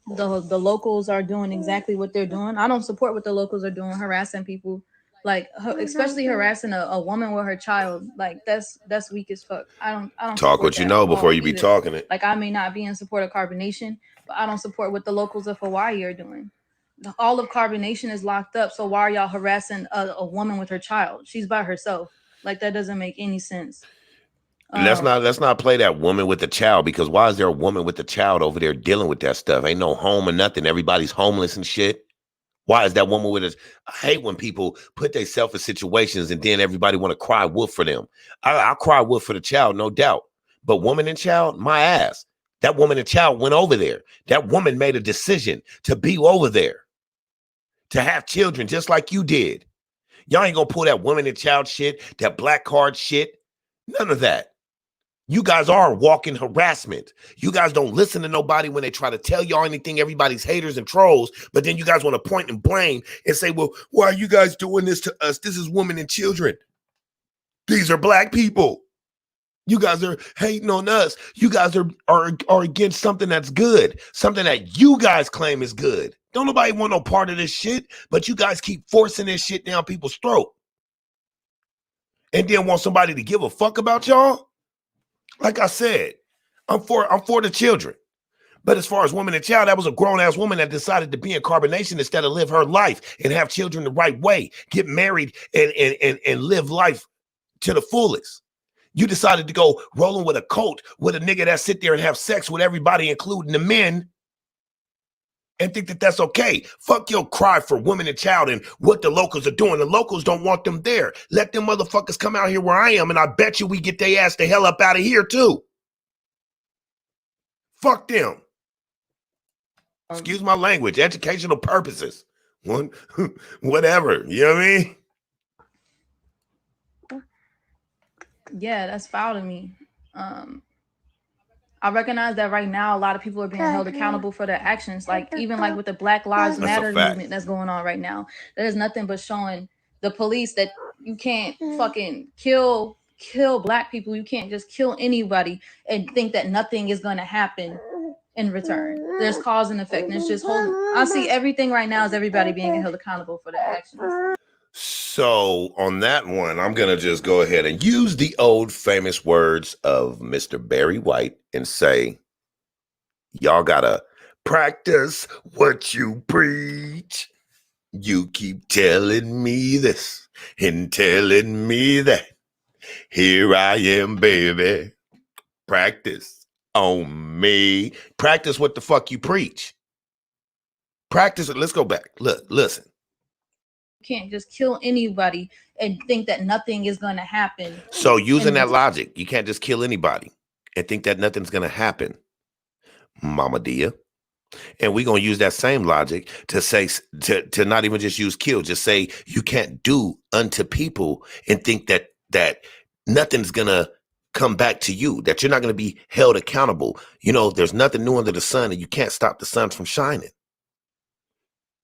The locals are doing exactly what they're doing. I don't support what the locals are doing, harassing people, like especially harassing a woman with her child. Like that's weak as fuck. I don't talk what you know before you be talking it. Like I may not be in support of carbonation, but I don't support what the locals of Hawaii are doing. All of carbonation is locked up, so why are y'all harassing a woman with her child? She's by herself. Like that doesn't make any sense. Let's not play that woman with the child, because why is there a woman with the child over there dealing with that stuff? Ain't no home or nothing. Everybody's homeless and shit. Why is that woman with us? I hate when people put themselves in situations and then everybody want to cry wolf for them. I'll cry wolf for the child, no doubt. But woman and child, my ass. That woman and child went over there. That woman made a decision to be over there, to have children just like you did. Y'all ain't gonna pull that woman and child shit, that black card shit. None of that. You guys are walking harassment. You guys don't listen to nobody when they try to tell y'all anything. Everybody's haters and trolls. But then you guys want to point and blame and say, well, why are you guys doing this to us? This is women and children. These are black people. You guys are hating on us. You guys are against something that's good, something that you guys claim is good. Don't nobody want no part of this shit, but you guys keep forcing this shit down people's throat. And then want somebody to give a fuck about y'all? Like I said, I'm for the children. But as far as woman and child, that was a grown-ass woman that decided to be in carbonation instead of live her life and have children the right way, get married and live life to the fullest. You decided to go rolling with a cult with a nigga that sit there and have sex with everybody, including the men, and think that that's okay. Fuck your cry for women and child and what the locals are doing. The locals don't want them there. Let them motherfuckers come out here where I am, and I bet you we get their ass the hell up out of here too. Fuck them. Excuse my language. Educational purposes. Whatever. You know what I mean? Yeah, that's foul to me. I recognize that right now a lot of people are being held accountable for their actions. Like even like with the Black Lives Matter movement that's going on right now. There's nothing but showing the police that you can't fucking kill black people. You can't just kill anybody and think that nothing is going to happen in return. There's cause and effect. And it's just I see everything right now as everybody being held accountable for their actions. So on that one, I'm going to just go ahead and use the old famous words of Mr. Barry White and say, y'all got to practice what you preach. You keep telling me this and telling me that. Here I am, baby. Practice on me. Practice what the fuck you preach. Practice it. Let's go back. Look, listen. can't just kill anybody and think that nothing is going to happen. So using that logic, you can't just kill anybody and think that nothing's going to happen, Mama Dia. And we're going to use that same logic to say, to not even just use kill, just say you can't do unto people and think that nothing's going to come back to you, that you're not going to be held accountable. You know, there's nothing new under the sun and you can't stop the sun from shining.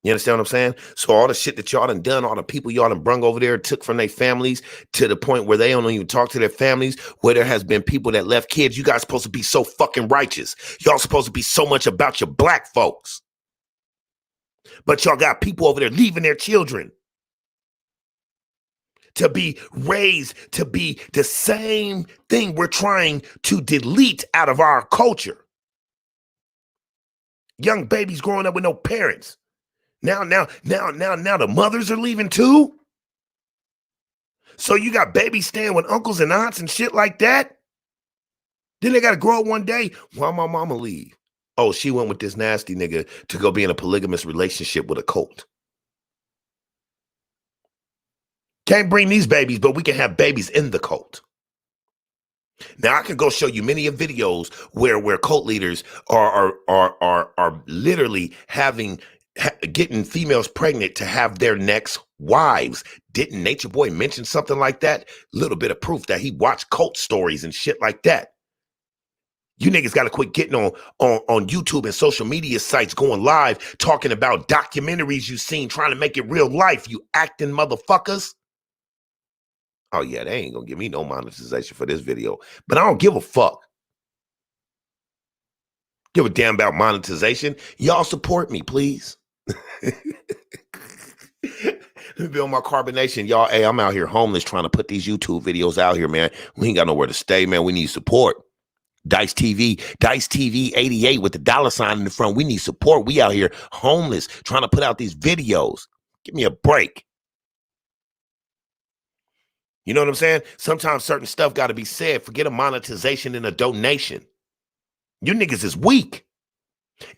You understand what I'm saying? So all the shit that y'all done, all the people y'all done brung over there, took from their families to the point where they don't even talk to their families, where there has been people that left kids. You guys supposed to be so fucking righteous. Y'all supposed to be so much about your black folks. But y'all got people over there leaving their children to be raised to be the same thing we're trying to delete out of our culture. Young babies growing up with no parents. Now the mothers are leaving too. So you got babies staying with uncles and aunts and shit like that. Then they got to grow up one day. Why my mama leave? Oh, she went with this nasty nigga to go be in a polygamous relationship with a cult. Can't bring these babies, but we can have babies in the cult. Now I can go show you many of videos where cult leaders are literally getting females pregnant to have their next wives. Didn't Natureboy mention something like that? Little bit of proof that he watched cult stories and shit like that. You niggas got to quit getting on YouTube and social media sites going live talking about documentaries you've seen trying to make it real life, you acting motherfuckers. Oh yeah, they ain't gonna give me no monetization for this video, but I don't give a fuck. Give a damn about monetization. Y'all support me, please. Let me build my carbonation. Y'all, hey, I'm out here homeless trying to put these YouTube videos out here, man. We ain't got nowhere to stay, man. We need support. Dice TV 88 with the $sign in the front. We need support. We out here homeless trying to put out these videos. Give me a break. You know what I'm saying? Sometimes certain stuff got to be said. Forget a monetization and a donation. You niggas is weak.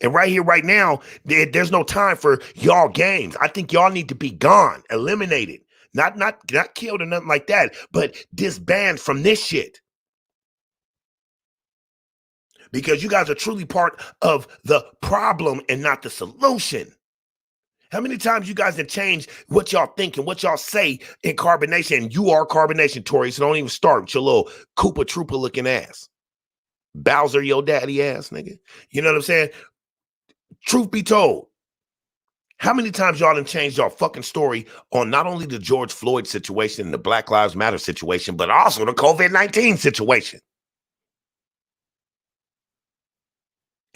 And right here, right now, there's no time for y'all games. I think y'all need to be gone, eliminated, not killed or nothing like that, but disbanded from this shit. Because you guys are truly part of the problem and not the solution. How many times you guys have changed what y'all think and what y'all say in carbonation? You are carbonation, Tory, so don't even start with your little Koopa Troopa looking ass. Bowser, your daddy ass, nigga. You know what I'm saying? Truth be told, how many times y'all done changed y'all fucking story on not only the George Floyd situation and the Black Lives Matter situation, but also the COVID-19 situation?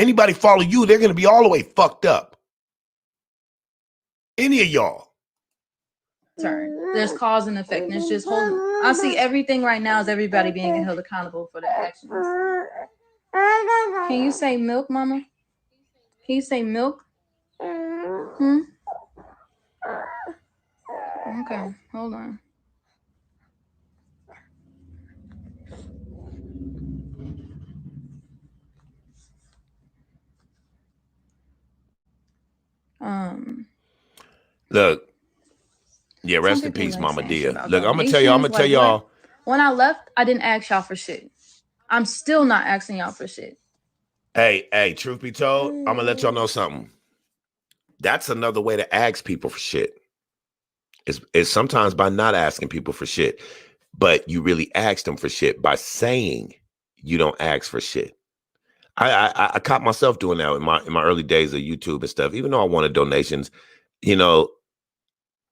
Anybody follow you, they're going to be all the way fucked up. Any of y'all. There's cause and effect. And it's just holding. I see everything right now as everybody being held accountable for their actions. Can you say milk, mama? Can you say milk? Okay, hold on. Look, yeah, rest in peace, Mama Dia. Look, I'm gonna tell y'all. When I left, I didn't ask y'all for shit. I'm still not asking y'all for shit. Hey, truth be told, I'm gonna let y'all know something. That's another way to ask people for shit. It's sometimes by not asking people for shit, but you really ask them for shit by saying you don't ask for shit. I caught myself doing that in my early days of YouTube and stuff. Even though I wanted donations, you know,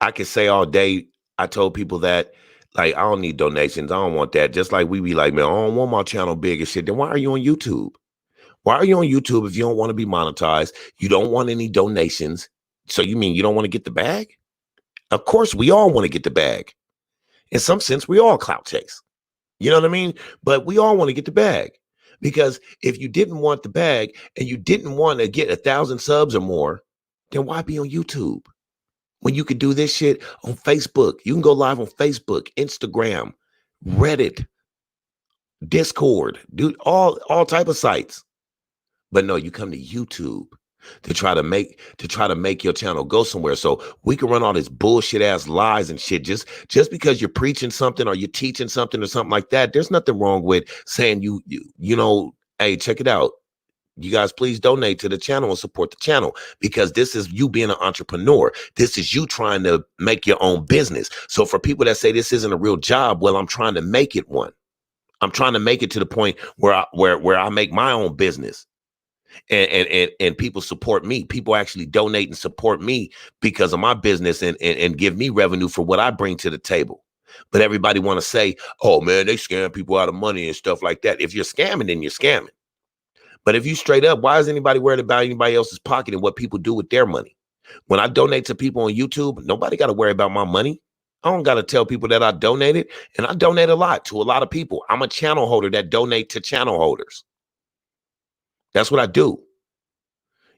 I could say all day, I told people that, like, I don't need donations. I don't want that. Just like we be like, man, I don't want my channel big and shit. Then why are you on YouTube? Why are you on YouTube if you don't want to be monetized? You don't want any donations. So you mean you don't want to get the bag? Of course, we all want to get the bag. In some sense, we all clout chase. You know what I mean? But we all want to get the bag. Because if you didn't want the bag and you didn't want to get 1,000 subs or more, then why be on YouTube? When you could do this shit on Facebook. You can go live on Facebook, Instagram, Reddit, Discord, dude, all type of sites. But no, you come to YouTube to try to make your channel go somewhere. So we can run all this bullshit ass lies and shit. Just because you're preaching something or you're teaching something or something like that, there's nothing wrong with saying you know, hey, check it out. You guys please donate to the channel and support the channel, because this is you being an entrepreneur. This is you trying to make your own business. So for people that say this isn't a real job, well, I'm trying to make it one. I'm trying to make it to the point where I make my own business. And people support me. People actually donate and support me because of my business and give me revenue for what I bring to the table. But everybody want to say, oh man, they scam people out of money and stuff like that. If you're scamming, then you're scamming. But if you straight up, why is anybody worried about anybody else's pocket and what people do with their money? When I donate to people on YouTube, nobody got to worry about my money. I don't got to tell people that I donated, and I donate a lot to a lot of people. I'm a channel holder that donate to channel holders. That's what I do.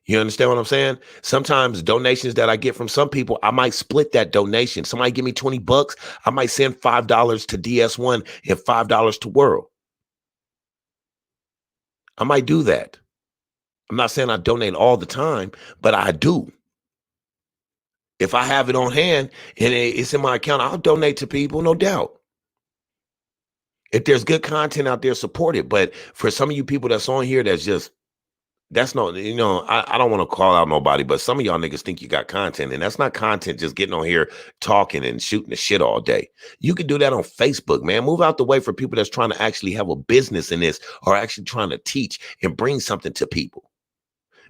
You understand what I'm saying? Sometimes donations that I get from some people, I might split that donation. Somebody give me $20, I might send $5 to DS1 and $5 to World. I might do that. I'm not saying I donate all the time, but I do. If I have it on hand and it's in my account, I'll donate to people, no doubt. If there's good content out there, support it. But for some of you people that's on here, that's not, you know, I don't want to call out nobody, but some of y'all niggas think you got content, and that's not content just getting on here talking and shooting the shit all day. You can do that on Facebook, man. Move out the way for people that's trying to actually have a business in this, or actually trying to teach and bring something to people.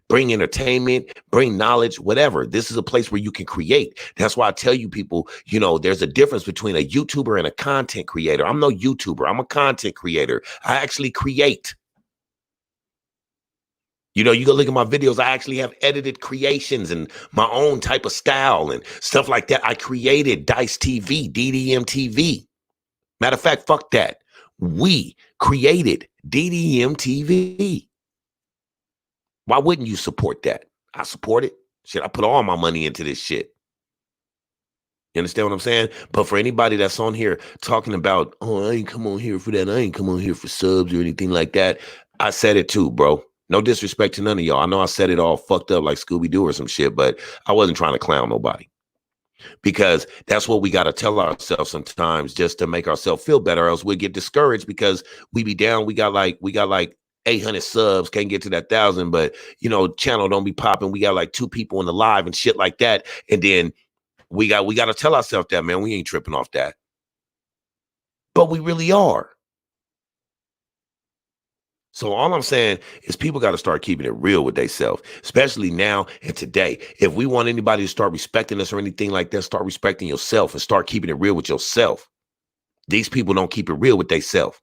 Bring entertainment, bring knowledge, whatever. This is a place where you can create. That's why I tell you people, you know, there's a difference between a YouTuber and a content creator. I'm no YouTuber. I'm a content creator. I actually create. You know, you go look at my videos, I actually have edited creations and my own type of style and stuff like that. I created DYSE TV, DDM TV. Matter of fact, fuck that. We created DDM TV. Why wouldn't you support that? I support it. Shit, I put all my money into this shit. You understand what I'm saying? But for anybody that's on here talking about, oh, I ain't come on here for that. I ain't come on here for subs or anything like that. I said it too, bro. No disrespect to none of y'all. I know I said it all fucked up like Scooby-Doo or some shit, but I wasn't trying to clown nobody. Because that's what we got to tell ourselves sometimes, just to make ourselves feel better, or else we get discouraged because we be down. We got like 800 subs, can't get to that 1,000, but you know, channel don't be popping. We got like 2 people in the live and shit like that. And then we got to tell ourselves that, man, we ain't tripping off that. But we really are. So all I'm saying is people got to start keeping it real with themselves, especially now and today. If we want anybody to start respecting us or anything like that, start respecting yourself and start keeping it real with yourself. These people don't keep it real with themselves.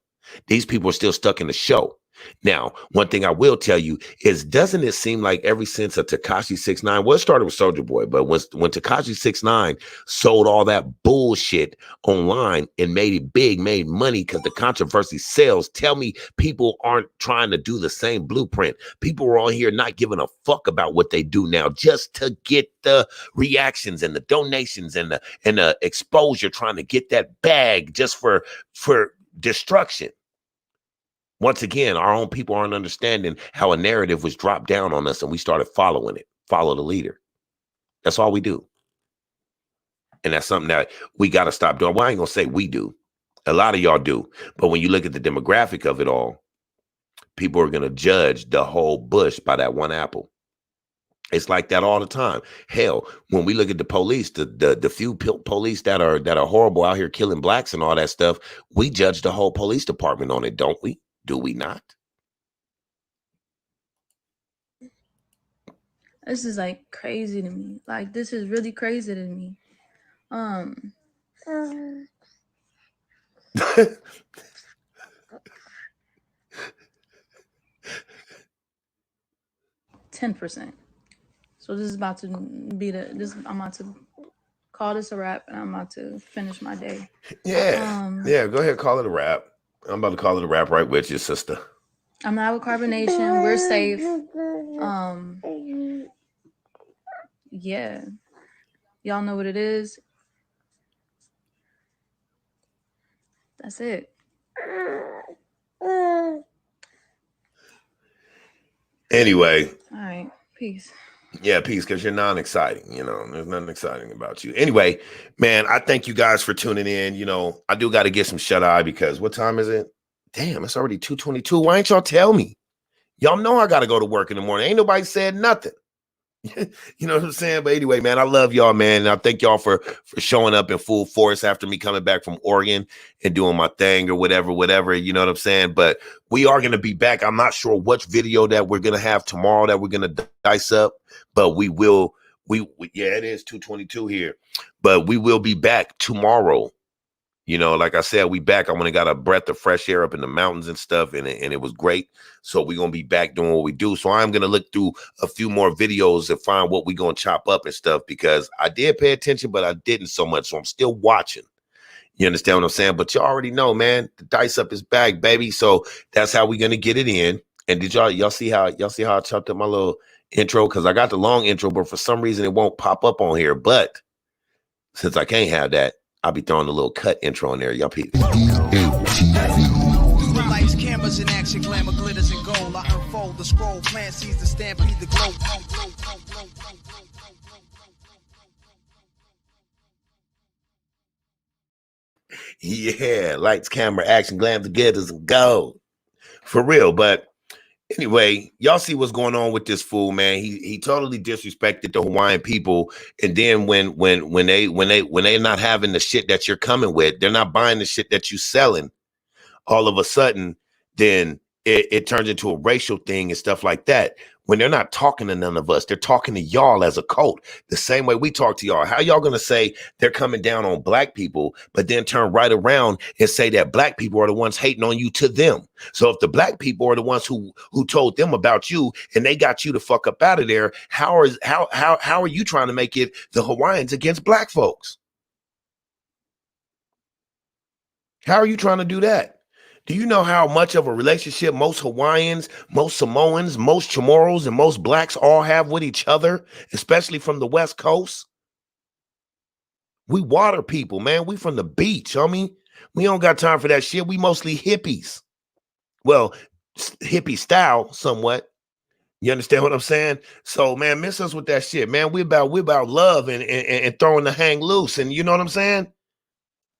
These people are still stuck in the show. Now, one thing I will tell you is, doesn't it seem like ever since a Tekashi 6ix9ine, well, it started with Soulja Boy, but when Tekashi 6ix9ine sold all that bullshit online and made it big, made money because the controversy sells, tell me people aren't trying to do the same blueprint. People are on here not giving a fuck about what they do now, just to get the reactions and the donations and the exposure, trying to get that bag just for destruction. Once again, our own people aren't understanding how a narrative was dropped down on us and we started following it. Follow the leader. That's all we do. And that's something that we got to stop doing. Well, I ain't going to say we do. A lot of y'all do. But when you look at the demographic of it all, people are going to judge the whole bush by that one apple. It's like that all the time. Hell, when we look at the police, the few police that are horrible out here killing blacks and all that stuff, we judge the whole police department on it, don't we? Do we not? This is like crazy to me. Like, this is really crazy to me. 10%. So this is about to be I'm about to call this a wrap, and I'm about to finish my day. Yeah. Yeah, go ahead, call it a wrap. I'm about to call it a wrap right with you, sister. I'm not with Carbonation. We're safe. Yeah. Y'all know what it is. That's it. Anyway. All right. Peace. Yeah, peace, because you're non-exciting. You know, there's nothing exciting about you. Anyway, man, I thank you guys for tuning in. You know, I do got to get some shut-eye because what time is it? Damn, it's already 2:22. Why ain't y'all tell me? Y'all know I got to go to work in the morning. Ain't nobody said nothing. You know what I'm saying? But anyway, man, I love y'all, man. And I thank y'all for showing up in full force after me coming back from Oregon and doing my thing or whatever. You know what I'm saying? But we are going to be back. I'm not sure which video that we're going to have tomorrow that we're going to dice up, but we will. Yeah, it is 2:22 here, but we will be back tomorrow. You know, like I said, we back. I went and got a breath of fresh air up in the mountains and stuff, and it was great. So we're going to be back doing what we do. So I'm going to look through a few more videos and find what we're going to chop up and stuff, because I did pay attention, but I didn't so much. So I'm still watching. You understand what I'm saying? But you already know, man, the dice up is back, baby. So that's how we're going to get it in. And did y'all see how I chopped up my little intro? Because I got the long intro, but for some reason it won't pop up on here. But since I can't have that, I'll be throwing a little cut intro in there. Y'all peep. Lights, cameras in action, glamour, glitters and gold. I unfold the scroll, plant sees the stampede, the glow. Yeah, lights, camera, action, glamour, glitters and gold. For real, but anyway, y'all see what's going on with this fool, man. He totally disrespected the Hawaiian people, and then when they're not having the shit that you're coming with, they're not buying the shit that you selling. All of a sudden, then it turns into a racial thing and stuff like that. When they're not talking to none of us, they're talking to y'all as a cult, the same way we talk to y'all. How y'all gonna say they're coming down on black people, but then turn right around and say that black people are the ones hating on you to them? So if the black people are the ones who told them about you and they got you to fuck up out of there, how are you trying to make it the Hawaiians against black folks? How are you trying to do that? Do you know how much of a relationship most Hawaiians, most Samoans, most Chamorros, and most blacks all have with each other, especially from the West Coast? We water people, man. We from the beach, homie. We don't got time for that shit. We mostly hippies. Well, hippie style, somewhat. You understand what I'm saying? So, man, miss us with that shit, man. We about love and throwing the hang loose, and you know what I'm saying?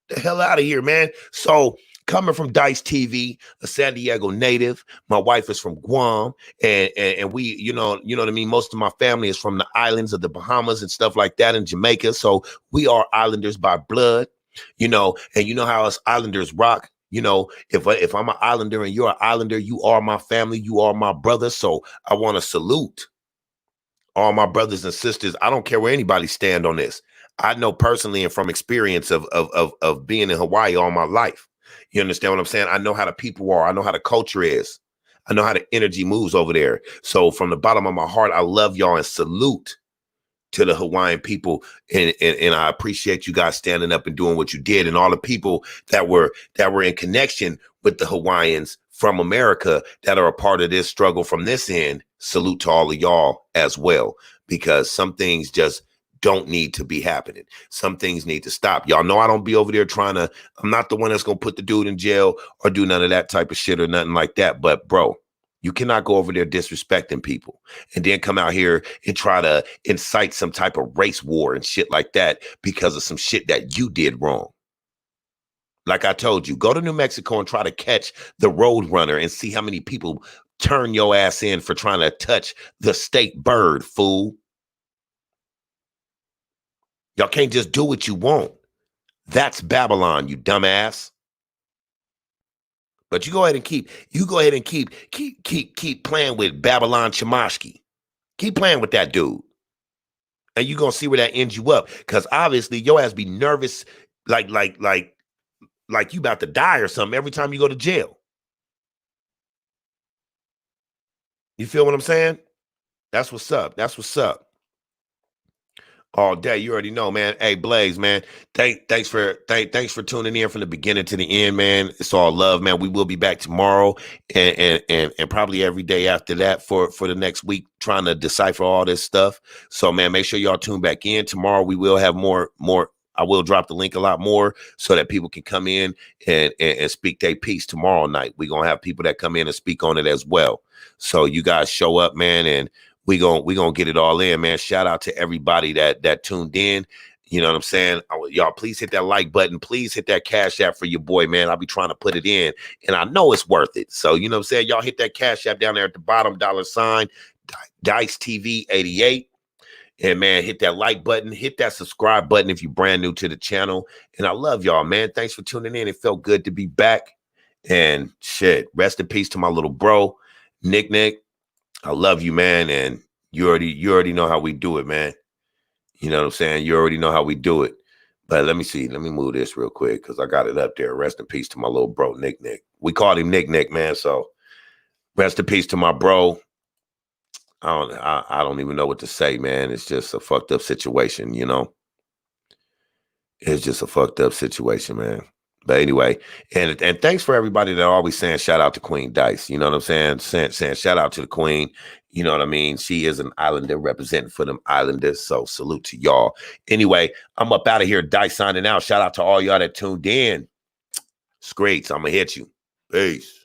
The hell out of here, man. So, coming from DYSE TV, a San Diego native. My wife is from Guam, and we, you know what I mean? Most of my family is from the islands of the Bahamas and stuff like that in Jamaica. So we are islanders by blood, you know, and you know how us islanders rock. You know, if I'm an islander and you're an islander, you are my family, you are my brother. So I want to salute all my brothers and sisters. I don't care where anybody stand on this. I know personally and from experience of being in Hawaii all my life. You understand what I'm saying? I know how the people are. I know how the culture is. I know how the energy moves over there. So from the bottom of my heart, I love y'all and salute to the Hawaiian people. And I appreciate you guys standing up and doing what you did. And all the people that were in connection with the Hawaiians from America that are a part of this struggle from this end. Salute to all of y'all as well, because some things just don't need to be happening. Some things need to stop. Y'all know I don't be over there I'm not the one that's going to put the dude in jail or do none of that type of shit or nothing like that. But bro, you cannot go over there disrespecting people and then come out here and try to incite some type of race war and shit like that because of some shit that you did wrong. Like I told you, go to New Mexico and try to catch the road runner and see how many people turn your ass in for trying to touch the state bird, fool. Y'all can't just do what you want. That's Babylon, you dumbass. But you go ahead and keep playing with Babylon Chamashki. Keep playing with that dude. And you're gonna see where that ends you up. Because obviously your ass be nervous like you about to die or something every time you go to jail. You feel what I'm saying? That's what's up. That's what's up. All day, you already know, man. Hey, Blaze, man. Thanks for tuning in from the beginning to the end, man. It's all love, man. We will be back tomorrow and probably every day after that for the next week, trying to decipher all this stuff. So, man, make sure y'all tune back in tomorrow. We will have more. I will drop the link a lot more so that people can come in and speak their piece tomorrow night. We're gonna have people that come in and speak on it as well. So you guys show up, man, and we gonna get it all in, man. Shout out to everybody that tuned in. You know what I'm saying? Y'all, please hit that like button. Please hit that Cash App for your boy, man. I'll be trying to put it in, and I know it's worth it. So, you know what I'm saying? Y'all hit that Cash App down there at the bottom, $, Dice TV 88. And, man, hit that like button. Hit that subscribe button if you're brand new to the channel. And I love y'all, man. Thanks for tuning in. It felt good to be back. And, shit, rest in peace to my little bro, Nick. I love you, man. And you already know how we do it, man. You know what I'm saying? You already know how we do it. But let me see. Let me move this real quick because I got it up there. Rest in peace to my little bro, Nick. We called him Nick, man. So rest in peace to my bro. I don't even know what to say, man. It's just a fucked up situation, you know? It's just a fucked up situation, man. But anyway, and thanks for everybody that always saying shout out to Queen Dice. You know what I'm saying? Saying shout out to the Queen. You know what I mean? She is an Islander representing for them Islanders. So salute to y'all. Anyway, I'm up out of here. Dice signing out. Shout out to all y'all that tuned in. Screets, I'm going to hit you. Peace.